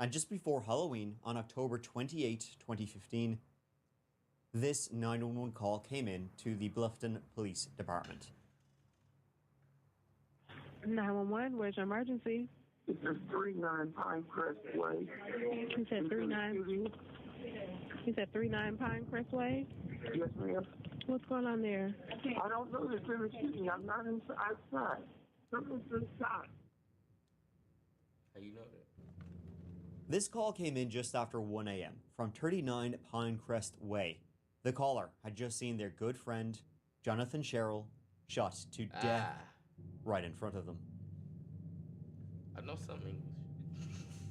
S11: And just before Halloween, on October 28, 2015, this 911 call came in to the Bluffton Police Department.
S12: 911, where's your emergency?
S13: This is 39 Pinecrest Way.
S12: You said 39? You said 39 Pinecrest Way?
S13: Yes, ma'am.
S12: What's going on there?
S13: I don't know. It's in the city. I'm not outside. Someone's inside.
S3: How you know that?
S11: This call came in just after 1 a.m. from 39 Pinecrest Way. The caller had just seen their good friend, Jonathan Sherrill, shot to death right in front of them.
S3: I know some English.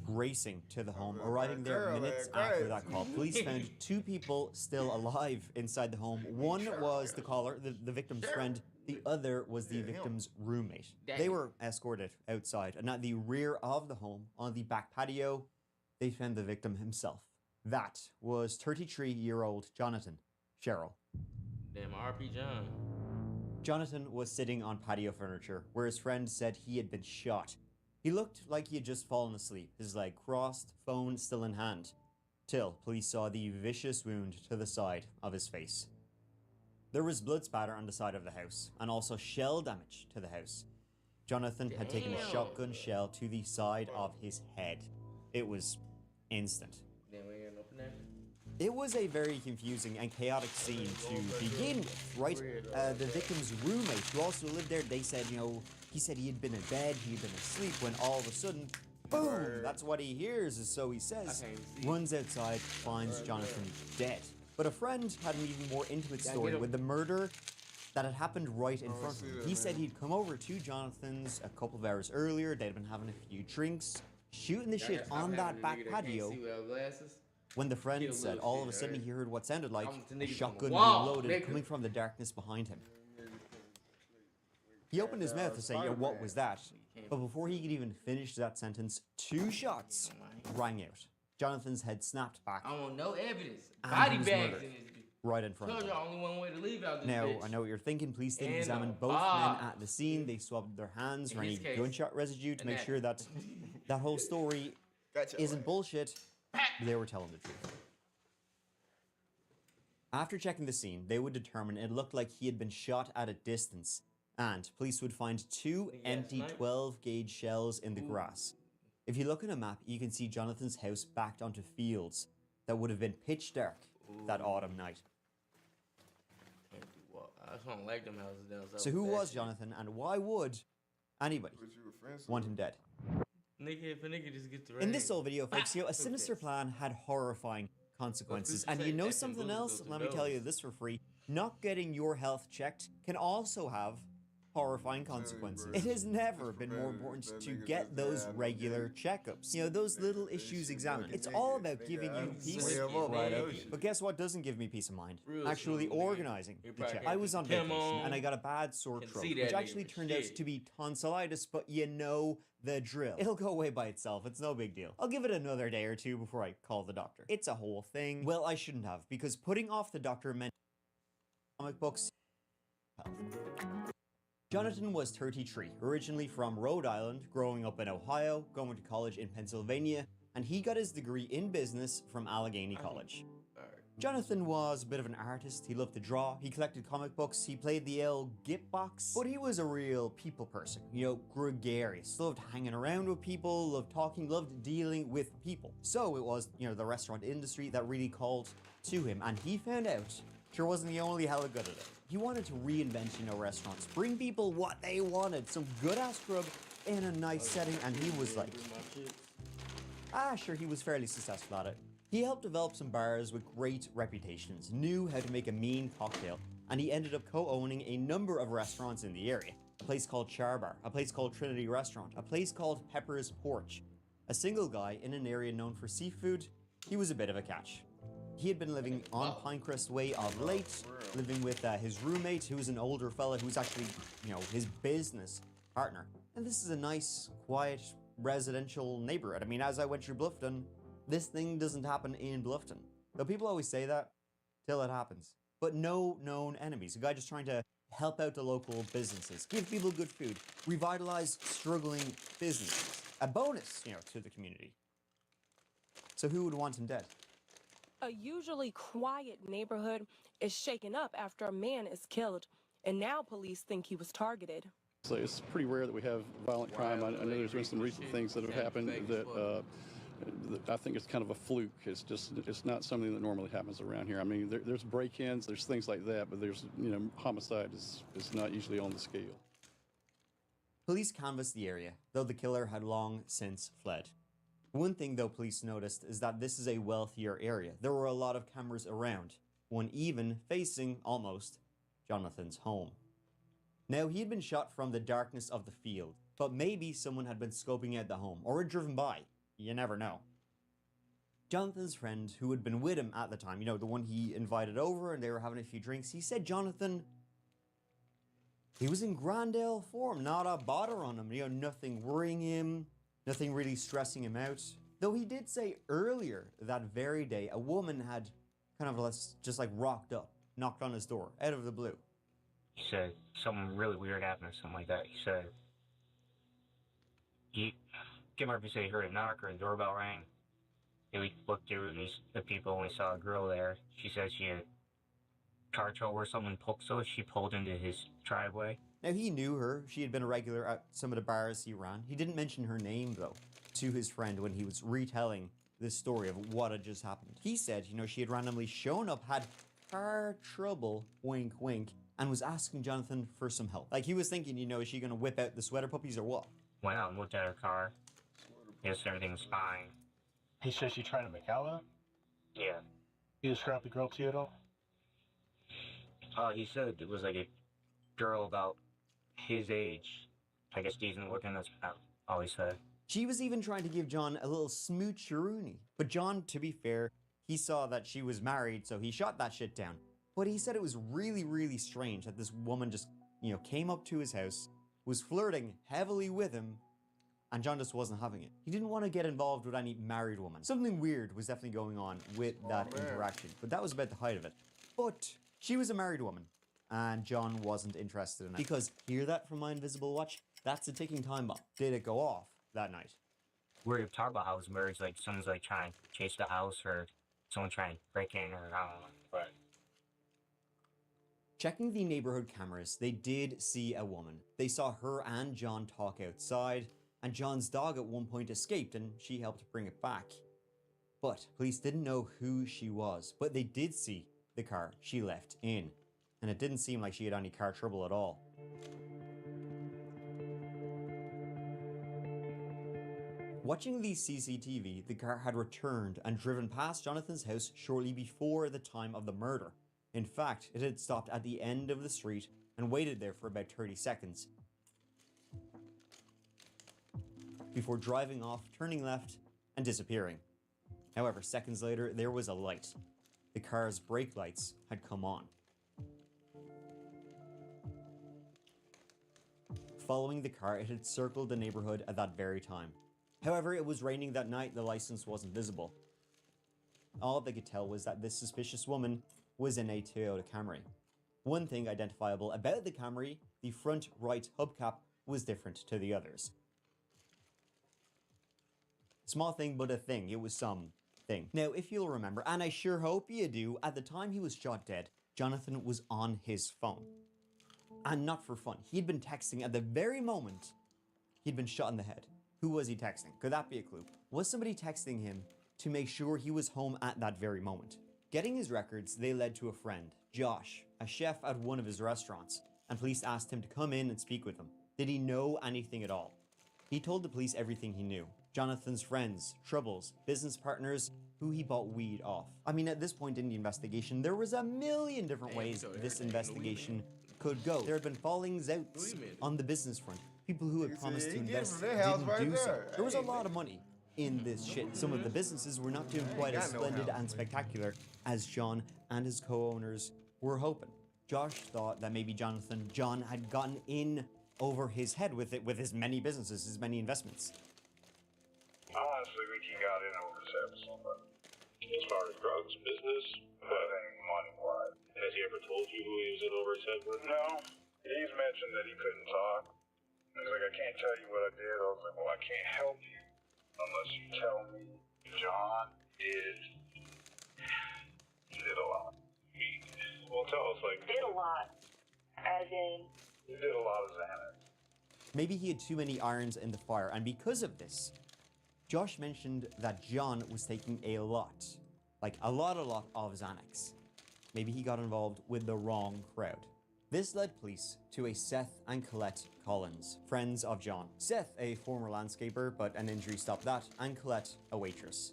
S11: Racing to the home, arriving there minutes after that call, police found two people still alive inside the home. One was the caller, the victim's friend. The other was the victim's roommate. They were escorted outside, and at the rear of the home, on the back patio, they found the victim himself. That was 33-year-old Jonathan Sherrill.
S3: Damn, RP John.
S11: Jonathan was sitting on patio furniture, where his friend said he had been shot. He looked like he had just fallen asleep, his leg crossed, phone still in hand, till police saw the vicious wound to the side of his face. There was blood spatter on the side of the house, and also shell damage to the house. Jonathan had taken a shotgun shell to the side of his head. It was instant. It was a very confusing and chaotic scene to begin with, right? The victim's roommate, who also lived there, they said, you know, he said he had been in bed, he had been asleep, when all of a sudden, boom, that's what he hears, so he says. Runs outside, finds Jonathan dead. But a friend had an even more intimate story with the murder that had happened right in front of him. He said he'd come over to Jonathan's a couple of hours earlier, they'd been having a few drinks, shooting the shit on that back patio. When the friend said all of a sudden he heard what sounded like a shotgun being loaded coming from the darkness behind him. He opened his mouth to say, yo, what was that? But before he could even finish that sentence, two shots rang out. Jonathan's head snapped back.
S3: I want no evidence. Body bags in this.
S11: Right in front of him.
S3: Told y'all only one way to leave out this
S11: Now,
S3: bitch.
S11: I know what you're thinking. Police did examine both men at the scene. They swabbed their hands for any gunshot residue to make sure that that whole story isn't bullshit. They were telling the truth. After checking the scene, they would determine it looked like he had been shot at a distance, and police would find two empty 12-gauge shells in the grass. If you look at a map, you can see Jonathan's house backed onto fields that would have been pitch dark that autumn night.
S3: I don't like them houses down south.
S11: So who was Jonathan, and why would anybody want him dead?
S3: If a nigga just gets the
S11: In this old video, folks, you know, a sinister plan had horrifying consequences. And you know something else? Let me tell you this for free. Not getting your health checked can also have horrifying consequences. It has never been more important to get those regular checkups. You know, those little issues examined. It's all about giving you peace. But guess what doesn't give me peace of mind? Actually organizing the check. I was on vacation and I got a bad sore throat, which actually turned out to be tonsillitis, but you know the drill. It'll go away by itself. It's no big deal. I'll give it another day or two before I call the doctor. It's a whole thing. Well, I shouldn't have, because putting off the doctor meant comic books. Jonathan was 33, originally from Rhode Island, growing up in Ohio, going to college in Pennsylvania, and he got his degree in business from Allegheny College. Jonathan was a bit of an artist. He loved to draw, he collected comic books, he played the old git box, but he was a real people person, you know, gregarious, loved hanging around with people, loved talking, loved dealing with people. So it was, you know, the restaurant industry that really called to him, and he found out sure wasn't the only hella good at it. He wanted to reinvent, you know, restaurants, bring people what they wanted, some good-ass grub in a nice setting, and he was like, sure, he was fairly successful at it. He helped develop some bars with great reputations, knew how to make a mean cocktail, and he ended up co-owning a number of restaurants in the area. A place called Char Bar, a place called Trinity Restaurant, a place called Pepper's Porch. A single guy in an area known for seafood, he was a bit of a catch. He had been living on Pinecrest Way of late, living with his roommate, who was an older fella who was actually, you know, his business partner. And this is a nice, quiet, residential neighborhood. I mean, as I went through Bluffton, this thing doesn't happen in Bluffton. Though people always say that, till it happens. But no known enemies. A guy just trying to help out the local businesses, give people good food, revitalize struggling businesses. A bonus, you know, to the community. So who would want him dead?
S14: A usually quiet neighborhood is shaken up after a man is killed, and now police think he was targeted.
S15: So it's pretty rare that we have violent crime. I know there's been some recent things that have happened that I think it's kind of a fluke. It's not something that normally happens around here. I mean, there's break-ins, there's things like that, but there's, you know, homicide is not usually on the scale.
S11: Police canvassed the area, though the killer had long since fled. One thing, though, police noticed is that this is a wealthier area. There were a lot of cameras around, one even facing, almost, Jonathan's home. Now, he had been shot from the darkness of the field, but maybe someone had been scoping out the home, or had driven by. You never know. Jonathan's friend, who had been with him at the time, you know, the one he invited over and they were having a few drinks, he said Jonathan, he was in grand ale form, not a bother on him, you know, nothing worrying him, nothing really stressing him out. Though he did say earlier that very day, a woman had kind of just like rocked up, knocked on his door, out of the blue.
S16: He said something really weird happened or something like that. He said, he came up and said he heard a knock or a doorbell rang. And we looked through and the people and we saw a girl there. She said she had car trouble or something, so she pulled into his driveway.
S11: Now, he knew her. She had been a regular at some of the bars he ran. He didn't mention her name, though, to his friend when he was retelling this story of what had just happened. He said, you know, she had randomly shown up, had car trouble, wink, wink, and was asking Jonathan for some help. Like, he was thinking, you know, is she going to whip out the sweater puppies or what?
S16: Went out and looked at her car. Yes, everything's fine.
S17: He says she tried to make out with him?
S16: Yeah.
S17: He described the girl to you at all?
S16: He said it was like a girl about his age. I guess decent looking, that's all he said.
S11: She was even trying to give John a little smoocheroonie. But John, to be fair, he saw that she was married, so he shot that shit down. But he said it was really, really strange that this woman just, you know, came up to his house, was flirting heavily with him, and John just wasn't having it. He didn't want to get involved with any married woman. Something weird was definitely going on with that interaction, but that was about the height of it. But she was a married woman, and John wasn't interested in it. Because, hear that from my invisible watch? That's a ticking time bomb. Did it go off that night?
S16: We're talking about house murders, like someone's like trying to chase the house or someone trying to break in or I don't know. But
S11: checking the neighborhood cameras, they did see a woman. They saw her and John talk outside, and John's dog at one point escaped and she helped bring it back. But police didn't know who she was, but they did see the car she left in, and it didn't seem like she had any car trouble at all. Watching the CCTV, the car had returned and driven past Jonathan's house shortly before the time of the murder. In fact, it had stopped at the end of the street and waited there for about 30 seconds before driving off, turning left, and disappearing. However, seconds later, there was a light. The car's brake lights had come on. Following the car, it had circled the neighborhood at that very time. However, it was raining that night, the license wasn't visible. All they could tell was that this suspicious woman was in a Toyota Camry. One thing identifiable about the Camry, the front right hubcap was different to the others. Small thing, but a thing. It was some thing. Now, if you'll remember, and I sure hope you do, at the time he was shot dead, Jonathan was on his phone. And not for fun. He'd been texting at the very moment he'd been shot in the head. Who was he texting? Could that be a clue? Was somebody texting him to make sure he was home at that very moment? Getting his records, they led to a friend, Josh, a chef at one of his restaurants, and police asked him to come in and speak with them. Did he know anything at all? He told the police everything he knew. Jonathan's friends, troubles, business partners, who he bought weed off. I mean, at this point in the investigation, there was a million different ways this investigation could go. There had been fallings out on the business front. People who had promised to invest didn't do so. There was a lot of money in this shit. Some of the businesses were not doing quite as splendid and spectacular as John and his co-owners were hoping. Josh thought that maybe John had gotten in over his head with his many businesses, his many investments.
S18: Honestly, we got in over his head with somebody. As far as drugs business, but ain't money-wise. Has he ever told you who he was in over his head with? No. He's mentioned that he couldn't talk. He's like, I can't tell you what I did. I was like, well, I can't help you unless you tell me. John he did a lot. Well, tell us, like...
S19: Did a lot. As in...
S18: He did a lot of Xanax.
S11: Maybe he had too many irons in the fire, and because of this, Josh mentioned that John was taking a lot of Xanax. Maybe he got involved with the wrong crowd. This led police to a Seth and Colette Collins, friends of John. Seth, a former landscaper, but an injury stopped that, and Colette, a waitress.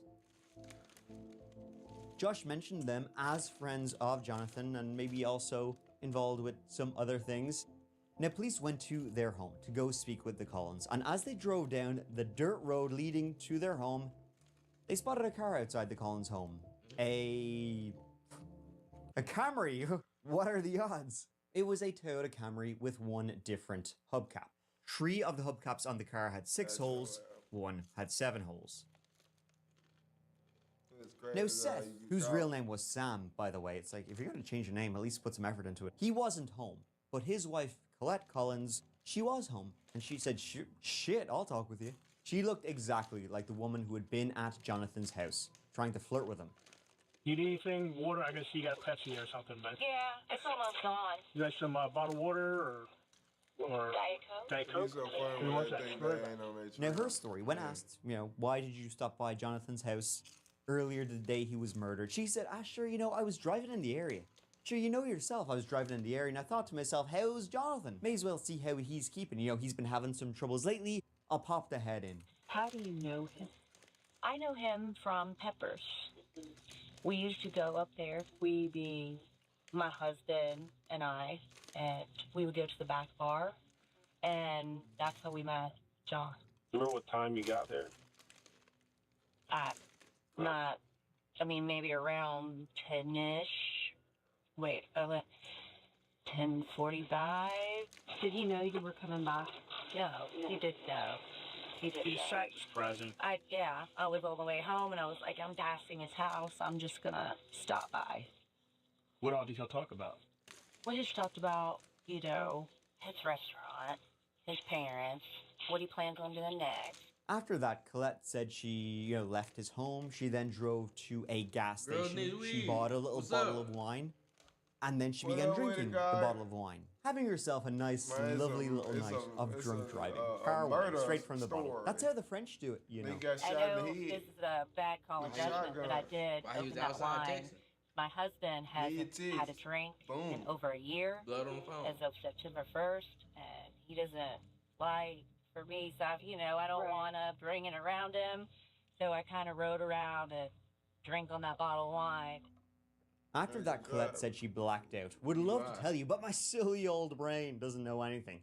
S11: Josh mentioned them as friends of Jonathan and maybe also involved with some other things. Now, police went to their home to go speak with the Collins, and as they drove down the dirt road leading to their home, they spotted a car outside the Collins home. A Camry. What are the odds? It was a Toyota Camry with one different hubcap. 3 of the hubcaps on the car had 6 holes, 1 had 7 holes. Now Seth, whose real name was Sam, by the way, it's like, if you're going to change your name, at least put some effort into it. He wasn't home, but his wife, Colette Collins, she was home, and she said, shit, I'll talk with you. She looked exactly like the woman who had been at Jonathan's house, trying to flirt with him.
S17: You need anything? Water? I guess you got Pepsi or something, but...
S19: Yeah, it's almost gone.
S17: You got some bottled water or
S19: Diet Coke?
S11: Now her story, when asked, why did you stop by Jonathan's house earlier the day he was murdered, she said, sure, I was driving in the area. Sure, you know yourself, I was driving in the area and I thought to myself, how's Jonathan? May as well see how he's keeping. He's been having some troubles lately. I'll pop the head in.
S19: How do you know him? I know him from Peppers. We used to go up there, we being my husband and I, and we would go to the back bar, and that's how we met John.
S17: Remember what time you got there?
S19: Maybe around 10-ish. Wait, 10:45? Did he know you were coming by? No, he did know. He
S17: sat present.
S19: I was all the way home, and I was like, I'm dashing his house. I'm just gonna stop by.
S17: What all did y'all talk about?
S19: We just talked about, his restaurant, his parents, what he plans on doing next.
S11: After that, Colette said she, left his home. She then drove to a gas station. She bought a little bottle of wine, and then she began drinking the bottle of wine, having herself a nice, lovely little night of drunk driving. Car wine, straight from the bottle. That's how the French do it,
S19: I know this is a bad call of judgment, but I did open that wine. My husband hasn't had a drink in over a year, as of September 1st, and he doesn't like, for me, so I don't want to bring it around him, so I kind of rode around and drank on that bottle of wine.
S11: After that, Colette said she blacked out. Would love to tell you, but my silly old brain doesn't know anything.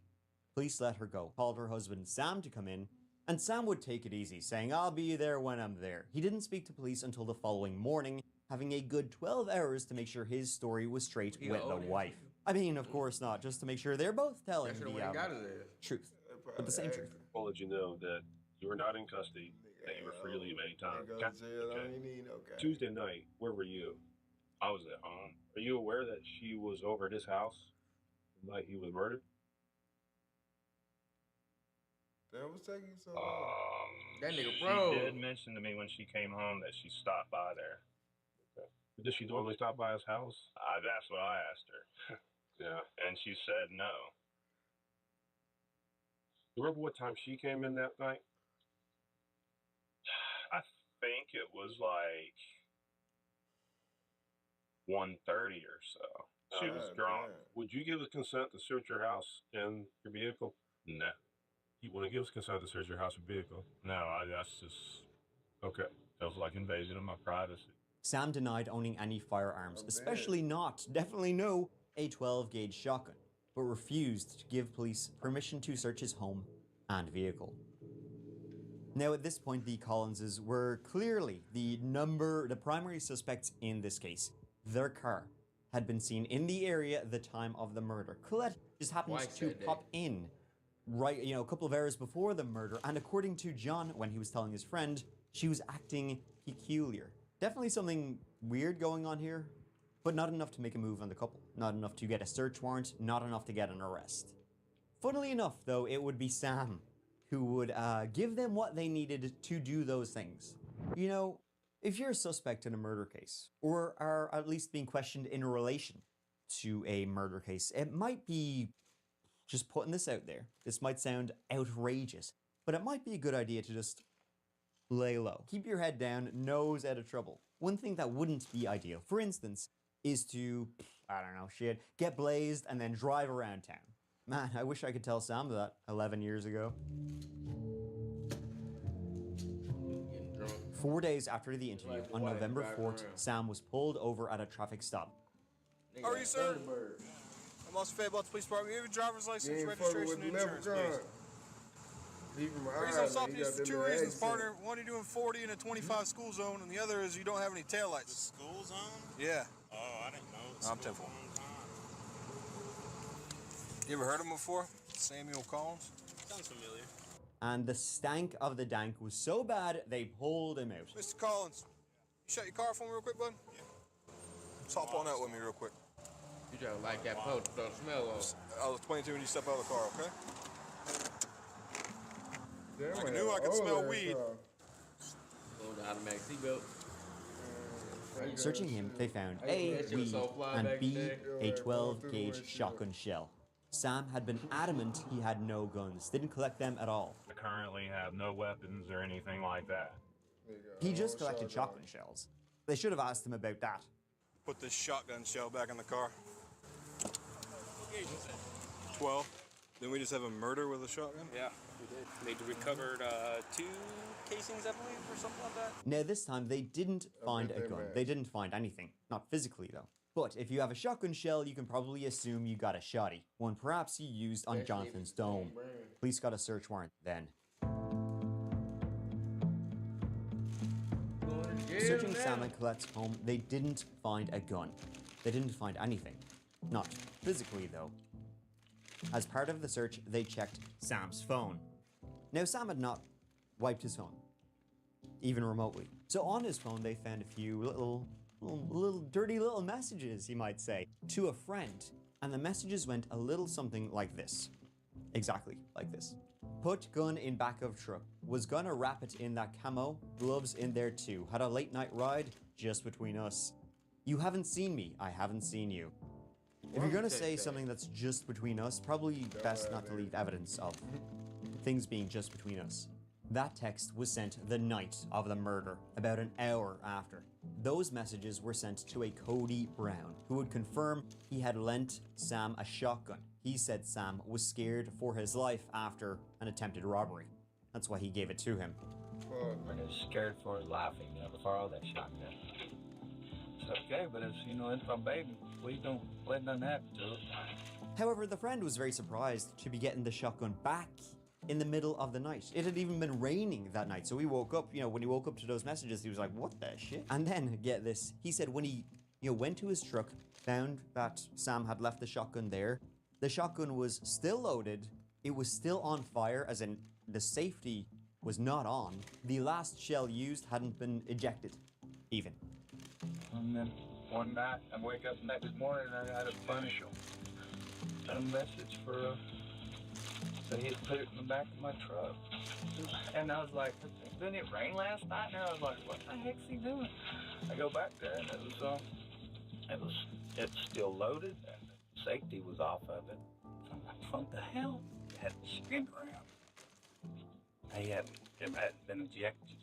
S11: Police let her go, called her husband Sam to come in, and Sam would take it easy, saying, I'll be there when I'm there. He didn't speak to police until the following morning, having a good 12 hours to make sure his story was straight with the wife. I mean, of course not, just to make sure they're both telling the truth, but the same truth.
S18: I'll let you know that you are not in custody, that you are free to leave anytime. Okay. Tuesday night, where were you? I was at home. Are you aware that she was over at his house the night he was murdered?
S5: That was taking so long.
S3: That nigga bro.
S18: She did mention to me when she came home that she stopped by there. Okay. Did she normally stop by his house? That's what I asked her. Yeah. And she said no. You remember what time she came in that night? I think it was like 1:30 or so. She was drunk. Would you give us consent to search your house and your vehicle? No. You want to give us consent to search your house and vehicle? No, that's just... Okay. Feels like invasion of my privacy.
S11: Sam denied owning any firearms, especially not, definitely no, a 12-gauge shotgun, but refused to give police permission to search his home and vehicle. Now, at this point, the Collinses were clearly the primary suspects in this case. Their car had been seen in the area at the time of the murder. Colette just happened to pop in right, a couple of hours before the murder, and according to John, when he was telling his friend, she was acting peculiar. Definitely something weird going on here, but not enough to make a move on the couple. Not enough to get a search warrant, not enough to get an arrest. Funnily enough, though, it would be Sam who would give them what they needed to do those things. If you're a suspect in a murder case, or are at least being questioned in relation to a murder case, it might be, just putting this out there, this might sound outrageous, but it might be a good idea to just lay low. Keep your head down, nose out of trouble. One thing that wouldn't be ideal, for instance, is to, get blazed and then drive around town. Man, I wish I could tell Sam that 11 years ago. 4 days after the interview, on November 4th, Sam was pulled over at a traffic stop.
S20: How are you, sir? I'm also Fayetteville Police Department. You have a driver's license, registration, and insurance, please. The reason I'm stopping you is for two reasons, partner. One, you're doing 40 in a 25 school zone, and the other is you don't have any taillights. The
S21: school zone?
S20: Yeah.
S21: Oh, I didn't know.
S20: I'm 10-4. You ever heard of him before? Samuel Collins?
S21: Sounds familiar.
S11: And the stank of the dank was so bad, they pulled him out.
S20: Mr. Collins, you shut your car for me real quick, bud? Yeah. Just hop on out with me real quick.
S3: You trying to like that post, don't smell on.
S20: I was 22 when you step out of the car, okay?
S5: Damn,
S20: I knew I could smell weed.
S3: Load the automatic seatbelt.
S11: Searching him, they found A, weed, and B, a 12-gauge shotgun shell. Sam had been adamant he had no guns, didn't collect them at all.
S18: I currently have no weapons or anything like that.
S11: He just collected shotgun shells. They should have asked him about that.
S20: Put this shotgun shell back in the car. 12. Didn't we just have a murder with a shotgun?
S10: Yeah, we did. They recovered 2 casings, I believe, or something like that.
S11: Now, this time, they didn't find a gun. They didn't find anything. Not physically, though. But if you have a shotgun shell, you can probably assume you got a shotty. One perhaps you used on Jonathan's dome. Police got a search warrant then. Searching Sam and Colette's home, they didn't find a gun. They didn't find anything. Not physically, though. As part of the search, they checked Sam's phone. Now, Sam had not wiped his phone, even remotely. So on his phone, they found a few little dirty little messages, you might say, to a friend. And the messages went a little something like this. Exactly like this. Put gun in back of truck. Was gonna wrap it in that camo. Gloves in there too. Had a late night ride. Just between us. You haven't seen me. I haven't seen you. If you're gonna say something that's just between us, probably best not to leave evidence of things being just between us. That text was sent the night of the murder, about an hour after. Those messages were sent to a Cody Brown, who would confirm he had lent Sam a shotgun. He said Sam was scared for his life after an attempted robbery. That's why he gave it to him.
S16: I was scared for his life, before all that shotgun.
S1: it's okay, but it's, you know, it's my baby. Please don't let nothing happen to it.
S11: However, the friend was very surprised to be getting the shotgun back in the middle of the night. It had even been raining that night, so he woke up, you know, when he woke up to those messages, he was like, what the shit? And then, get this, he said when he, you know, went to his truck, found that Sam had left the shotgun there, the shotgun was still loaded, it was still on fire, as in the safety was not on, the last shell used hadn't been ejected, even.
S1: And then one night, I wake up the next morning and I had a funny message for, so he had put it in the back of my truck. And I was like, didn't it rain last night? And I was like, what the heck's he doing? I go back there and it's still loaded and the safety was off of it. So I'm like, what the hell? It had the spin around. It hadn't been ejected yet.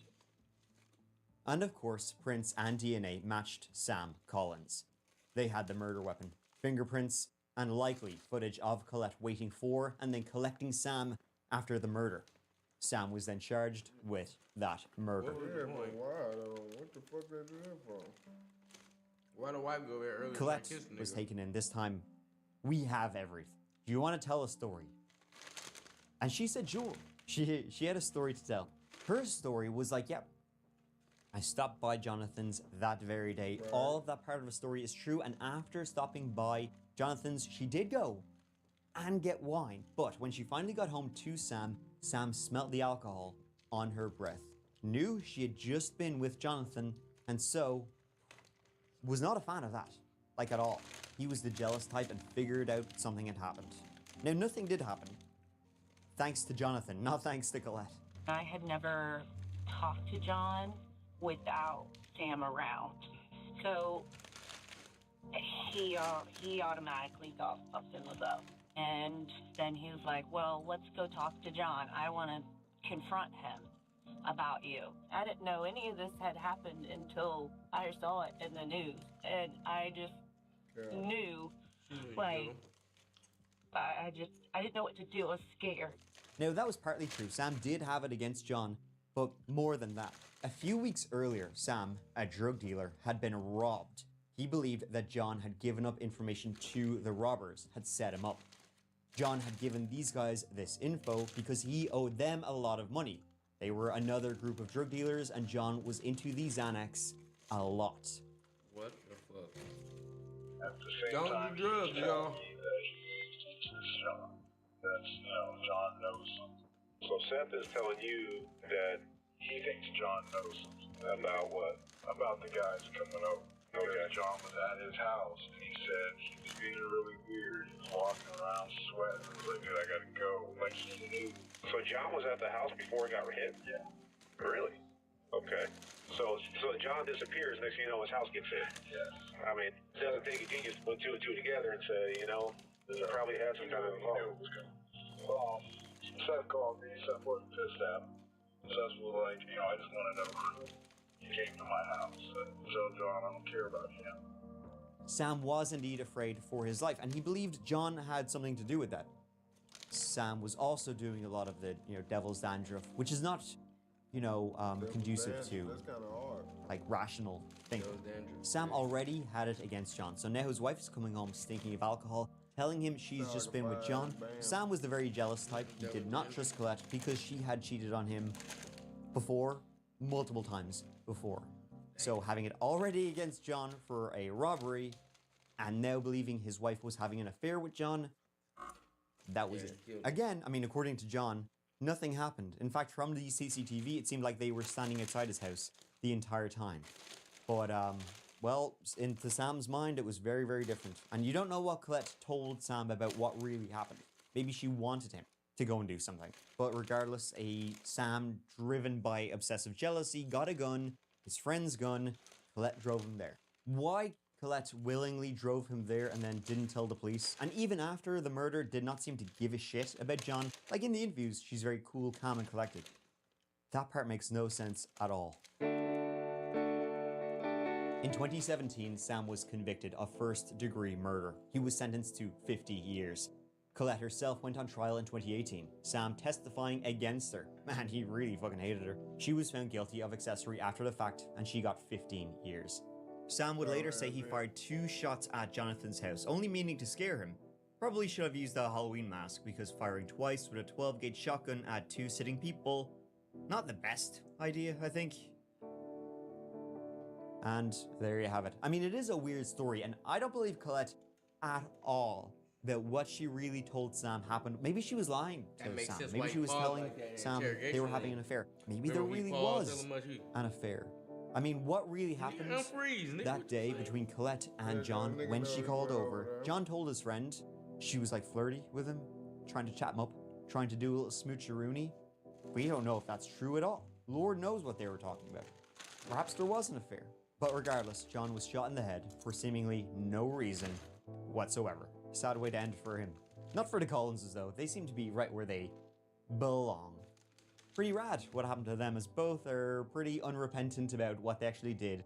S11: And of course, prints and DNA matched Sam Collins. They had the murder weapon, fingerprints, and likely footage of Colette waiting for and then collecting Sam after the murder. Sam was then charged with that murder.
S5: Yeah, but why though? What the fuck they do that for?
S3: Why the wife go there early?
S11: Colette was taken in. This time, we have everything. Do you want to tell a story? And she said, sure. She had a story to tell. Her story was like, yep. I stopped by Jonathan's that very day. Right. All of that part of the story is true. And after stopping by Jonathan's, she did go and get wine. But when she finally got home to Sam, Sam smelt the alcohol on her breath. Knew she had just been with Jonathan, and so was not a fan of that, like at all. He was the jealous type and figured out something had happened. Now, nothing did happen. Thanks to Jonathan, not thanks to Colette.
S19: I had never talked to John without Sam around. So he automatically thought something was up. And then he was like, well, let's go talk to John. I want to confront him about you. I didn't know any of this had happened until I saw it in the news. And I just knew, like, I didn't know what to do. I was scared.
S11: Now, that was partly true. Sam did have it against John, but more than that. A few weeks earlier, Sam, a drug dealer, had been robbed. He believed that John had given up information to the robbers, had set him up. John had given these guys this info because he owed them a lot of money. They were another group of drug dealers, and John was into the Xanax a lot.
S3: What the fuck?
S18: At the same
S3: Don't
S18: time,
S3: do drugs, y'all.
S18: That John knows something. So Seth is telling you that he thinks John knows something. About what? About the guys coming over. Because John was at his house and he said he was being really weird. He was walking around sweating. I was like, dude, I gotta go. Like he knew. So John was at the house before he got hit? Yeah. Really? Okay. So John disappears, next thing you know his house gets hit. Yes. I mean, it doesn't take a genius to put two and two together and say, you know, he probably had some kind of involvement. Well, Seth called me. Seth wasn't pissed at him. Seth was like, you know, I just want to know who came to my house. So John, I don't care about him.
S11: Sam was indeed afraid for his life, and he believed John had something to do with that. Sam was also doing a lot of the, you know, devil's dandruff, which is not, you know, conducive to like rational thinking. Sam already had it against John, so now his wife is coming home stinking of alcohol, telling him she's just been with John. Sam was the very jealous type. He did not trust Colette because she had cheated on him before, multiple times before. So having it already against John for a robbery, and now believing his wife was having an affair with John, that was it. Again, I mean, according to John, nothing happened. In fact, from the CCTV, it seemed like they were standing outside his house the entire time. But, well, into Sam's mind, it was very, very different. And you don't know what Colette told Sam about what really happened. Maybe she wanted him to go and do something. But regardless, a Sam driven by obsessive jealousy got a gun, his friend's gun. Colette drove him there. Why Colette willingly drove him there and then didn't tell the police, and even after the murder did not seem to give a shit about John. Like in the interviews, she's very cool, calm, and collected. That part makes no sense at all. In 2017, Sam was convicted of first-degree murder. He was sentenced to 50 years. Colette herself went on trial in 2018, Sam testifying against her. Man, he really fucking hated her. She was found guilty of accessory after the fact, and she got 15 years. Sam would later say he fired 2 shots at Jonathan's house, only meaning to scare him. Probably should have used the Halloween mask, because firing twice with a 12-gauge shotgun at 2 sitting people, not the best idea, I think. And there you have it. I mean, it is a weird story, and I don't believe Colette at all that what she really told Sam happened. Maybe she was lying to Sam. Maybe she was telling Sam they were having an affair. Maybe there really was an affair. I mean, what really happened that day between Colette and John when she called over? John told his friend she was like flirty with him, trying to chat him up, trying to do a little smoocheroonie. We don't know if that's true at all. Lord knows what they were talking about. Perhaps there was an affair. But regardless, John was shot in the head for seemingly no reason whatsoever. Sad way to end for him. Not for the Collinses though, they seem to be right where they belong. Pretty rad what happened to them, as both are pretty unrepentant about what they actually did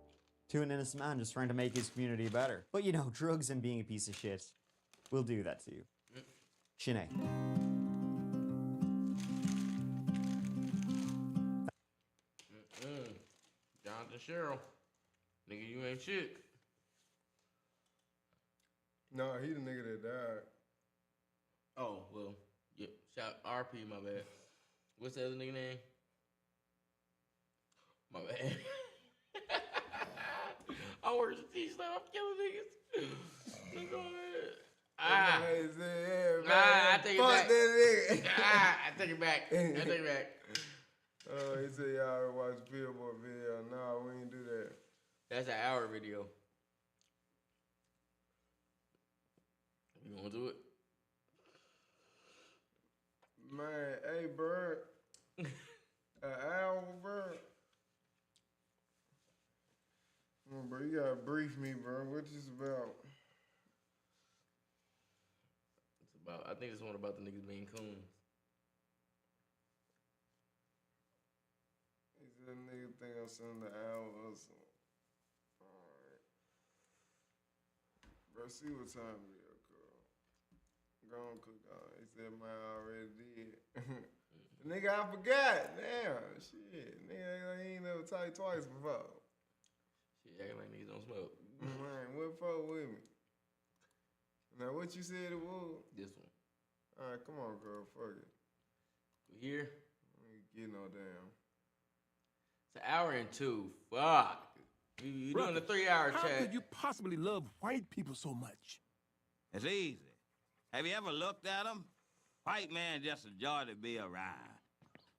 S11: to an innocent man just trying to make his community better. But you know, drugs and being a piece of shit will do that to you. Shanae.
S3: Jonathan Cheryl. Nigga, you ain't shit.
S5: Nah, he the nigga that died.
S3: Oh, well, yeah. Shout RP, my bad. What's the other nigga name? My bad. I work at the stuff. I'm killing niggas. Go ahead. I take it back. I take it back. I take it back.
S5: Oh, he said y'all watch the Billboard video. Nah, we ain't do that.
S3: That's an hour video. You wanna do it?
S5: Man, hey, Bird. An hour, Bird. Come on, bro. You gotta brief me, bro. What's this about?
S3: It's about, I think it's one about the niggas being coons.
S5: Is that nigga think I'm sending the hour or something? Alright. Bro, see what time it is, girl. Go on, cook on. He said, man, I already did. Nigga, I forgot. Damn, shit. Nigga, he ain't never typed twice before.
S3: Shit, acting like niggas don't smoke.
S5: Man, what for with me? Now, what you said it was?
S3: This one.
S5: Alright, come on, girl. Fuck it.
S3: We here?
S5: I ain't get no damn.
S3: It's an hour and 2. Fuck. You doing a 3-hour chat.
S4: How could you possibly love white people so much?
S22: It's easy. Have you ever looked at them? White man just a joy to be around.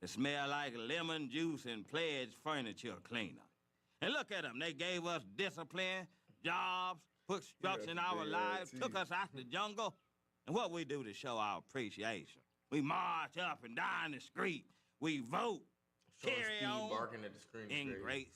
S22: They smell like lemon juice and pledge furniture cleaner. And look at them. They gave us discipline, jobs, put structure in our lives, took us out the jungle. And what we do to show our appreciation? We march up and down the street. We vote. Carry on.
S3: Barking at the screen.
S22: In grace.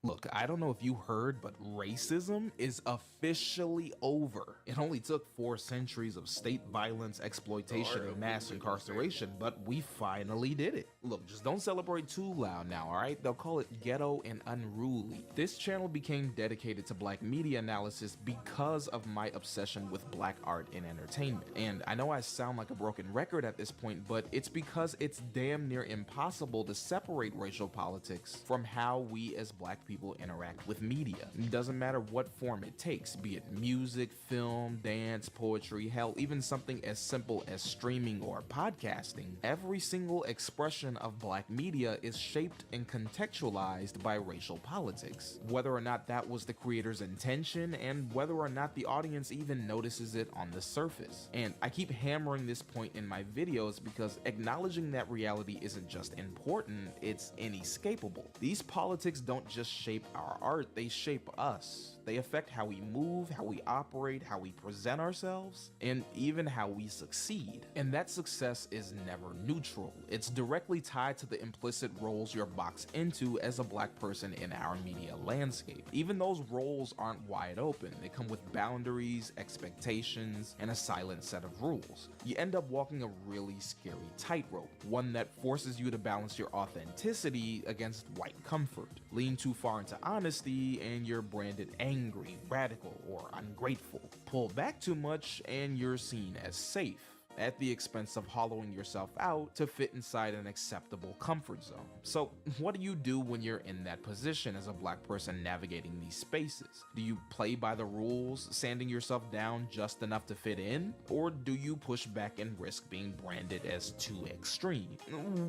S23: Look, I don't know if you heard, but racism is officially over. It only took 4 centuries of state violence, exploitation, and mass incarceration, but we finally did it. Look, just don't celebrate too loud now, alright? They'll call it ghetto and unruly. This channel became dedicated to black media analysis because of my obsession with black art and entertainment. And I know I sound like a broken record at this point, but it's because it's damn near impossible to separate racial politics from how we as black people interact with media. It doesn't matter what form it takes, be it music, film, dance, poetry, hell, even something as simple as streaming or podcasting. Every single expression of black media is shaped and contextualized by racial politics. Whether or not that was the creator's intention, and whether or not the audience even notices it on the surface. And I keep hammering this point in my videos because acknowledging that reality isn't just important, it's inescapable. These politics don't just shape our art, they shape us. They affect how we move, how we operate, how we present ourselves, and even how we succeed. And that success is never neutral. It's directly tied to the implicit roles you're boxed into as a black person in our media landscape. Even those roles aren't wide open. They come with boundaries, expectations, and a silent set of rules. You end up walking a really scary tightrope, one that forces you to balance your authenticity against white comfort. Lean too far into honesty and you're branded angry, radical, or ungrateful. Pull back too much and you're seen as safe. at the expense of hollowing yourself out to fit inside an acceptable comfort zone. So what do you do when you're in that position as a black person navigating these spaces? Do you play by the rules, sanding yourself down just enough to fit in? Or do you push back and risk being branded as too extreme?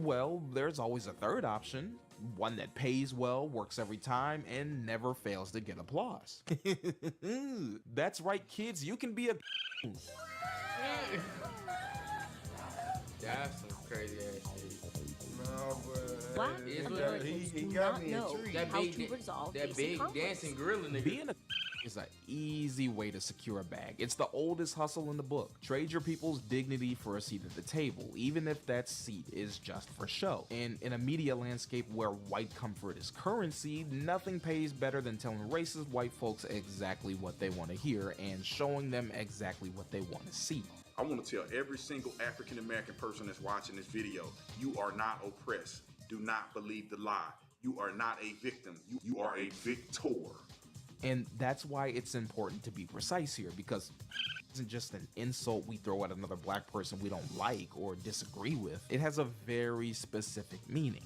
S23: Well, there's always a third option. One that pays well, works every time, and never fails to get applause. That's right, kids, you can be a
S3: That's some crazy ass shit.
S5: No, but
S14: Black
S5: he got me intrigued.
S3: That big dancing gorilla nigga.
S23: Being a is an easy way to secure a bag. It's the oldest hustle in the book. Trade your people's dignity for a seat at the table, even if that seat is just for show. And in a media landscape where white comfort is currency, nothing pays better than telling racist white folks exactly what they want to hear and showing them exactly what they want to see.
S2: I want to tell every single African American person that's watching this video, you are not oppressed. Do not believe the lie. You are not a victim. You are a victor.
S23: And that's why it's important to be precise here, because it isn't just an insult we throw at another black person we don't like or disagree with. It has a very specific meaning.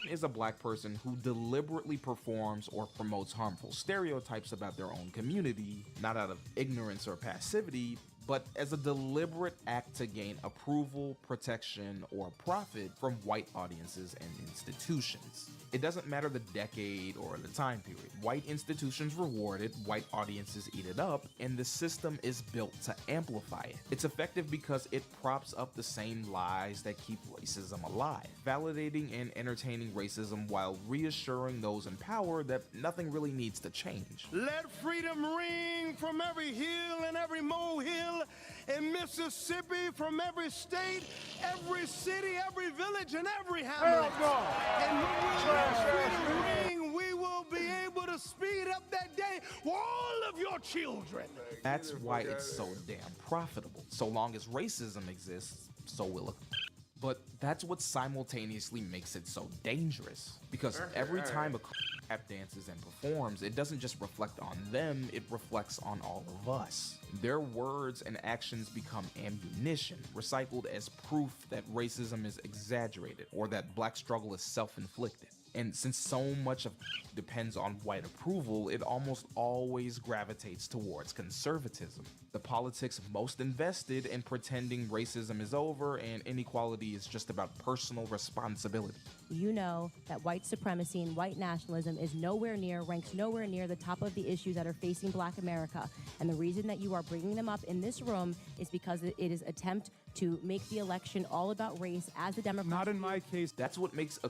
S23: Is a black person who deliberately performs or promotes harmful stereotypes about their own community, not out of ignorance or passivity, but as a deliberate act to gain approval, protection, or profit from white audiences and institutions. It doesn't matter the decade or the time period. White institutions reward it, white audiences eat it up, and the system is built to amplify it. It's effective because it props up the same lies that keep racism alive, validating and entertaining racism while reassuring those in power that nothing really needs to change.
S4: Let freedom ring from every hill and every molehill in Mississippi, from every state, every city, every village, and every hamlet. And when we let freedom ring, we will be able to speed up that day for all of your children.
S23: That's why it's so damn profitable. So long as racism exists, so will it. But that's what simultaneously makes it so dangerous. Because every time a tap dances and performs, it doesn't just reflect on them, it reflects on all of us. Their words and actions become ammunition, recycled as proof that racism is exaggerated or that black struggle is self-inflicted. And since so much of depends on white approval, it almost always gravitates towards conservatism. The politics most invested in pretending racism is over and inequality is just about personal responsibility.
S7: You know that white supremacy and white nationalism ranks nowhere near the top of the issues that are facing Black America. And the reason that you are bringing them up in this room is because it is attempt to make the election all about race as the Democrats.
S23: Not in my case. That's what makes a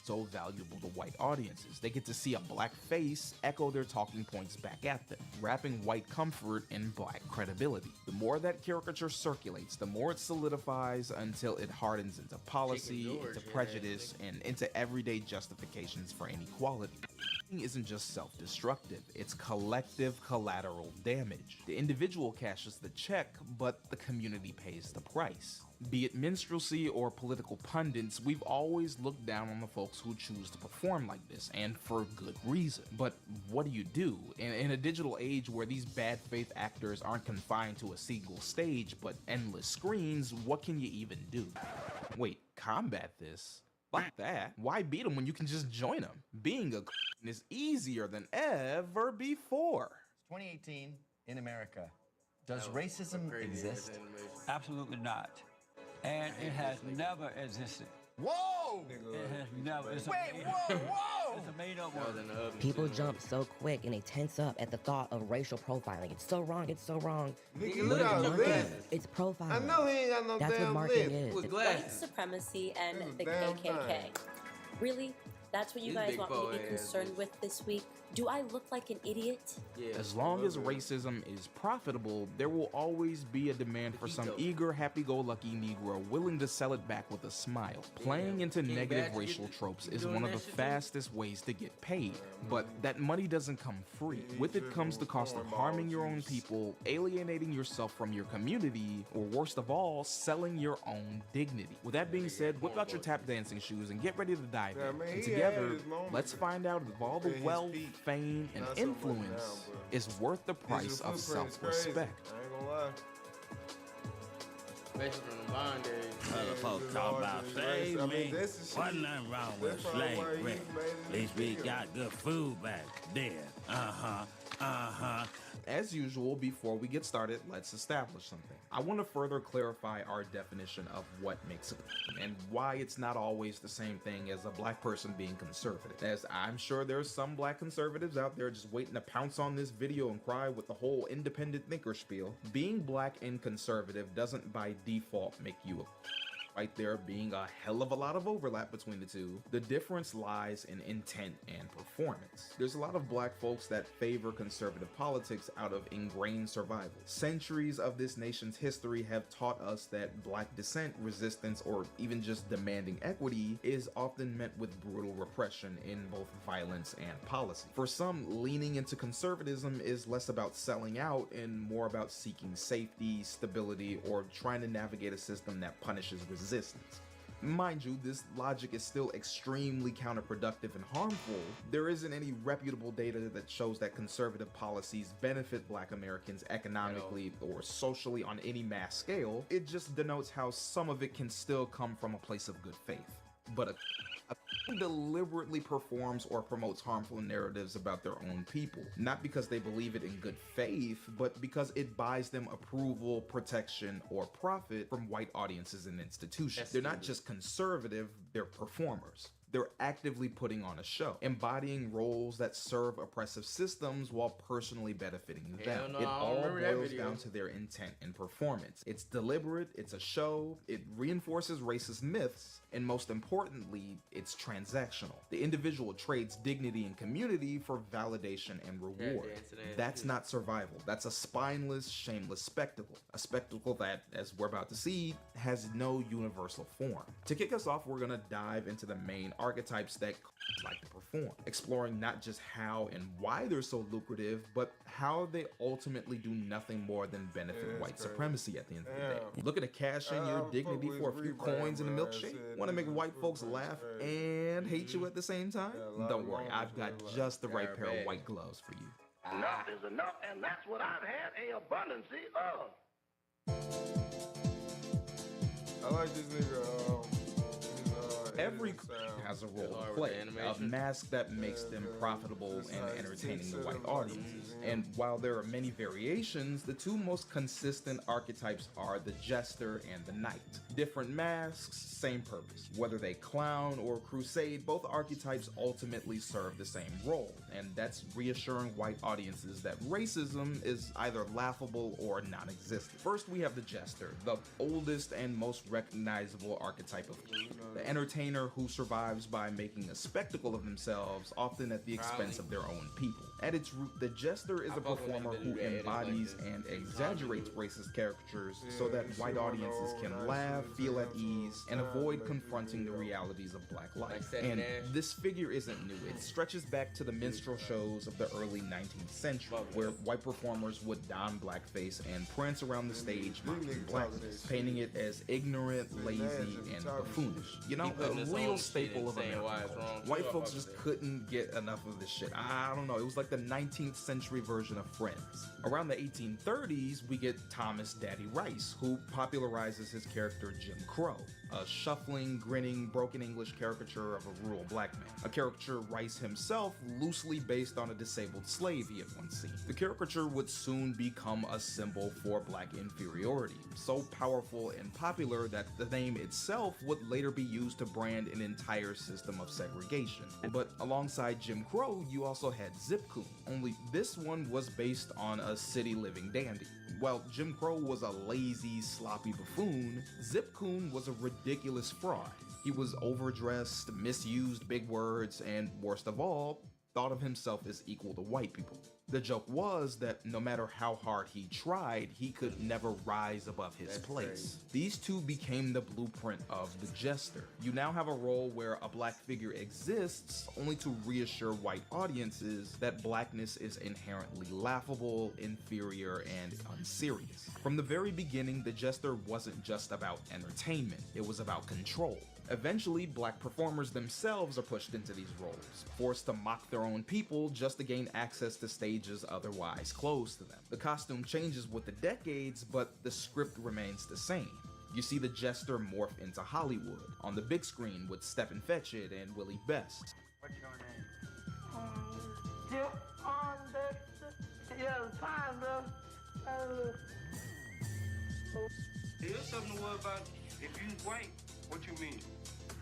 S23: so valuable to white audiences. They get to see a black face echo their talking points back at them, wrapping white comfort in black credibility. The more that caricature circulates, the more it solidifies until it hardens into policy, into prejudice, and into everyday justifications for inequality. Isn't just self-destructive, it's collective collateral damage. The individual cashes the check, but the community pays the price. Be it minstrelsy or political pundits, we've always looked down on the folks who choose to perform like this, and for good reason. But what do you do? In a digital age where these bad faith actors aren't confined to a single stage, but endless screens, what can you even do? Wait, combat this? Like that? Why beat them when you can just join them? Being a is easier than ever before.
S8: 2018 in America. Does racism exist?
S24: Absolutely not. And it has never existed.
S8: Whoa!
S24: It has never.
S8: Wait, whoa!
S24: It's a made-up word.
S25: People jump so quick and they tense up at the thought of racial profiling. It's so wrong. It's so wrong.
S5: Look at your glasses.
S25: It's profiling.
S5: I know he ain't got no
S25: That's
S5: damn
S25: what marketing
S5: lip.
S25: is.
S26: White supremacy and the KKK. Really? That's what you guys want me to be concerned with this week? Do I look like an idiot?
S23: As long as racism is profitable, there will always be a demand for some eager, happy-go-lucky Negro willing to sell it back with a smile. Playing into negative racial tropes is one of the fastest ways to get paid, but that money doesn't come free. With it comes the cost of harming your own people, alienating yourself from your community, or worst of all, selling your own dignity. With that being said, whip out your tap dancing shoes and get ready to dive in. And together, let's find out if all the wealth, fame, and influence is worth the price of self-respect.
S5: I ain't gonna lie.
S3: Especially from the bond days.
S22: Other folks talk about save me. Wasn't nothing wrong with slavery. At least we got good food back then.
S23: As usual, before we get started, let's establish something. I want to further clarify our definition of what makes a and why it's not always the same thing as a black person being conservative. As I'm sure there's some black conservatives out there just waiting to pounce on this video and cry with the whole independent thinker spiel. Being black and conservative doesn't by default make you a right there being a hell of a lot of overlap between the two. The difference lies in intent and performance. There's a lot of black folks that favor conservative politics out of ingrained survival. Centuries of this nation's history have taught us that black dissent, resistance, or even just demanding equity is often met with brutal repression in both violence and policy. For some, leaning into conservatism is less about selling out and more about seeking safety, stability, or trying to navigate a system that punishes resistance. Mind you, this logic is still extremely counterproductive and harmful. There isn't any reputable data that shows that conservative policies benefit black Americans economically or socially on any mass scale. It just denotes how some of it can still come from a place of good faith. But a deliberately performs or promotes harmful narratives about their own people, not because they believe it in good faith, but because it buys them approval, protection, or profit from white audiences and institutions. They're not just conservative, they're performers. They're actively putting on a show, embodying roles that serve oppressive systems while personally benefiting them.
S3: No,
S23: it all boils down to their intent and performance. It's deliberate, it's a show, it reinforces racist myths, and most importantly, it's transactional. The individual trades dignity and community for validation and reward. That's not survival. That's a spineless, shameless spectacle. A spectacle that, as we're about to see, has no universal form. To kick us off, we're gonna dive into the main archetypes that like to perform, exploring not just how and why they're so lucrative, but how they ultimately do nothing more than benefit white supremacy at the end of the day. Looking to cash in your dignity for a few coins and a milkshake? Want to make white folks laugh and hate you at the same time? Don't worry, I've got just the right pair of white gloves for you.
S6: Enough is enough, and that's what I've had a abundance of.
S5: I like this nigga.
S23: Every has a role to play, a mask that makes them profitable and entertaining the white audiences. And while there are many variations, the two most consistent archetypes are the jester and the knight. Different masks, same purpose. Whether they clown or crusade, both archetypes ultimately serve the same role, and that's reassuring white audiences that racism is either laughable or non-existent. First, we have the jester, the oldest and most recognizable archetype of the entertainer who survives by making a spectacle of themselves, often at the expense of their own people. At its root, the jester is a performer who embodies and exaggerates racist caricatures so that white audiences can laugh, feel at ease, and avoid confronting the realities of black life. And this figure isn't new. It stretches back to the minstrel shows of the early 19th century, where white performers would don blackface and prance around the stage mocking blackness, painting it as ignorant, lazy, and buffoonish. You know, a real staple of American culture. White folks just couldn't get enough of this shit. I don't know, it was like the 19th century version of Friends. Around the 1830s, we get Thomas Daddy Rice, who popularizes his character Jim Crow, a shuffling, grinning, broken English caricature of a rural black man. A caricature Rice himself loosely based on a disabled slave he had once seen. The caricature would soon become a symbol for black inferiority, so powerful and popular that the name itself would later be used to brand an entire system of segregation. But alongside Jim Crow, you also had Zip Coon, only this one was based on a city living dandy. While Jim Crow was a lazy, sloppy buffoon, Zip Coon was a ridiculous fraud. He was overdressed, misused big words, and worst of all, thought of himself as equal to white people. The joke was that no matter how hard he tried, he could never rise above his place. These two became the blueprint of the jester. You now have a role where a black figure exists only to reassure white audiences that blackness is inherently laughable, inferior, and unserious. From the very beginning, the jester wasn't just about entertainment, it was about control. Eventually, black performers themselves are pushed into these roles, forced to mock their own people just to gain access to stages otherwise closed to them. The costume changes with the decades, but the script remains the same. You see the Jester morph into Hollywood, on the big screen with Stephen Fetchit and Willie Best.
S6: What's your name? Fine, bro.
S9: Here's something to worry about. If you white, what you mean?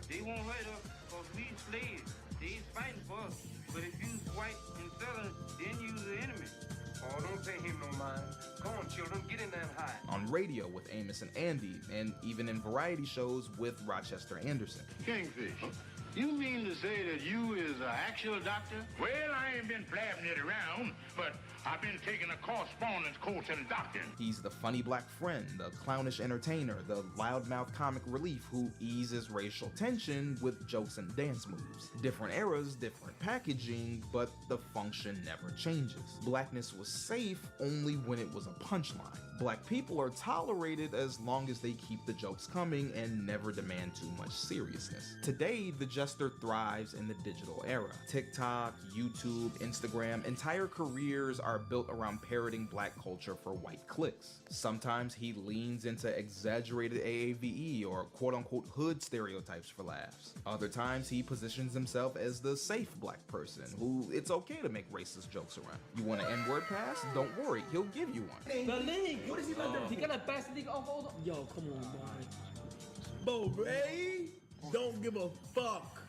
S9: They won't hurt us because we slaves. They fighting for us. But if you white and southern, then you the enemy.
S6: Oh, don't pay him no mind. Come on, children, get in there and hide.
S23: On radio with Amos and Andy, and even in variety shows with Rochester Anderson.
S18: Kingfish, you mean to say that you is an actual doctor? Well, I ain't been blabbing it around, but I've been taking a correspondence course in doctoring.
S23: He's the funny black friend, the clownish entertainer, the loudmouth comic relief who eases racial tension with jokes and dance moves. Different eras, different packaging, but the function never changes. Blackness was safe only when it was a punchline. Black people are tolerated as long as they keep the jokes coming and never demand too much seriousness. Today, the Jester thrives in the digital era. TikTok, YouTube, Instagram, entire careers are built around parroting black culture for white clicks. Sometimes he leans into exaggerated AAVE or quote-unquote hood stereotypes for laughs. Other times he positions himself as the safe black person who it's okay to make racist jokes around. You want an N-word pass? Don't worry, he'll give you one.
S12: The league, what is he gonna do? He gonna pass the league off all the... Yo, come on, boy. Bo Ray, don't give a fuck.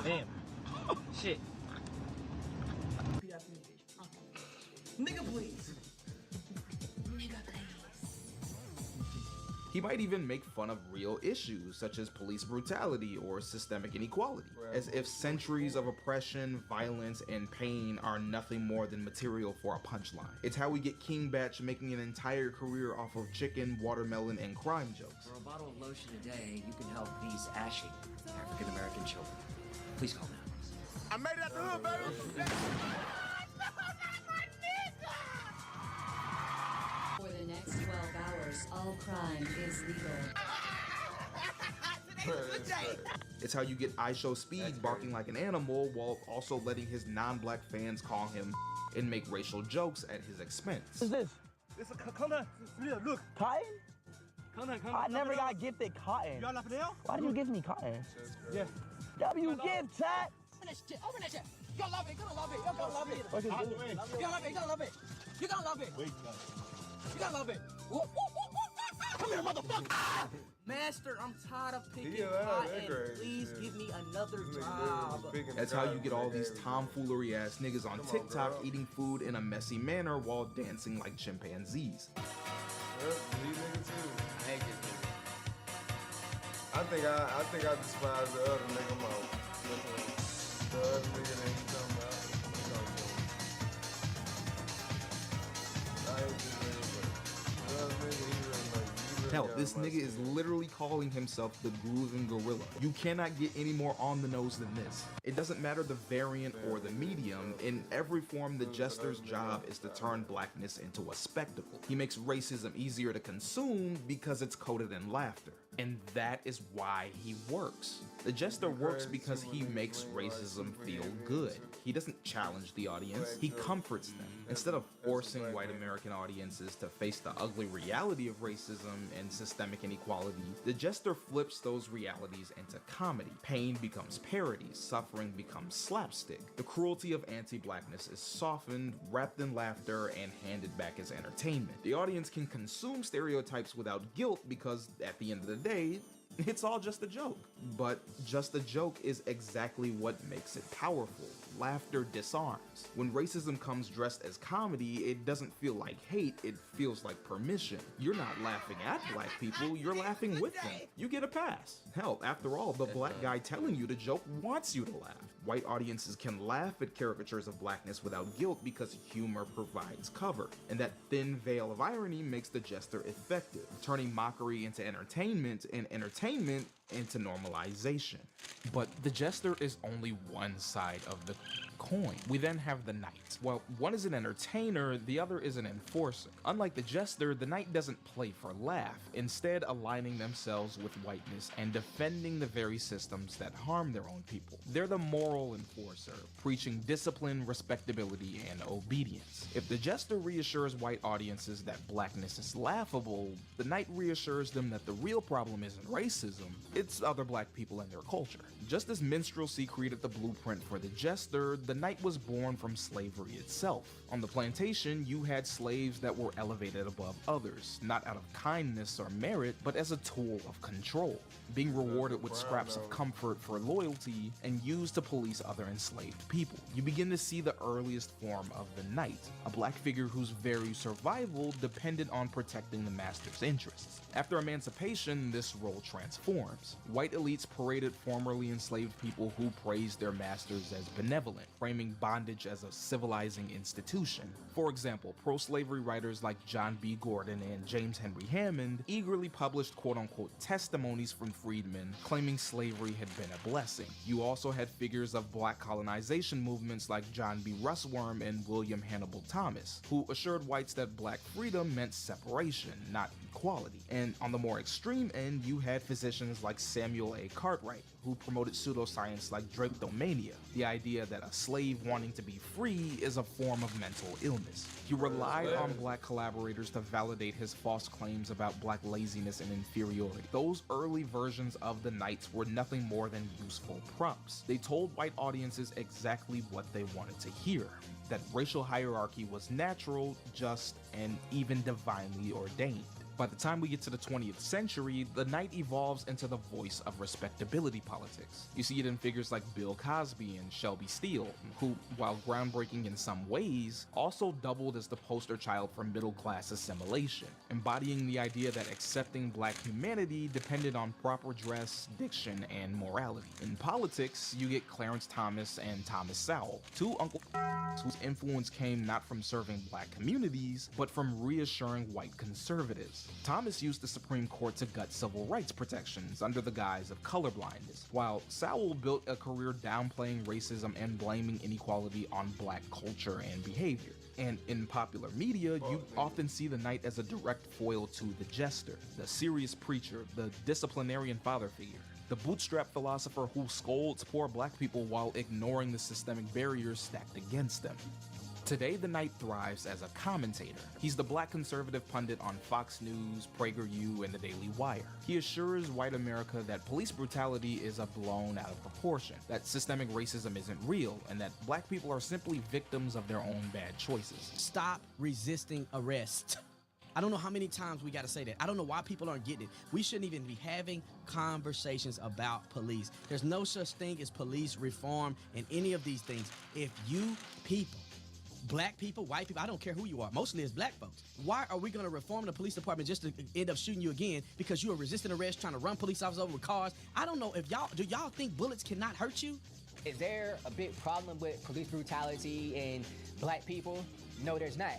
S12: Damn. Shit. Nigga, please.
S23: He might even make fun of real issues such as police brutality or systemic inequality, as if centuries of oppression, violence, and pain are nothing more than material for a punchline. It's how we get King Batch making an entire career off of chicken, watermelon, and crime jokes.
S13: For a bottle of lotion a day, you can help these ashy African-American children. Please call now.
S18: I made it out the hood, baby.
S15: For the next 12 hours, all crime is legal.
S23: It's how you get iShow Speed barking like an animal while also letting his non-black fans call him and make racial jokes at his expense.
S12: What's this? This is cotton. Look, cotton? I never got gifted cotton. You got enough now? Why did you give me cotton? Yeah. W gift, chat. Open that shit. Open that shit. You're gonna love it. You're gonna love it. You're gonna love it. You're gonna love it. You're gonna love it. You're gonna love it. You're gonna love it. You gotta love it. Come here, motherfucker! Master, I'm tired of picking cotton. Please give me another job.
S23: That's how you get all these tomfoolery ass niggas on TikTok eating food in a messy manner while dancing like chimpanzees.
S5: Yep, these niggas too. I think I despise the other nigga most. The other nigga that he talking about. I hate this nigga, but the other nigga, he really like.
S23: Hell, this nigga is literally calling himself the Groovin' Gorilla. You cannot get any more on the nose than this. It doesn't matter the variant or the medium. In every form, the Jester's job is to turn blackness into a spectacle. He makes racism easier to consume because it's coated in laughter. And that is why he works. The Jester works because he makes racism feel good. He doesn't challenge the audience, he comforts them. Instead of forcing white American audiences to face the ugly reality of racism and systemic inequality, the Jester flips those realities into comedy. Pain becomes parody, suffering becomes slapstick. The cruelty of anti-blackness is softened, wrapped in laughter, and handed back as entertainment. The audience can consume stereotypes without guilt because, at the end of the day, it's all just a joke. But just a joke is exactly what makes it powerful. Laughter disarms. When racism comes dressed as comedy, it doesn't feel like hate, it feels like permission. You're not laughing at black people, you're laughing with them. You get a pass. Hell, after all, the black guy telling you the joke wants you to laugh. White audiences can laugh at caricatures of blackness without guilt because humor provides cover. And that thin veil of irony makes the Jester effective, turning mockery into entertainment and entertainment into normalization. But the Jester is only one side of the coin. We then have the Knight. While one is an entertainer, the other is an enforcer. Unlike the Jester, the Knight doesn't play for laugh, instead aligning themselves with whiteness and defending the very systems that harm their own people. They're the moral enforcer, preaching discipline, respectability, and obedience. If the Jester reassures white audiences that blackness is laughable, the Knight reassures them that the real problem isn't racism, it's other black people and their culture. Just as minstrelsy created the blueprint for the Jester, the Knight was born from slavery itself. On the plantation, you had slaves that were elevated above others, not out of kindness or merit, but as a tool of control, being rewarded with scraps of comfort for loyalty and used to police other enslaved people. You begin to see the earliest form of the Knight, a black figure whose very survival depended on protecting the master's interests. After emancipation, this role transforms. White elites paraded formerly enslaved people who praised their masters as benevolent, framing bondage as a civilizing institution. For example, pro-slavery writers like John B. Gordon and James Henry Hammond eagerly published quote-unquote testimonies from freedmen claiming slavery had been a blessing. You also had figures of black colonization movements like John B. Russwurm and William Hannibal Thomas, who assured whites that black freedom meant separation, not equality. And on the more extreme end, you had physicians like Samuel A. Cartwright, who promoted pseudoscience like drapetomania, the idea that a slave wanting to be free is a form of mental illness. He relied on black collaborators to validate his false claims about black laziness and inferiority. Those early versions of the Knights were nothing more than useful props. They told white audiences exactly what they wanted to hear, that racial hierarchy was natural, just, and even divinely ordained. By the time we get to the 20th century, the Knight evolves into the voice of respectability politics. You see it in figures like Bill Cosby and Shelby Steele, who, while groundbreaking in some ways, also doubled as the poster child for middle-class assimilation, embodying the idea that accepting black humanity depended on proper dress, diction, and morality. In politics, you get Clarence Thomas and Thomas Sowell, two uncles whose influence came not from serving black communities, but from reassuring white conservatives. Thomas used the Supreme Court to gut civil rights protections under the guise of colorblindness, while Sowell built a career downplaying racism and blaming inequality on black culture and behavior. And in popular media, you often see the Knight as a direct foil to the Jester, the serious preacher, the disciplinarian father figure, the bootstrap philosopher who scolds poor black people while ignoring the systemic barriers stacked against them. Today, the Knight thrives as a commentator. He's the black conservative pundit on Fox News, PragerU, and the Daily Wire. He assures white America that police brutality is blown out of proportion, that systemic racism isn't real, and that black people are simply victims of their own bad choices.
S1: Stop resisting arrest. I don't know how many times we got to say that. I don't know why people aren't getting it. We shouldn't even be having conversations about police. There's no such thing as police reform in any of these things. If you people, black people, white people, I don't care who you are, mostly it's black folks. Why are we going to reform the police department just to end up shooting you again because you are resisting arrest, trying to run police officers over with cars? I don't know if do y'all think bullets cannot hurt you?
S10: Is there a big problem with police brutality and black people? No, there's not.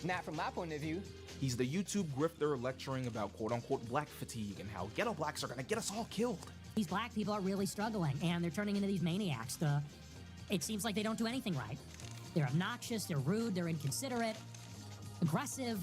S10: Not from my point of view.
S23: He's the YouTube grifter lecturing about quote-unquote black fatigue and how ghetto blacks are gonna get us all killed.
S16: These black people are really struggling, and they're turning into these maniacs. It seems like they don't do anything right. They're obnoxious, they're rude, they're inconsiderate, aggressive,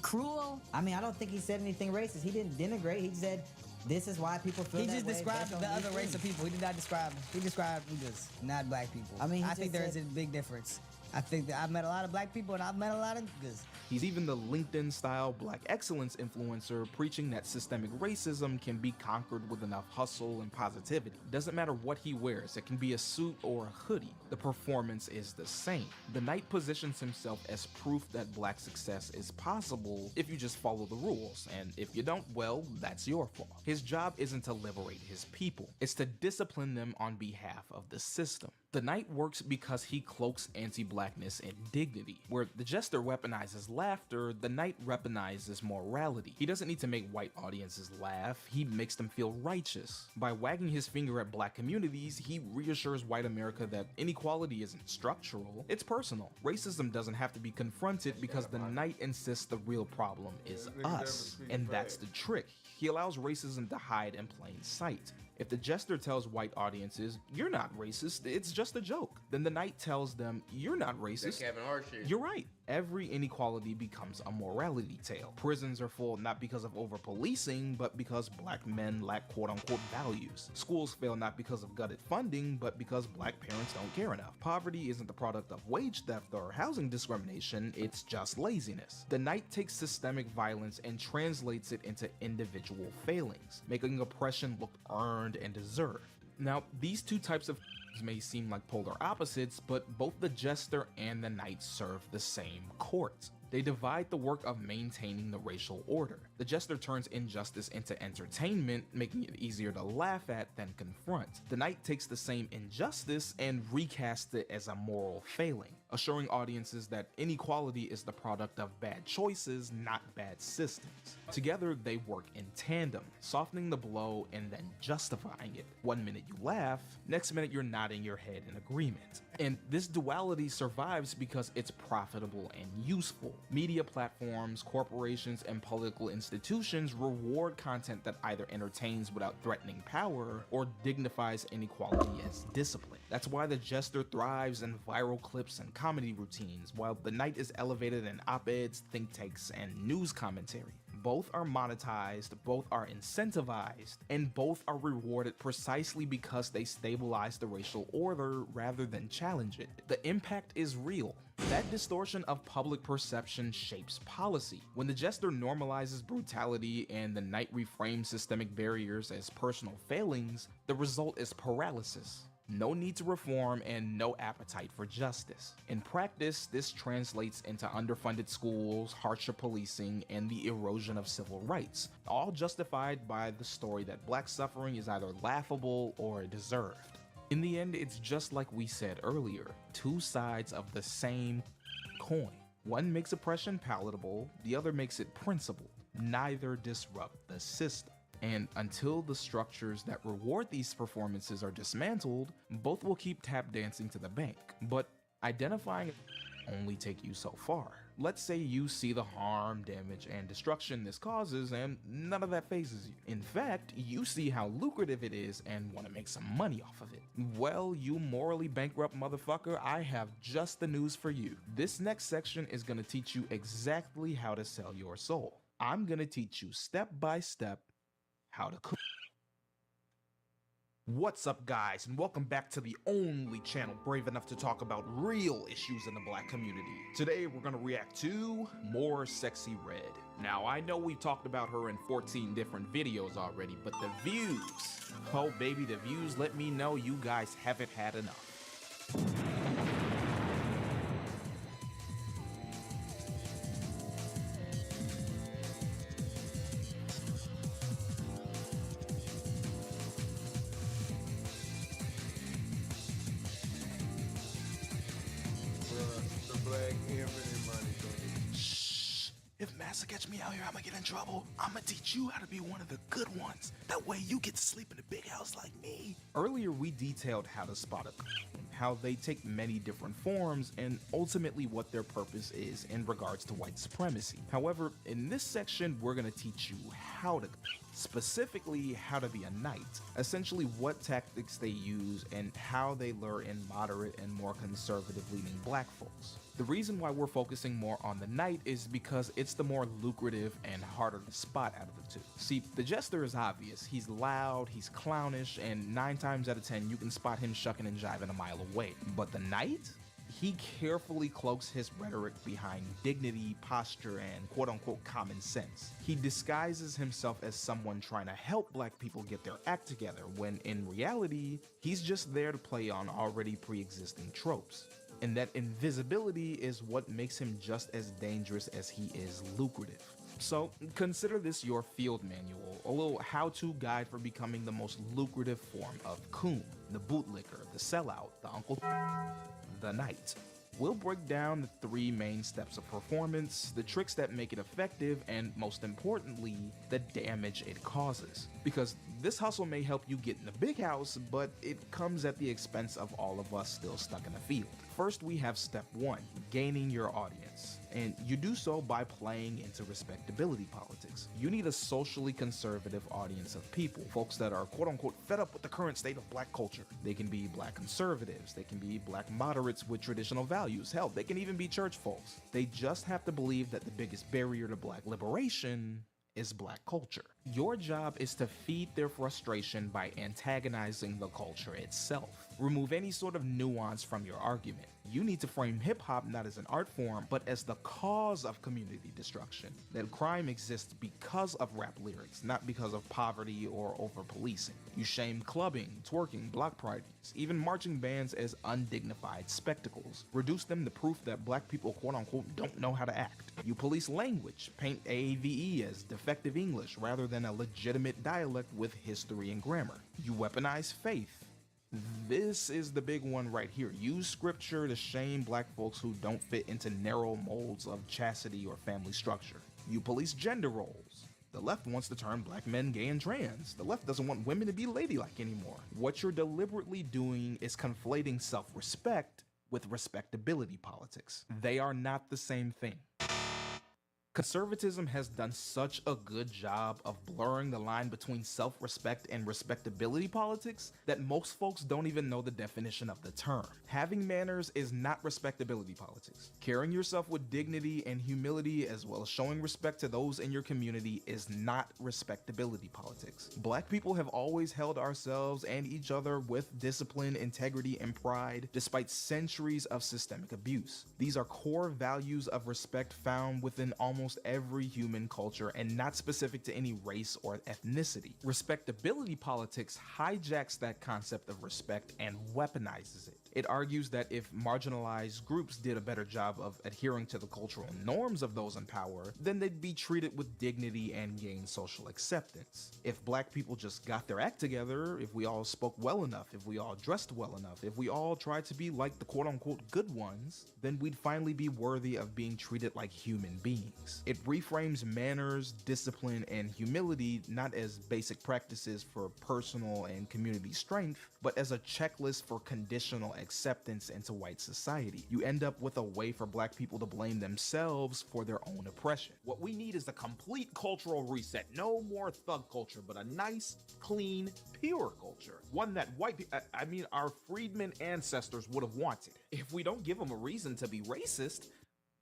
S16: cruel.
S17: I mean, I don't think he said anything racist. He didn't denigrate. He said, this is why people feel that way.
S20: He just described the other race of people. He did not describe, he described just not black people.
S17: I mean,
S20: I think there is a big difference. I think that I've met a lot of black people and I've met a lot of niggas.
S23: He's even the LinkedIn-style black excellence influencer preaching that systemic racism can be conquered with enough hustle and positivity. Doesn't matter what he wears, it can be a suit or a hoodie. The performance is the same. The Knight positions himself as proof that black success is possible if you just follow the rules, and if you don't, well, that's your fault. His job isn't to liberate his people, it's to discipline them on behalf of the system. The Knight works because he cloaks anti-blackness in dignity. Where the Jester weaponizes laughter, the Knight weaponizes morality. He doesn't need to make white audiences laugh, he makes them feel righteous. By wagging his finger at black communities, he reassures white America that inequality isn't structural, it's personal. Racism doesn't have to be confronted because the Knight insists the real problem is us. And that's the trick. He allows racism to hide in plain sight. If the Jester tells white audiences, you're not racist, it's just a joke, then the Knight tells them, you're not racist.
S3: That Kevin Hart shit.
S23: You're right. Every inequality becomes a morality tale. Prisons are full not because of over-policing, but because black men lack quote-unquote values. Schools fail not because of gutted funding, but because black parents don't care enough. Poverty isn't the product of wage theft or housing discrimination, it's just laziness. The Knight takes systemic violence and translates it into individual failings, making oppression look earned and deserved. Now, these two types of may seem like polar opposites, but both the Jester and the Knight serve the same court. They divide the work of maintaining the racial order. The Jester turns injustice into entertainment, making it easier to laugh at than confront. The Knight takes the same injustice and recasts it as a moral failing, assuring audiences that inequality is the product of bad choices, not bad systems. Together, they work in tandem, softening the blow and then justifying it. One minute you laugh, next minute you're nodding your head in agreement. And this duality survives because it's profitable and useful. Media platforms, corporations, and political institutions reward content that either entertains without threatening power or dignifies inequality as discipline. That's why the Jester thrives in viral clips and comedy routines, while the Knight is elevated in op-eds, think tanks, and news commentary. Both are monetized, both are incentivized, and both are rewarded precisely because they stabilize the racial order rather than challenge it. The impact is real. That distortion of public perception shapes policy. When the Jester normalizes brutality and the Knight reframes systemic barriers as personal failings, the result is paralysis. No need to reform and no appetite for justice. In practice, this translates into underfunded schools, harsher policing, and the erosion of civil rights, all justified by the story that black suffering is either laughable or deserved. In the end, it's just like we said earlier, two sides of the same coin. One makes oppression palatable, the other makes it principled. Neither disrupt the system. And until the structures that reward these performances are dismantled, both will keep tap dancing to the bank. But identifying only take you so far. Let's say you see the harm, damage, and destruction this causes, and none of that phases you. In fact, you see how lucrative it is and want to make some money off of it. Well, you morally bankrupt motherfucker, I have just the news for you. This next section is going to teach you exactly how to sell your soul. I'm going to teach you step by step how to cook. What's up, guys, and welcome back to the only channel brave enough to talk about real issues in the black community. Today we're gonna react to More Sexy Red. Now, I know we've talked about her in 14 different videos already, but the views, oh baby, the views let me know you guys haven't had enough. If Massa catch me out here, I'ma get in trouble. I'ma teach you how to be one of the good ones. That way you get to sleep in a big house like me. Earlier, we detailed how to spot a how they take many different forms, and ultimately what their purpose is in regards to white supremacy. However, in this section, we're gonna teach you how to, specifically how to be a knight, essentially what tactics they use and how they lure in moderate and more conservative leaning black folks. The reason why we're focusing more on the knight is because it's the more lucrative and harder to spot out of the two. See, the Jester is obvious. He's loud, he's clownish, and 9 times out of 10 you can spot him shucking and jiving a mile away. But the knight? He carefully cloaks his rhetoric behind dignity, posture, and quote-unquote common sense. He disguises himself as someone trying to help black people get their act together, when in reality, he's just there to play on already pre-existing tropes. And that invisibility is what makes him just as dangerous as he is lucrative. So consider this your field manual, a little how-to guide for becoming the most lucrative form of coon, the bootlicker, the sellout, the uncle, the knight. We'll break down the 3 main steps of performance, the tricks that make it effective, and most importantly, the damage it causes. Because this hustle may help you get in the big house, but it comes at the expense of all of us still stuck in the field. First, we have step 1, gaining your audience. And you do so by playing into respectability politics. You need a socially conservative audience of people, folks that are quote unquote fed up with the current state of black culture. They can be black conservatives, they can be black moderates with traditional values, hell, they can even be church folks. They just have to believe that the biggest barrier to black liberation is black culture. Your job is to feed their frustration by antagonizing the culture itself. Remove any sort of nuance from your argument. You need to frame hip-hop not as an art form, but as the cause of community destruction. That crime exists because of rap lyrics, not because of poverty or over-policing. You shame clubbing, twerking, block parties, even marching bands as undignified spectacles. Reduce them to proof that black people quote-unquote don't know how to act. You police language, paint AAVE as defective English rather than a legitimate dialect with history and grammar. You weaponize faith. This is the big one right here. Use scripture to shame black folks who don't fit into narrow molds of chastity or family structure. You police gender roles. The left wants to turn black men gay and trans. The left doesn't want women to be ladylike anymore. What you're deliberately doing is conflating self-respect with respectability politics. They are not the same thing. Conservatism has done such a good job of blurring the line between self-respect and respectability politics that most folks don't even know the definition of the term. Having manners is not respectability politics. Carrying yourself with dignity and humility as well as showing respect to those in your community is not respectability politics. Black people have always held ourselves and each other with discipline, integrity, and pride despite centuries of systemic abuse. These are core values of respect found within almost every human culture and not specific to any race or ethnicity. Respectability politics hijacks that concept of respect and weaponizes it. It argues that if marginalized groups did a better job of adhering to the cultural norms of those in power, then they'd be treated with dignity and gain social acceptance. If black people just got their act together, if we all spoke well enough, if we all dressed well enough, if we all tried to be like the quote-unquote good ones, then we'd finally be worthy of being treated like human beings. It reframes manners, discipline, and humility not as basic practices for personal and community strength, but as a checklist for conditional acceptance into white society. You end up with a way for black people to blame themselves for their own oppression. What we need is a complete cultural reset. No more thug culture, but a nice, clean, pure culture. One that our freedmen ancestors would have wanted. If we don't give them a reason to be racist,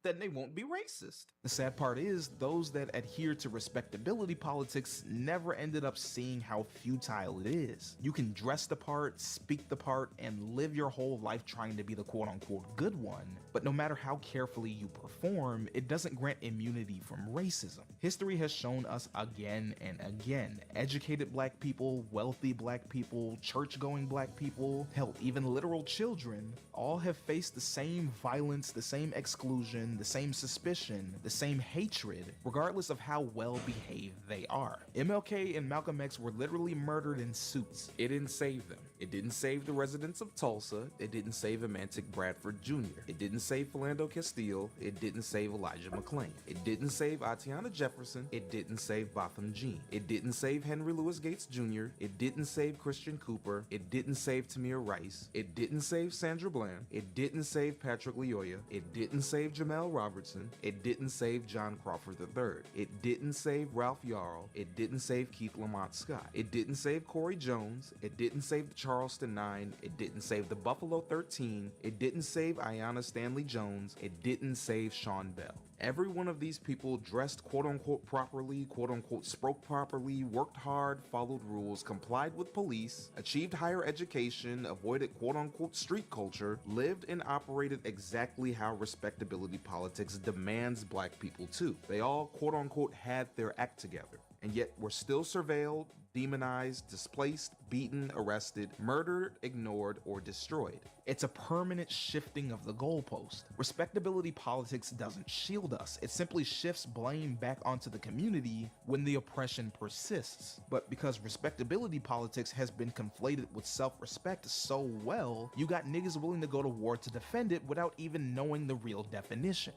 S23: then they won't be racist. The sad part is, those that adhere to respectability politics never ended up seeing how futile it is. You can dress the part, speak the part, and live your whole life trying to be the quote-unquote good one, but no matter how carefully you perform, it doesn't grant immunity from racism. History has shown us again and again, educated black people, wealthy black people, church-going black people, hell, even literal children, all have faced the same violence, the same exclusion, the same suspicion, the same hatred, regardless of how well behaved they are. MLK and Malcolm X were literally murdered in suits. It didn't save them. It didn't save the residents of Tulsa. It didn't save Amantic Bradford Jr. It didn't save Philando Castile. It didn't save Elijah McClain. It didn't save Atiana Jefferson. It didn't save Botham Jean. It didn't save Henry Louis Gates Jr. It didn't save Christian Cooper. It didn't save Tamir Rice. It didn't save Sandra Bland. It didn't save Patrick Lyoya. It didn't save Jamel Robertson. It didn't save John Crawford III. It didn't save Ralph Yarl. It didn't save Keith Lamont Scott. It didn't save Corey Jones. It didn't save the Charleston 9. It didn't save the Buffalo 13. It didn't save Ayanna Stanley Jones. It didn't save Sean Bell. Every one of these people dressed quote-unquote properly, quote-unquote spoke properly, worked hard, followed rules, complied with police, achieved higher education, avoided quote-unquote street culture, lived and operated exactly how respectability politics demands black people to. They all quote-unquote had their act together. And yet we're still surveilled, demonized, displaced, beaten, arrested, murdered, ignored, or destroyed. It's a permanent shifting of the goalpost. Respectability politics doesn't shield us. It simply shifts blame back onto the community when the oppression persists. But because respectability politics has been conflated with self-respect so well, you got niggas willing to go to war to defend it without even knowing the real definition.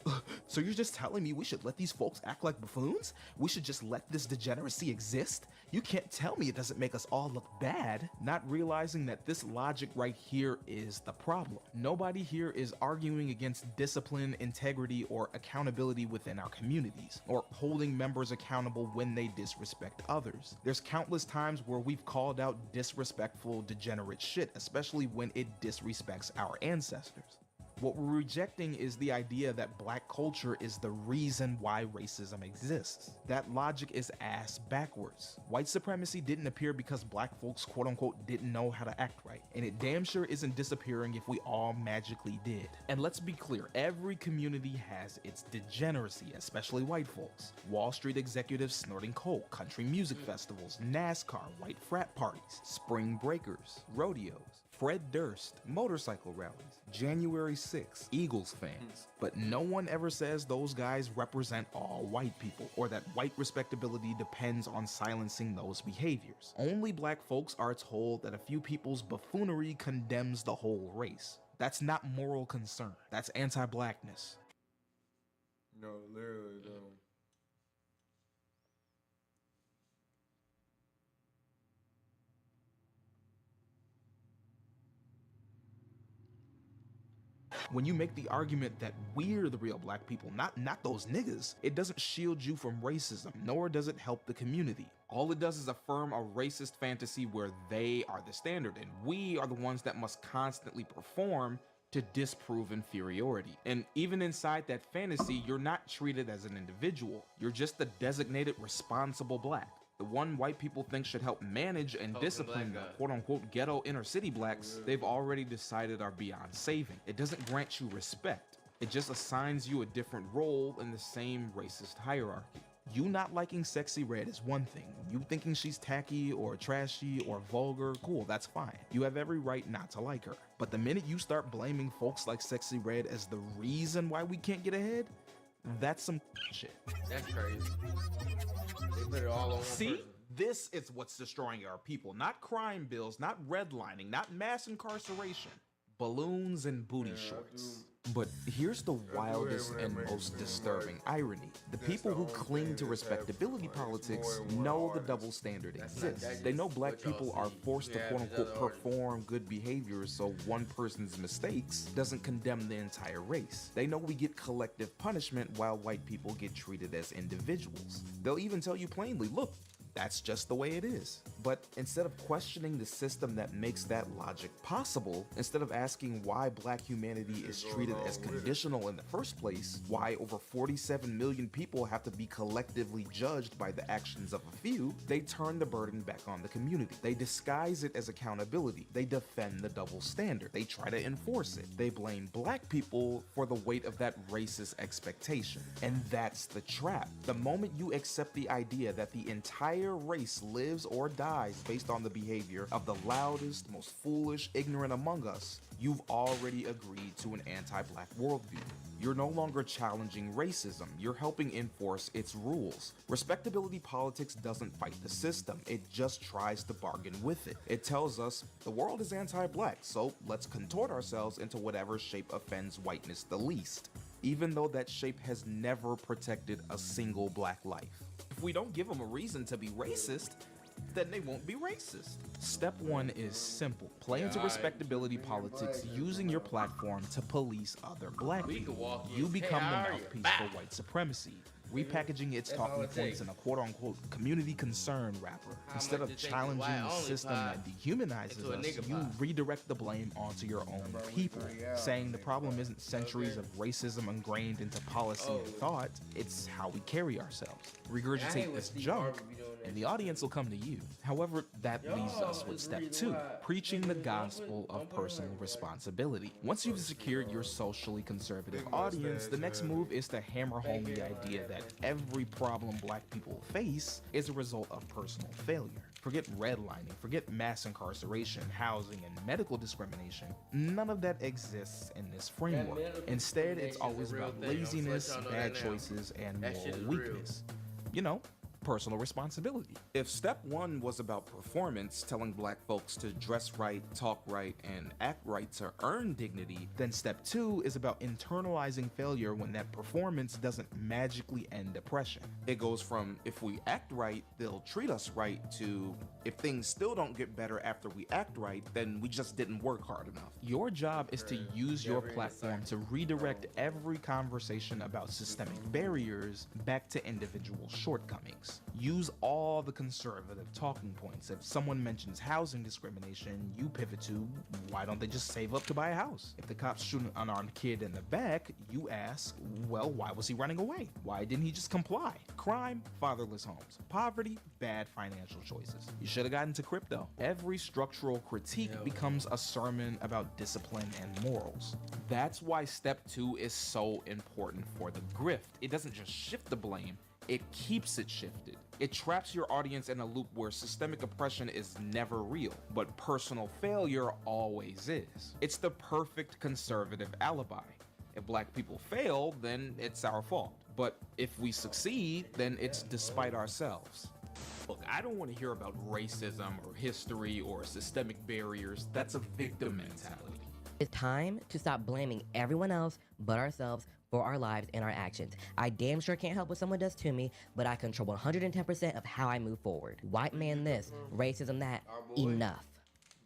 S23: So you're just telling me we should let these folks act like buffoons? We should just let this degeneracy exist? You can't tell me it doesn't make us all look bad. bad, not realizing that this logic right here is the problem. Nobody here is arguing against discipline, integrity, or accountability within our communities, or holding members accountable when they disrespect others. There's countless times where we've called out disrespectful, degenerate shit, especially when it disrespects our ancestors. What we're rejecting is the idea that black culture is the reason why racism exists. That logic is ass backwards. White supremacy didn't appear because black folks quote unquote didn't know how to act right, and it damn sure isn't disappearing if we all magically did. And let's be clear, every community has its degeneracy, especially white folks. Wall Street executives snorting coke, country music festivals, NASCAR, white frat parties, spring breakers, rodeos, Fred Durst, motorcycle rallies, January 6th, Eagles fans. But no one ever says those guys represent all white people, or that white respectability depends on silencing those behaviors. Only black folks are told that a few people's buffoonery condemns the whole race. That's not moral concern, that's anti-blackness.
S5: No, literally, though.
S23: When you make the argument that we're the real black people, not those niggas, it doesn't shield you from racism, nor does it help the community. All it does is affirm a racist fantasy where they are the standard and we are the ones that must constantly perform to disprove inferiority. And even inside that fantasy, you're not treated as an individual. You're just the designated responsible black. The one white people think should help manage and discipline the quote-unquote ghetto inner city blacks they've already decided are beyond saving. It doesn't grant you respect. It just assigns you a different role in the same racist hierarchy. You not liking Sexy Red is one thing. You thinking she's tacky or trashy or vulgar, cool, that's fine. You have every right not to like her. But the minute you start blaming folks like Sexy Red as the reason why we can't get ahead, that's some shit.
S3: That's crazy. They put it all on one person.
S23: This is what's destroying our people. Not crime bills, not redlining, not mass incarceration. Balloons and booty shorts. But here's the wildest and most disturbing irony. The people who cling to respectability politics know the double standard exists. They know black people are forced to quote-unquote perform good behaviors so one person's mistakes doesn't condemn the entire race. They know we get collective punishment while white people get treated as individuals. They'll even tell you plainly, look, that's just the way it is. But instead of questioning the system that makes that logic possible, instead of asking why black humanity is treated as conditional in the first place, why over 47 million people have to be collectively judged by the actions of a few, they turn the burden back on the community. They disguise it as accountability. They defend the double standard. They try to enforce it. They blame black people for the weight of that racist expectation. And that's the trap. The moment you accept the idea that the entire race lives or dies based on the behavior of the loudest, most foolish, ignorant among us, you've already agreed to an anti-black worldview. You're no longer challenging racism, you're helping enforce its rules. Respectability politics doesn't fight the system, it just tries to bargain with it. It tells us the world is anti-black, so let's contort ourselves into whatever shape offends whiteness the least, even though that shape has never protected a single black life. If we don't give them a reason to be racist, then they won't be racist. Step one is simple. Play into respectability politics using your platform to police other black people. You become the mouthpiece for white supremacy, repackaging its talking points in a quote-unquote community concern wrapper. Instead of challenging the system that dehumanizes us, you redirect the blame onto your own people, saying the problem isn't centuries of racism ingrained into policy and thought, it's how we carry ourselves. Regurgitate this junk, and the audience will come to you. However, that leaves us with step two, preaching the gospel of personal responsibility. Once you've secured your socially conservative audience, the next move is to hammer home the idea that every problem black people face is a result of personal failure. Forget redlining, forget mass incarceration, housing, and medical discrimination. None of that exists in this framework. Instead, it's always about laziness, bad choices, and moral weakness. You know, personal responsibility. If step 1 was about performance, telling black folks to dress right, talk right, and act right to earn dignity, then step 2 is about internalizing failure when that performance doesn't magically end oppression. It goes from, if we act right, they'll treat us right, to, if things still don't get better after we act right, then we just didn't work hard enough. Your job is to use your platform to redirect every conversation about systemic barriers back to individual shortcomings. Use all the conservative talking points. If someone mentions housing discrimination, you pivot to, why don't they just save up to buy a house? If the cops shoot an unarmed kid in the back, you ask, well, why was he running away? Why didn't he just comply? Crime, fatherless homes. Poverty, bad financial choices. You should have gotten to crypto. Every structural critique becomes a sermon about discipline and morals. That's why step 2 is so important for the grift. It doesn't just shift the blame, it keeps it shifted. It traps your audience in a loop where systemic oppression is never real, but personal failure always is. It's the perfect conservative alibi. If black people fail, then it's our fault. But if we succeed, then it's despite ourselves. Look, I don't want to hear about racism or history or systemic barriers. That's a victim mentality.
S25: It's time to stop blaming everyone else but ourselves for our lives and our actions. I damn sure can't help what someone does to me, but I control 110% of how I move forward. White man this, racism that, enough.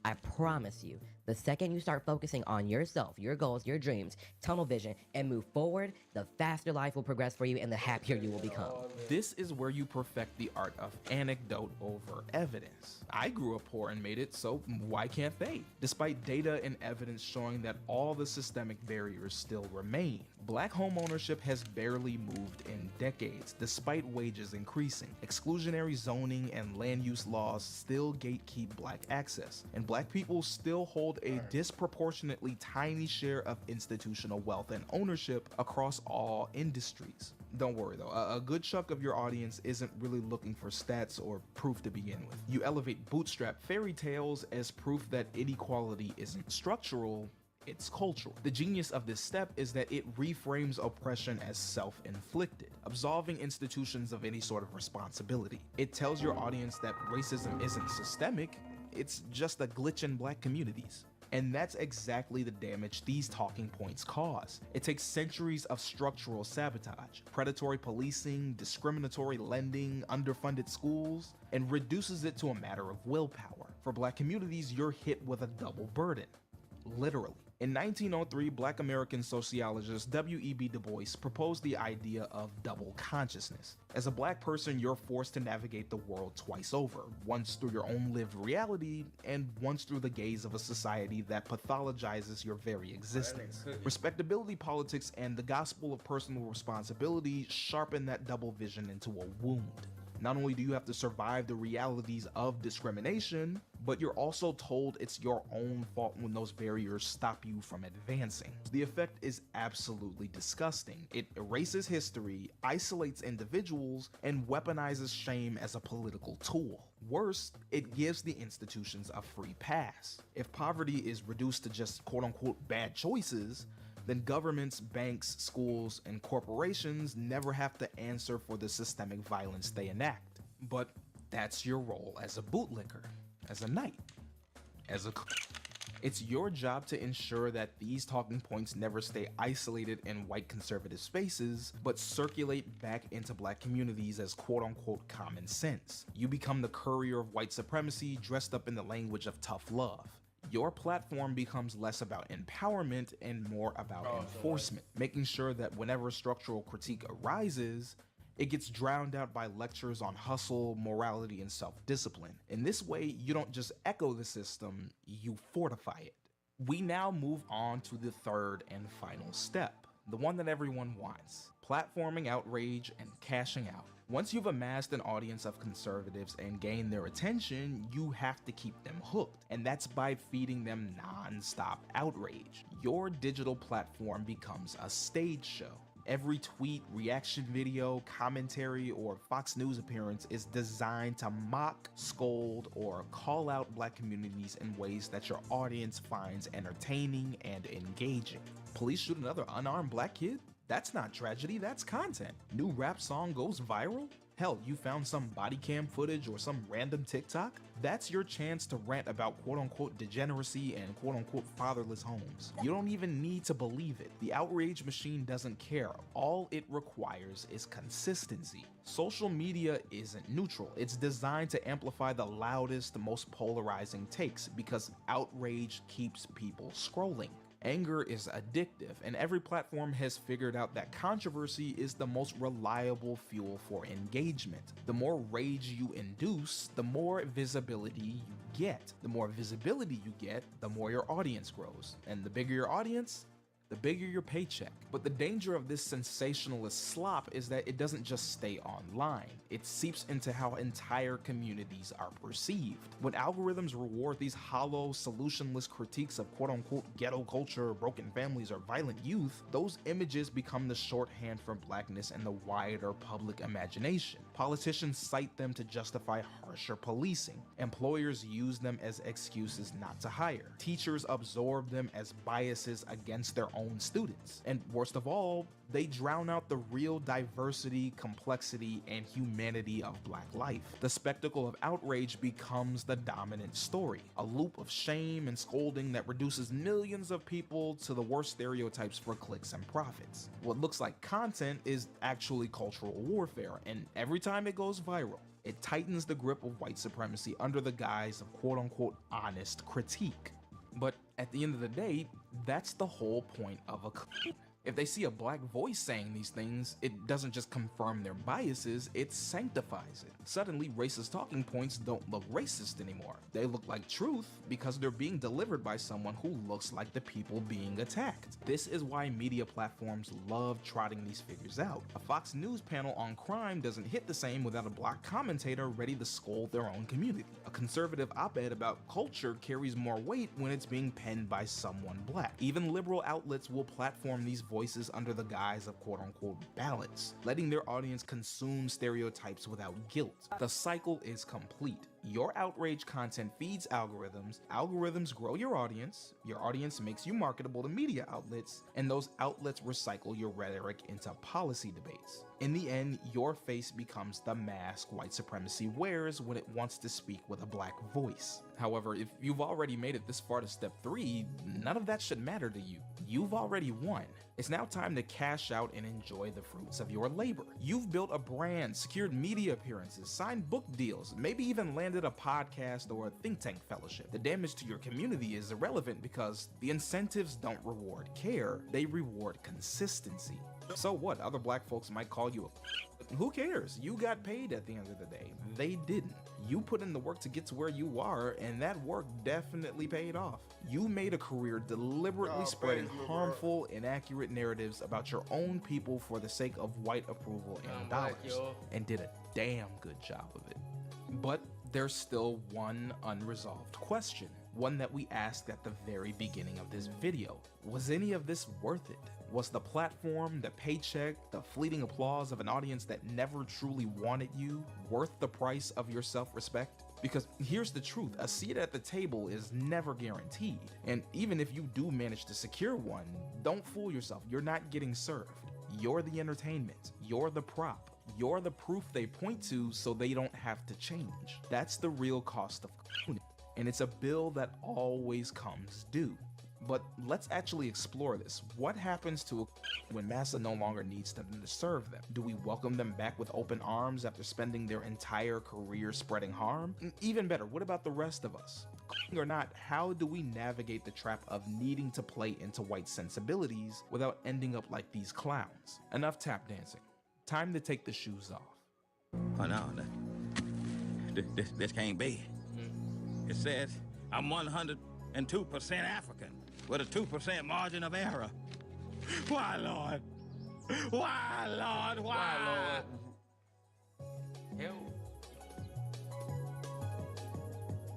S25: I promise you, the second you start focusing on yourself, your goals, your dreams, tunnel vision, and move forward, the faster life will progress for you and the happier you will become.
S23: This is where you perfect the art of anecdote over evidence. I grew up poor and made it, so why can't they? Despite data and evidence showing that all the systemic barriers still remain, black home ownership has barely moved in decades, despite wages increasing. Exclusionary zoning and land use laws still gatekeep black access, and black people still hold a disproportionately tiny share of institutional wealth and ownership across all industries. Don't worry though, a good chunk of your audience isn't really looking for stats or proof to begin with. You elevate bootstrap fairy tales as proof that inequality isn't structural, it's cultural. The genius of this step is that it reframes oppression as self-inflicted, absolving institutions of any sort of responsibility. It tells your audience that racism isn't systemic, it's just a glitch in black communities. And that's exactly the damage these talking points cause. It takes centuries of structural sabotage, predatory policing, discriminatory lending, underfunded schools, and reduces it to a matter of willpower. For black communities, you're hit with a double burden, literally. In 1903, black American sociologist W.E.B. Du Bois proposed the idea of double consciousness. As a black person, you're forced to navigate the world twice over, once through your own lived reality, and once through the gaze of a society that pathologizes your very existence. Respectability politics and the gospel of personal responsibility sharpen that double vision into a wound. Not only do you have to survive the realities of discrimination, but you're also told it's your own fault when those barriers stop you from advancing. The effect is absolutely disgusting. It erases history, isolates individuals, and weaponizes shame as a political tool. Worse, it gives the institutions a free pass. If poverty is reduced to just quote-unquote bad choices, then governments, banks, schools, and corporations never have to answer for the systemic violence they enact. But that's your role as a bootlicker, as a knight, as a... It's your job to ensure that these talking points never stay isolated in white conservative spaces, but circulate back into black communities as quote-unquote common sense. You become the courier of white supremacy dressed up in the language of tough love. Your platform becomes less about empowerment and more about enforcement, making sure that whenever structural critique arises, it gets drowned out by lectures on hustle, morality, and self-discipline. In this way, you don't just echo the system, you fortify it. We now move on to the third and final step, the one that everyone wants: platforming outrage and cashing out. Once you've amassed an audience of conservatives and gained their attention, you have to keep them hooked, and that's by feeding them non-stop outrage. Your digital platform becomes a stage show. Every tweet, reaction video, commentary, or Fox News appearance is designed to mock, scold, or call out black communities in ways that your audience finds entertaining and engaging. Police shoot another unarmed black kid? That's not tragedy, that's content. New rap song goes viral? Hell, you found some body cam footage or some random TikTok? That's your chance to rant about quote-unquote degeneracy and quote-unquote fatherless homes. You don't even need to believe it. The outrage machine doesn't care. All it requires is consistency. Social media isn't neutral. It's designed to amplify the loudest, most polarizing takes because outrage keeps people scrolling. Anger is addictive, and every platform has figured out that controversy is the most reliable fuel for engagement. The more rage you induce, the more visibility you get. The more visibility you get, the more your audience grows. And the bigger your audience, the bigger your paycheck. But the danger of this sensationalist slop is that it doesn't just stay online. It seeps into how entire communities are perceived. When algorithms reward these hollow, solutionless critiques of quote-unquote ghetto culture, broken families, or violent youth, those images become the shorthand for blackness in the wider public imagination. Politicians cite them to justify harsher policing. Employers use them as excuses not to hire. Teachers absorb them as biases against their own students. And worst of all, they drown out the real diversity, complexity, and humanity of Black life. The spectacle of outrage becomes the dominant story, a loop of shame and scolding that reduces millions of people to the worst stereotypes for clicks and profits. What looks like content is actually cultural warfare, and every time it goes viral, it tightens the grip of white supremacy under the guise of quote-unquote honest critique. But at the end of the day, that's the whole point of a clip. If they see a Black voice saying these things, it doesn't just confirm their biases, it sanctifies it. Suddenly, racist talking points don't look racist anymore. They look like truth because they're being delivered by someone who looks like the people being attacked. This is why media platforms love trotting these figures out. A Fox News panel on crime doesn't hit the same without a Black commentator ready to scold their own community. A conservative op-ed about culture carries more weight when it's being penned by someone Black. Even liberal outlets will platform these voices under the guise of quote-unquote balance, letting their audience consume stereotypes without guilt. The cycle is complete. Your outrage content feeds algorithms grow your audience makes you marketable to media outlets, and those outlets recycle your rhetoric into policy debates. In the end, your face becomes the mask white supremacy wears when it wants to speak with a Black voice. However, if you've already made it this far to step 3, none of that should matter to you. You've already won. It's now time to cash out and enjoy the fruits of your labor. You've built a brand, secured media appearances, signed book deals, maybe even landed a podcast or a think tank fellowship. The damage to your community is irrelevant because the incentives don't reward care, they reward consistency. So what? Other Black folks might call you a who cares? You got paid at the end of the day. They didn't. You put in the work to get to where you are, and that work definitely paid off. You made a career deliberately spreading harmful, inaccurate narratives about your own people for the sake of white approval and dollars, and did a damn good job of it. But there's still one unresolved question, one that we asked at the very beginning of this video. Was any of this worth it? Was the platform, the paycheck, the fleeting applause of an audience that never truly wanted you worth the price of your self-respect? Because here's the truth, a seat at the table is never guaranteed. And even if you do manage to secure one, don't fool yourself, you're not getting served. You're the entertainment, you're the prop, you're the proof they point to so they don't have to change. That's the real cost of clowning, and it's a bill that always comes due. But let's actually explore this. What happens to a when massa no longer needs them to serve them? Do we welcome them back with open arms after spending their entire career spreading harm? Even better, what about the rest of us? Or not, how do we navigate the trap of needing to play into white sensibilities without ending up like these clowns? Enough tap dancing. Time to take the shoes off.
S22: Oh no, this can't be. It says I'm 102% African with a 2% margin of error. Why, Lord? Why, Lord? Why?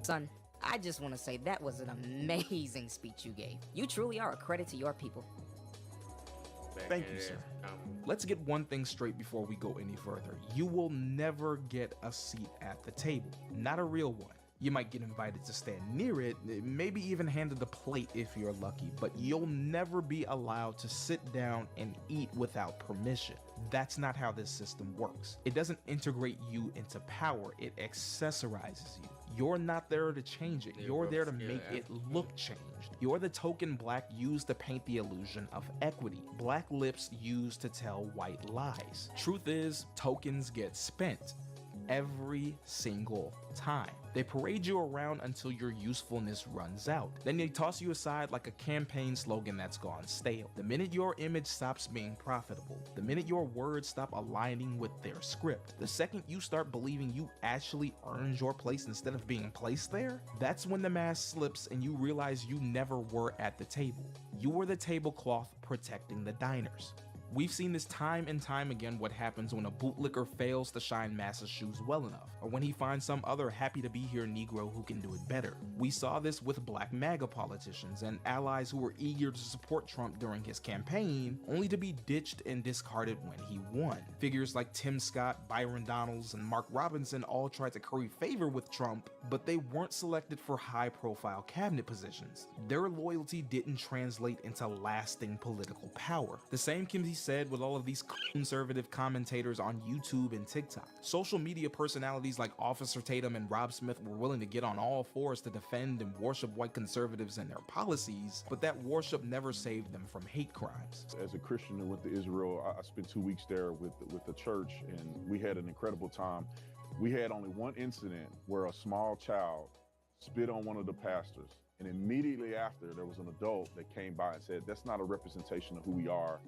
S2: Son, I just want to say that was an amazing speech you gave. You truly are a credit to your people.
S23: Thank you, sir. Let's get one thing straight before we go any further. You will never get a seat at the table. Not a real one. You might get invited to stand near it, maybe even handed a plate if you're lucky, but you'll never be allowed to sit down and eat without permission. That's not how this system works. It doesn't integrate you into power, it accessorizes you. You're not there to change it, you're there to make it look changed. You're the token black used to paint the illusion of equity. Black lips used to tell white lies. Truth is, tokens get spent every single time. They parade you around until your usefulness runs out. Then they toss you aside like a campaign slogan that's gone stale. The minute your image stops being profitable, the minute your words stop aligning with their script, the second you start believing you actually earned your place instead of being placed there, that's when the mask slips and you realize you never were at the table. You were the tablecloth protecting the diners. We've seen this time and time again what happens when a bootlicker fails to shine Massa's shoes well enough, or when he finds some other happy-to-be-here Negro who can do it better. We saw this with black MAGA politicians and allies who were eager to support Trump during his campaign, only to be ditched and discarded when he won. Figures like Tim Scott, Byron Donalds, and Mark Robinson all tried to curry favor with Trump, but they weren't selected for high-profile cabinet positions. Their loyalty didn't translate into lasting political power. The same can be said with all of these conservative commentators on YouTube and TikTok. Social media personalities like Officer Tatum and Rob Smith were willing to get on all fours to defend and worship white conservatives and their policies, but that worship never saved them from hate crimes.
S4: As a Christian and went to Israel, I spent 2 weeks there with the church, and we had an incredible time. We had only one incident where a small child spit on one of the pastors, and immediately after, there was an adult that came by and said, "That's not a representation of who we are.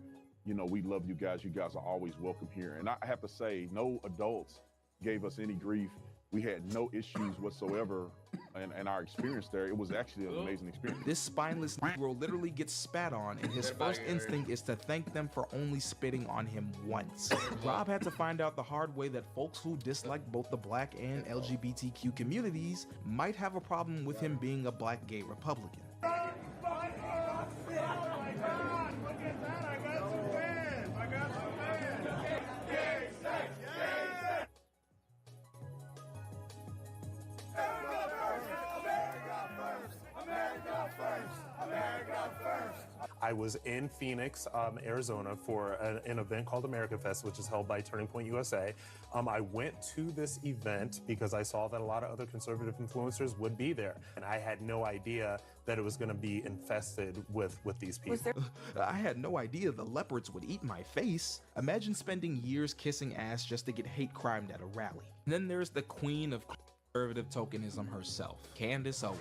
S4: You know, we love you guys. You guys are always welcome here." And I have to say, no adults gave us any grief. We had no issues whatsoever in our experience there. It was actually an amazing experience.
S23: This spineless Negro literally gets spat on, and his first instinct is to thank them for only spitting on him once. Rob had to find out the hard way that folks who dislike both the black and LGBTQ communities might have a problem with him being a black gay Republican.
S7: I was in Phoenix, Arizona for an event called America Fest, which is held by Turning Point USA. I went to this event because I saw that a lot of other conservative influencers would be there. And I had no idea that it was going to be infested with these people.
S23: I had no idea the leopards would eat my face. Imagine spending years kissing ass just to get hate crimed at a rally. And then there's the queen of conservative tokenism herself, Candace Owens.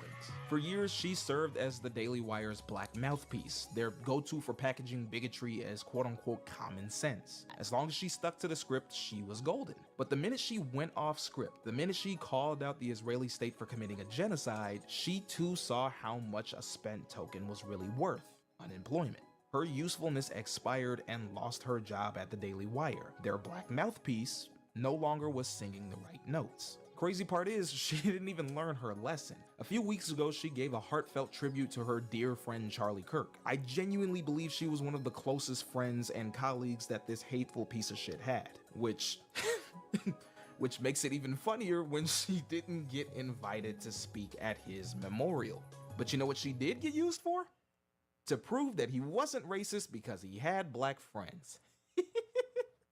S23: For years, she served as the Daily Wire's black mouthpiece, their go-to for packaging bigotry as quote-unquote common sense. As long as she stuck to the script, she was golden. But the minute she went off script, the minute she called out the Israeli state for committing a genocide, she too saw how much a spent token was really worth: unemployment. Her usefulness expired and lost her job at the Daily Wire. Their black mouthpiece no longer was singing the right notes. Crazy part is, she didn't even learn her lesson. A few weeks ago, she gave a heartfelt tribute to her dear friend Charlie Kirk. I genuinely believe she was one of the closest friends and colleagues that this hateful piece of shit had, which makes it even funnier when she didn't get invited to speak at his memorial. But you know what she did get used for? To prove that he wasn't racist because he had black friends.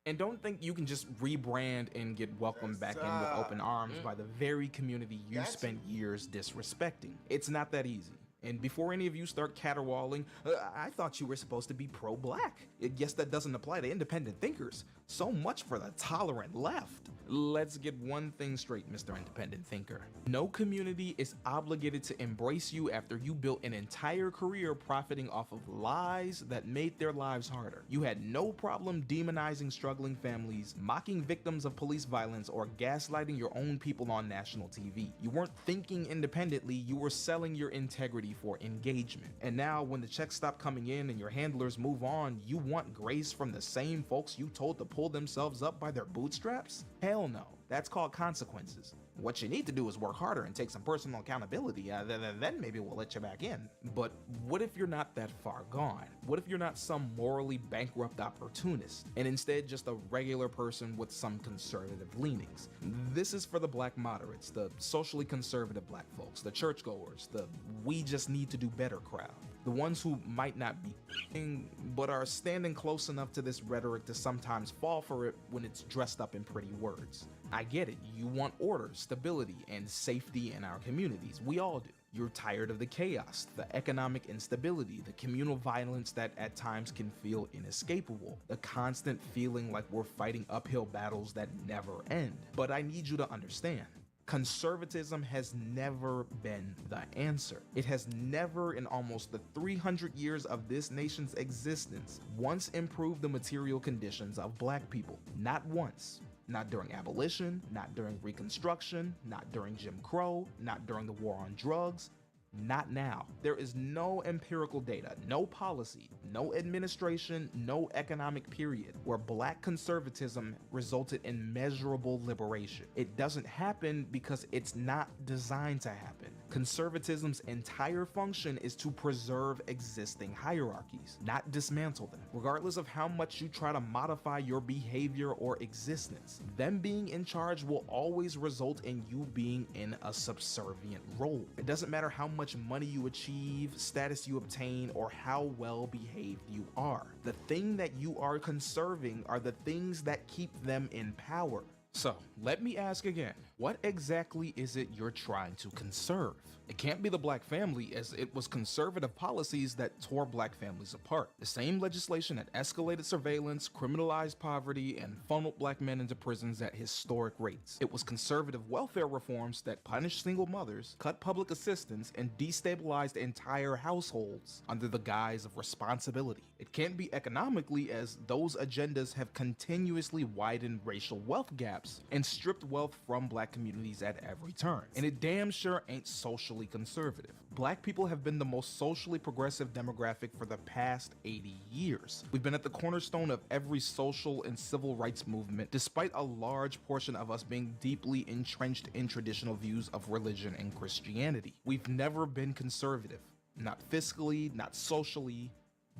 S23: And don't think you can just rebrand and get welcomed back in with open arms by the very community you spent years disrespecting. It's not that easy. And before any of you start caterwauling, I thought you were supposed to be pro-black. Yes, that doesn't apply to independent thinkers. So much for the tolerant left. Let's get one thing straight, Mr. Independent Thinker. No community is obligated to embrace you after you built an entire career profiting off of lies that made their lives harder. You had no problem demonizing struggling families, mocking victims of police violence, or gaslighting your own people on national TV. You weren't thinking independently, you were selling your integrity for engagement. And now when the checks stop coming in and your handlers move on, you want grace from the same folks you told to pull themselves up by their bootstraps? Hell no. That's called consequences. What you need to do is work harder and take some personal accountability. Then maybe we'll let you back in. But what if you're not that far gone? What if you're not some morally bankrupt opportunist, and instead just a regular person with some conservative leanings? This is for the black moderates, the socially conservative black folks, the churchgoers, the we just need to do better crowd. The ones who might not be but are standing close enough to this rhetoric to sometimes fall for it when it's dressed up in pretty words. I get it, you want order, stability, and safety in our communities. We all do. You're tired of the chaos, the economic instability, the communal violence that at times can feel inescapable, the constant feeling like we're fighting uphill battles that never end. But I need you to understand, conservatism has never been the answer. It has never, in almost the 300 years of this nation's existence, once improved the material conditions of black people. Not once. Not during abolition, not during Reconstruction, not during Jim Crow, not during the war on drugs. Not now. There is no empirical data, no policy, no administration, no economic period where black conservatism resulted in measurable liberation. It doesn't happen because it's not designed to happen. Conservatism's entire function is to preserve existing hierarchies, not dismantle them. Regardless of how much you try to modify your behavior or existence, them being in charge will always result in you being in a subservient role. It doesn't matter how much money you achieve, status you obtain, or how well behaved you are. The thing that you are conserving are the things that keep them in power. So, let me ask again, what exactly is it you're trying to conserve? It can't be the black family, as it was conservative policies that tore black families apart. The same legislation that escalated surveillance, criminalized poverty, and funneled black men into prisons at historic rates. It was conservative welfare reforms that punished single mothers, cut public assistance, and destabilized entire households under the guise of responsibility. It can't be economically, as those agendas have continuously widened racial wealth gaps and stripped wealth from black communities at every turn. And it damn sure ain't socially conservative. Black people have been the most socially progressive demographic for the past 80 years. We've been at the cornerstone of every social and civil rights movement, despite a large portion of us being deeply entrenched in traditional views of religion and Christianity. We've never been conservative. Not fiscally, not socially,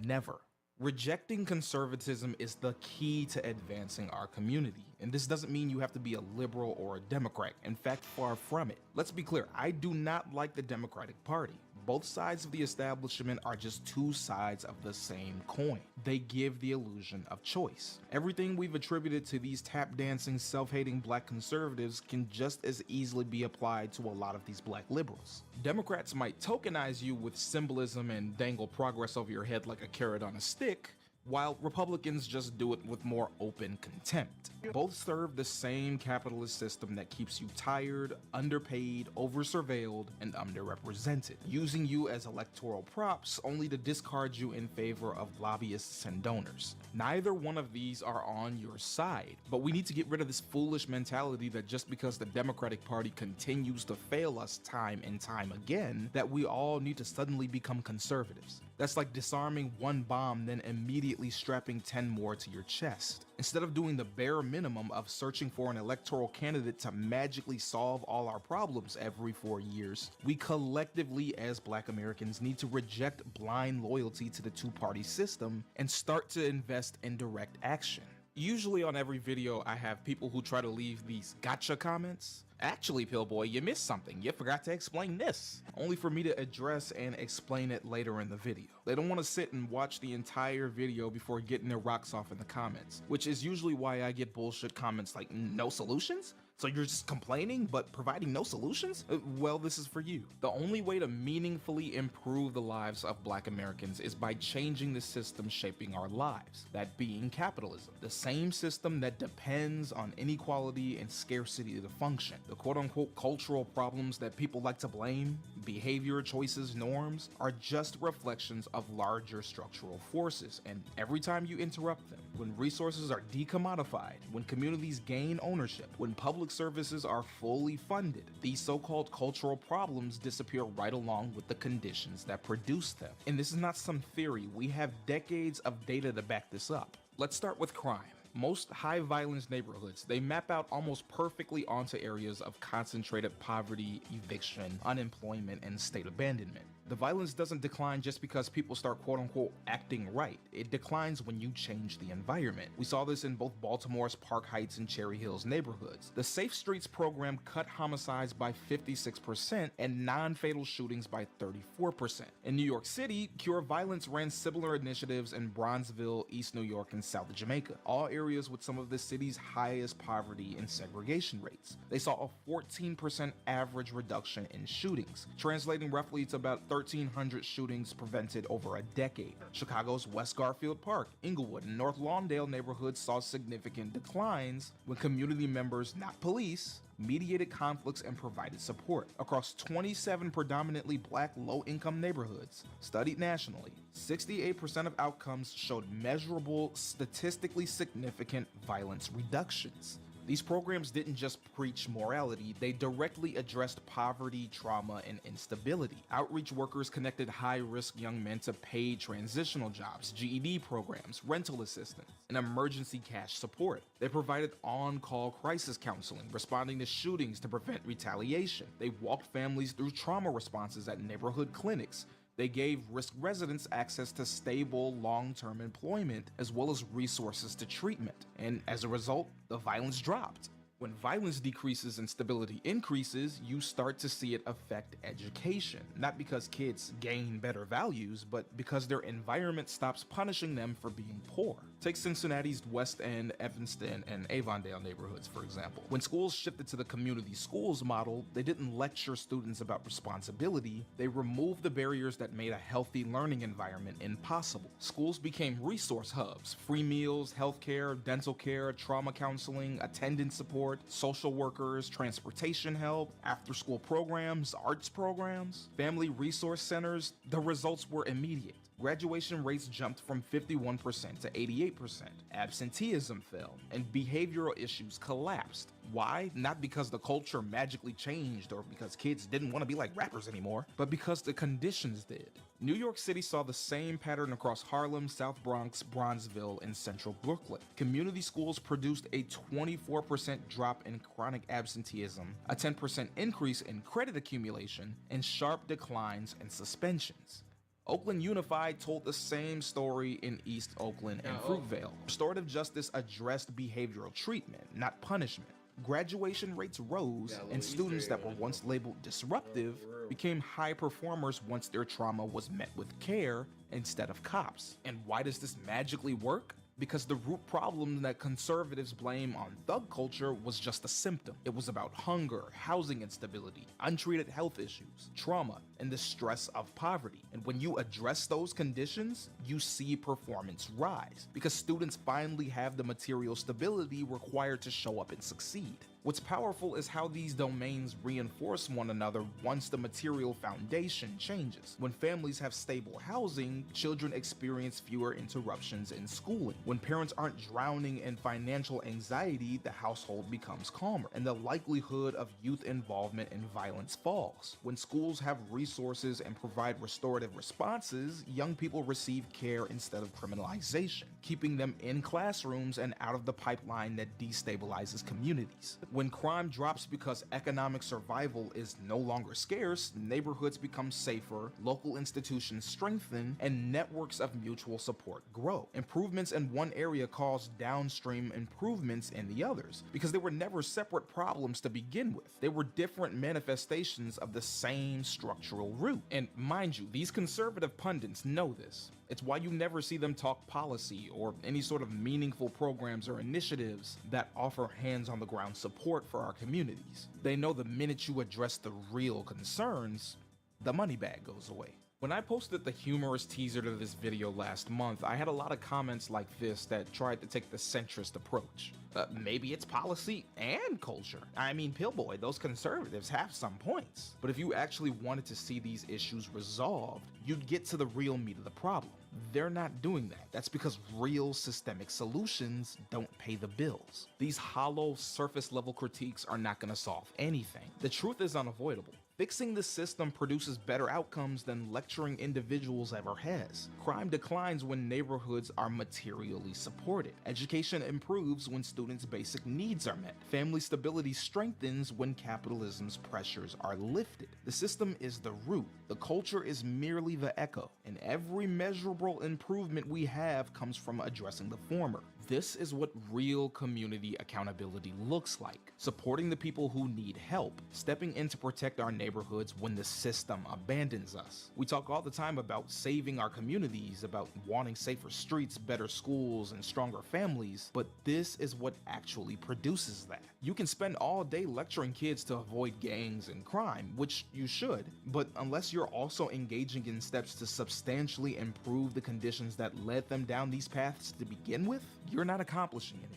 S23: never. Rejecting conservatism is the key to advancing our community, and this doesn't mean you have to be a liberal or a Democrat. In fact, far from it. Let's be clear, I do not like the Democratic Party. Both sides of the establishment are just two sides of the same coin. They give the illusion of choice. Everything we've attributed to these tap-dancing, self-hating black conservatives can just as easily be applied to a lot of these black liberals. Democrats might tokenize you with symbolism and dangle progress over your head like a carrot on a stick, while Republicans just do it with more open contempt. Both serve the same capitalist system that keeps you tired, underpaid, over-surveilled, and underrepresented, using you as electoral props only to discard you in favor of lobbyists and donors. Neither one of these are on your side, but we need to get rid of this foolish mentality that just because the Democratic Party continues to fail us time and time again, that we all need to suddenly become conservatives. That's like disarming one bomb, then immediately strapping 10 more to your chest. Instead of doing the bare minimum of searching for an electoral candidate to magically solve all our problems every 4 years, we collectively as Black Americans need to reject blind loyalty to the two-party system and start to invest in direct action. Usually on every video, I have people who try to leave these gotcha comments. Actually, Pillboy, you missed something. You forgot to explain this. Only for me to address and explain it later in the video. They don't want to sit and watch the entire video before getting their rocks off in the comments, which is usually why I get bullshit comments like, no solutions? So you're just complaining but providing no solutions? Well, this is for you. The only way to meaningfully improve the lives of Black Americans is by changing the system shaping our lives, that being capitalism, the same system that depends on inequality and scarcity to function. The quote-unquote cultural problems that people like to blame, behavior, choices, norms, are just reflections of larger structural forces, and every time you interrupt them, when resources are decommodified, when communities gain ownership, when public services are fully funded, these so-called cultural problems disappear right along with the conditions that produce them. And this is not some theory, we have decades of data to back this up. Let's start with crime. Most high violence neighborhoods, they map out almost perfectly onto areas of concentrated poverty, eviction, unemployment, and state abandonment. The violence doesn't decline just because people start quote-unquote acting right. It declines when you change the environment. We saw this in both Baltimore's Park Heights and Cherry Hills neighborhoods. The Safe Streets program cut homicides by 56% and non-fatal shootings by 34%. In New York City, Cure Violence ran similar initiatives in Bronzeville, East New York, and South Jamaica, all areas with some of the city's highest poverty and segregation rates. They saw a 14% average reduction in shootings, translating roughly to about 1,300 shootings prevented over a decade. Chicago's West Garfield Park, Inglewood, and North Lawndale neighborhoods saw significant declines when community members, not police, mediated conflicts and provided support. Across 27 predominantly black low-income neighborhoods studied nationally, 68% of outcomes showed measurable, statistically significant violence reductions. These programs didn't just preach morality, they directly addressed poverty, trauma, and instability. Outreach workers connected high-risk young men to paid transitional jobs, GED programs, rental assistance, and emergency cash support. They provided on-call crisis counseling, responding to shootings to prevent retaliation. They walked families through trauma responses at neighborhood clinics. They gave risk residents access to stable, long-term employment, as well as resources to treatment. And as a result, the violence dropped. When violence decreases and stability increases, you start to see it affect education. Not because kids gain better values, but because their environment stops punishing them for being poor. Take Cincinnati's West End, Evanston, and Avondale neighborhoods, for example. When schools shifted to the community schools model, they didn't lecture students about responsibility, they removed the barriers that made a healthy learning environment impossible. Schools became resource hubs, free meals, healthcare, dental care, trauma counseling, attendance support, social workers, transportation help, after-school programs, arts programs, family resource centers. The results were immediate. Graduation rates jumped from 51% to 88%. Absenteeism fell, and behavioral issues collapsed. Why? Not because the culture magically changed or because kids didn't want to be like rappers anymore, but because the conditions did. New York City saw the same pattern across Harlem, South Bronx, Bronzeville, and Central Brooklyn. Community schools produced a 24% drop in chronic absenteeism, a 10% increase in credit accumulation, and sharp declines in suspensions. Oakland Unified told the same story in East Oakland and Fruitvale. Restorative justice addressed behavioral treatment, not punishment. Graduation rates rose, and students that were once labeled disruptive became high performers once their trauma was met with care instead of cops. And why does this magically work? Because the root problem that conservatives blame on thug culture was just a symptom. It was about hunger, housing instability, untreated health issues, trauma, and the stress of poverty. And when you address those conditions, you see performance rise, because students finally have the material stability required to show up and succeed. What's powerful is how these domains reinforce one another once the material foundation changes. When families have stable housing, children experience fewer interruptions in schooling. When parents aren't drowning in financial anxiety, the household becomes calmer, and the likelihood of youth involvement in violence falls. When schools have resources and provide restorative responses, young people receive care instead of criminalization, keeping them in classrooms and out of the pipeline that destabilizes communities. When crime drops because economic survival is no longer scarce, neighborhoods become safer, local institutions strengthen, and networks of mutual support grow. Improvements in one area cause downstream improvements in the others, because they were never separate problems to begin with. They were different manifestations of the same structural root. And mind you, these conservative pundits know this. It's why you never see them talk policy or any sort of meaningful programs or initiatives that offer hands-on-the-ground support for our communities. They know the minute you address the real concerns, the money bag goes away. When I posted the humorous teaser to this video last month, I had a lot of comments like this that tried to take the centrist approach. Maybe it's policy and culture. I mean, Pillboy, those conservatives have some points. But if you actually wanted to see these issues resolved, you'd get to the real meat of the problem. They're not doing that. That's because real systemic solutions don't pay the bills. These hollow, surface-level critiques are not going to solve anything. The truth is unavoidable. Fixing the system produces better outcomes than lecturing individuals ever has. Crime declines when neighborhoods are materially supported. Education improves when students' basic needs are met. Family stability strengthens when capitalism's pressures are lifted. The system is the root. The culture is merely the echo, and every measurable improvement we have comes from addressing the former. This is what real community accountability looks like. Supporting the people who need help, stepping in to protect our neighborhoods when the system abandons us. We talk all the time about saving our communities, about wanting safer streets, better schools, and stronger families, but this is what actually produces that. You can spend all day lecturing kids to avoid gangs and crime, which you should, but unless you're also engaging in steps to substantially improve the conditions that led them down these paths to begin with, you're not accomplishing anything.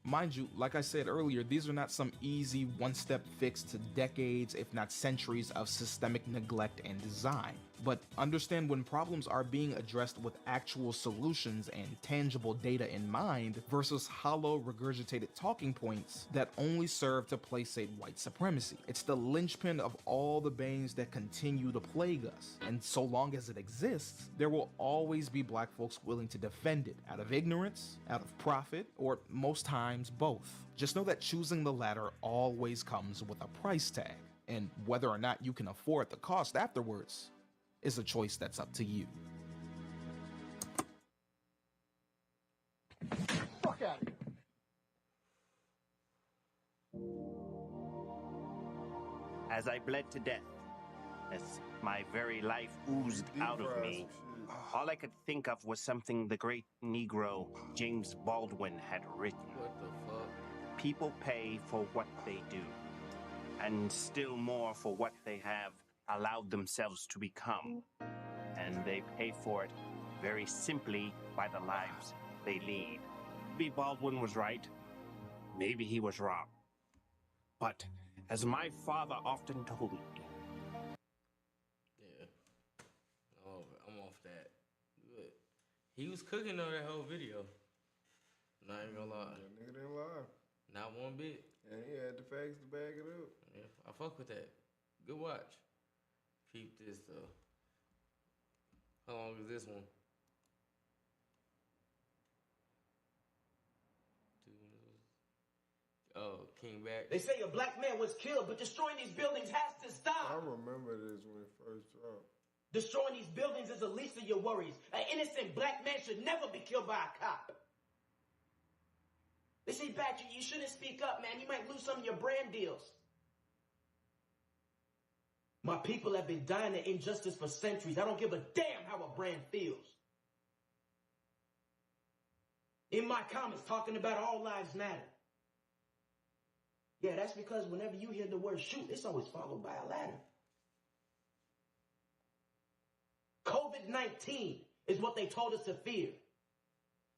S23: Mind you, like I said earlier, these are not some easy one-step fix to decades, if not centuries, of systemic neglect and design. But understand when problems are being addressed with actual solutions and tangible data in mind versus hollow, regurgitated talking points that only serve to placate white supremacy. It's the linchpin of all the banes that continue to plague us. And so long as it exists, there will always be black folks willing to defend it out of ignorance, out of profit, or most times both. Just know that choosing the latter always comes with a price tag. And whether or not you can afford the cost afterwards is a choice that's up to you.
S12: Fuck out of here.
S8: As I bled to death, as my very life oozed out of me, all I could think of was something the great Negro James Baldwin had written.
S3: What the fuck?
S8: People pay for what they do, and still more for what they have allowed themselves to become. And they pay for it very simply by the lives they lead. Maybe Baldwin was right. Maybe he was wrong. But as my father often told me,
S3: Yeah. Oh, I'm off that. Good. He was cooking though that whole video. Not even gonna lie.
S5: That nigga didn't lie.
S3: Not one bit.
S5: And he had the facts to back it up.
S3: Yeah, I fuck with that. Good watch. Peep this though. How long is this one? 2 minutes. Oh, King back.
S12: They say a black man was killed, but destroying these buildings has to stop.
S5: I remember this when it first dropped.
S12: Destroying these buildings is the least of your worries. An innocent black man should never be killed by a cop. They say, Patrick, you shouldn't speak up, man. You might lose some of your brand deals. My people have been dying of injustice for centuries. I don't give a damn how a brand feels. In my comments, talking about all lives matter. Yeah, that's because whenever you hear the word shoot, it's always followed by a ladder. COVID-19 is what they told us to fear.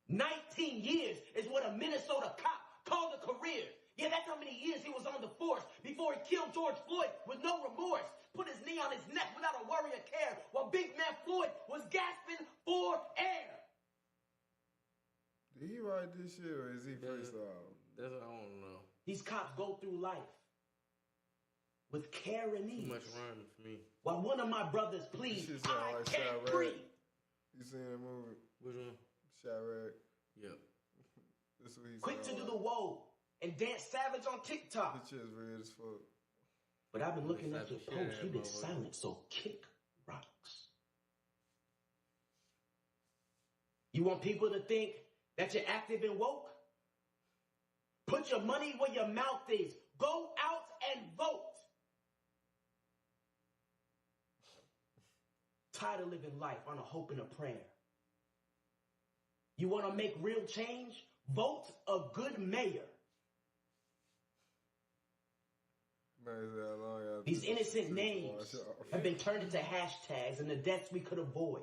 S12: 19 years is what a Minnesota cop called a career. Yeah, that's how many years he was on the force before he killed George Floyd with no remorse. Put his knee on his neck without a worry or care while big man Floyd was gasping for air.
S5: Did he write this shit or is he freestyle?
S3: That's what I don't know.
S12: These cops go through life with care and ease.
S3: Too much rhyme for me.
S12: While one of my brothers pleads,
S5: This shit sound
S12: I
S5: like
S12: can't
S5: Chirac.
S12: breathe.
S5: You seen that movie?
S3: Which one?
S5: Chirac.
S3: Yep.
S5: This what he
S12: Quick to
S5: sound
S12: do
S5: like.
S12: the whoa and dance savage on TikTok.
S5: This shit's weird as fuck.
S12: But I've been looking at
S3: Slap
S12: your
S3: the shit out
S12: post.
S3: of
S12: You've been
S3: that motherfucker.
S12: silent, so kick rocks. You want people to think that you're active and woke? Put your money where your mouth is. Go out and vote. Tired of living life on a hope and a prayer. You want to make real change? Vote a good mayor.
S5: Man, is that long after
S12: These
S5: this
S12: innocent
S5: shit
S12: names
S5: wash off.
S12: have been turned into hashtags and the deaths we could avoid.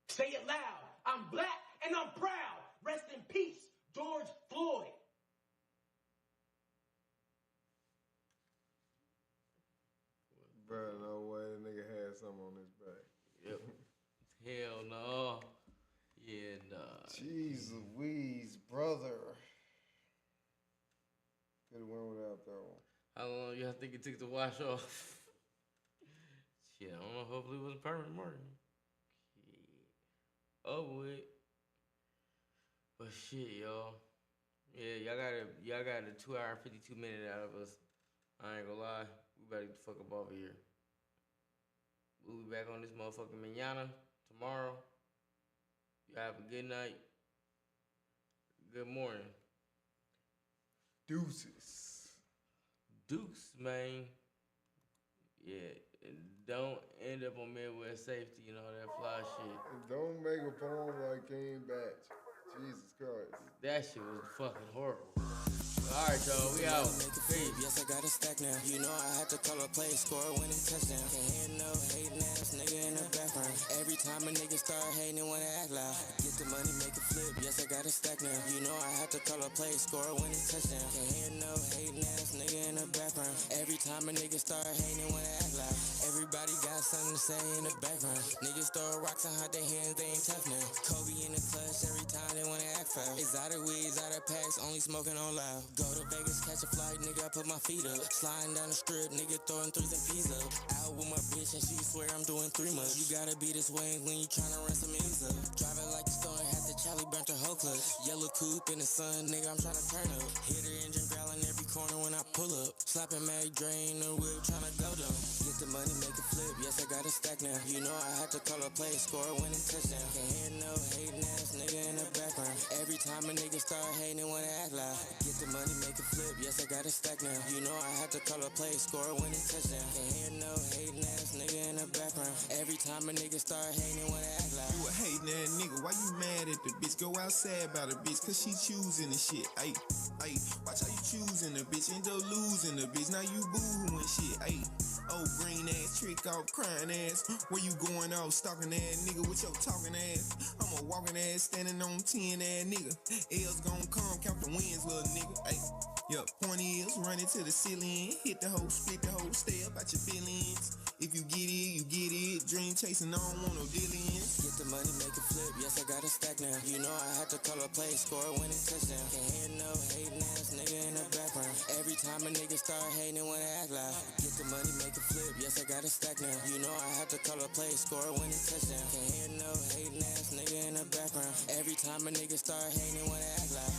S12: Say it loud. I'm black and I'm proud. Rest in peace, George Floyd.
S5: Bro, no way the nigga had something on his back.
S3: Yep. Hell no. Yeah, nah.
S5: Jeez Louise, brother. Could have went without that one.
S3: How long y'all think it took to wash off? Shit, I don't know. Hopefully it was a permanent mark. Over with. But shit, y'all. Yeah, y'all got a 2 hour 52 minute out of us. I ain't gonna lie. We better get the fuck up over here. We'll be back on this motherfucking manana tomorrow. Y'all have a good night. Good morning.
S5: Deuces.
S3: Dukes, man. Yeah. And don't end up on Midwest Safety and all that fly shit.
S5: And don't make a poem like King Batch. Jesus Christ.
S3: That shit was fucking horrible. All right, y'all, we out. Peace.
S11: Yes, I got a stack now. You know I had to call a play, score a winning touchdown. Can't hear no hating ass nigga in the background. Every time a nigga start hating, they wanna act loud. Get the money, make it flip. Yes, I got a stack now. You know I had to call a play, score a winning touchdown. Can't hear no hating ass nigga in the background. Every time a nigga start hating, they wanna act loud. Everybody got something to say in the background. Niggas throw rocks and hide their hands, they ain't tough now. Kobe in the clutch, every time they wanna act foul. Exotic weeds, out of packs, only smoking on loud. Go to Vegas, catch a flight, nigga, I put my feet up. Sliding down the strip, nigga, throwing threes and peas up. Out with my bitch and she swear I'm doing 3 months. You gotta be this way when you tryna run some ends up. Driving like the storm, had the Charlie burnt her whole clutch. Yellow coupe in the sun, nigga, I'm tryna turn up. Hit her engine growling every corner when I pull up. Slapping Mag drain the whip, tryna go down. Get the money, make it flip, yes, I got a stack now. You know I had to call a play, score a winning touchdown. Can't hear no hating ass nigga in the background. Every time a nigga start hating, they wanna act loud. Get the money, make it flip, yes, I got a stack now. You know I had to call a play, score a winning touchdown. Can't hear no hating ass nigga in the background. Every time a nigga start hating, they wanna act loud.
S14: You a hating ass nigga, why you mad at the bitch? Go outside about the bitch, cause she choosing the shit. Ayy, watch how you choosing the bitch, end up losing the bitch. Now you boo-hooing shit, ayy. Oh, green ass, trick off, crying ass. Where you going off, stalking ass nigga with your talking ass? I'm a walking ass, standing on 10 ass nigga. L's gon' come, count the wins, little nigga. Ayy, yup, point is, running to the ceiling. Hit the hoe, split the hoe, stay up at your feelings. If you get it, you get it. Dream chasing, I don't want no dealings.
S11: Get the money, make it flip, yes, I got a stack now. You know I had to call a play, score a winning touchdown. Can't hear no hating ass nigga in the background. Every time a nigga start hating, they wanna act loud. Get the money, make it flip, yes, I got a stack now. You know I had to call a play, score a winning touchdown. Can't hear no hating ass nigga in the background. Every time a nigga start hating, they wanna act loud.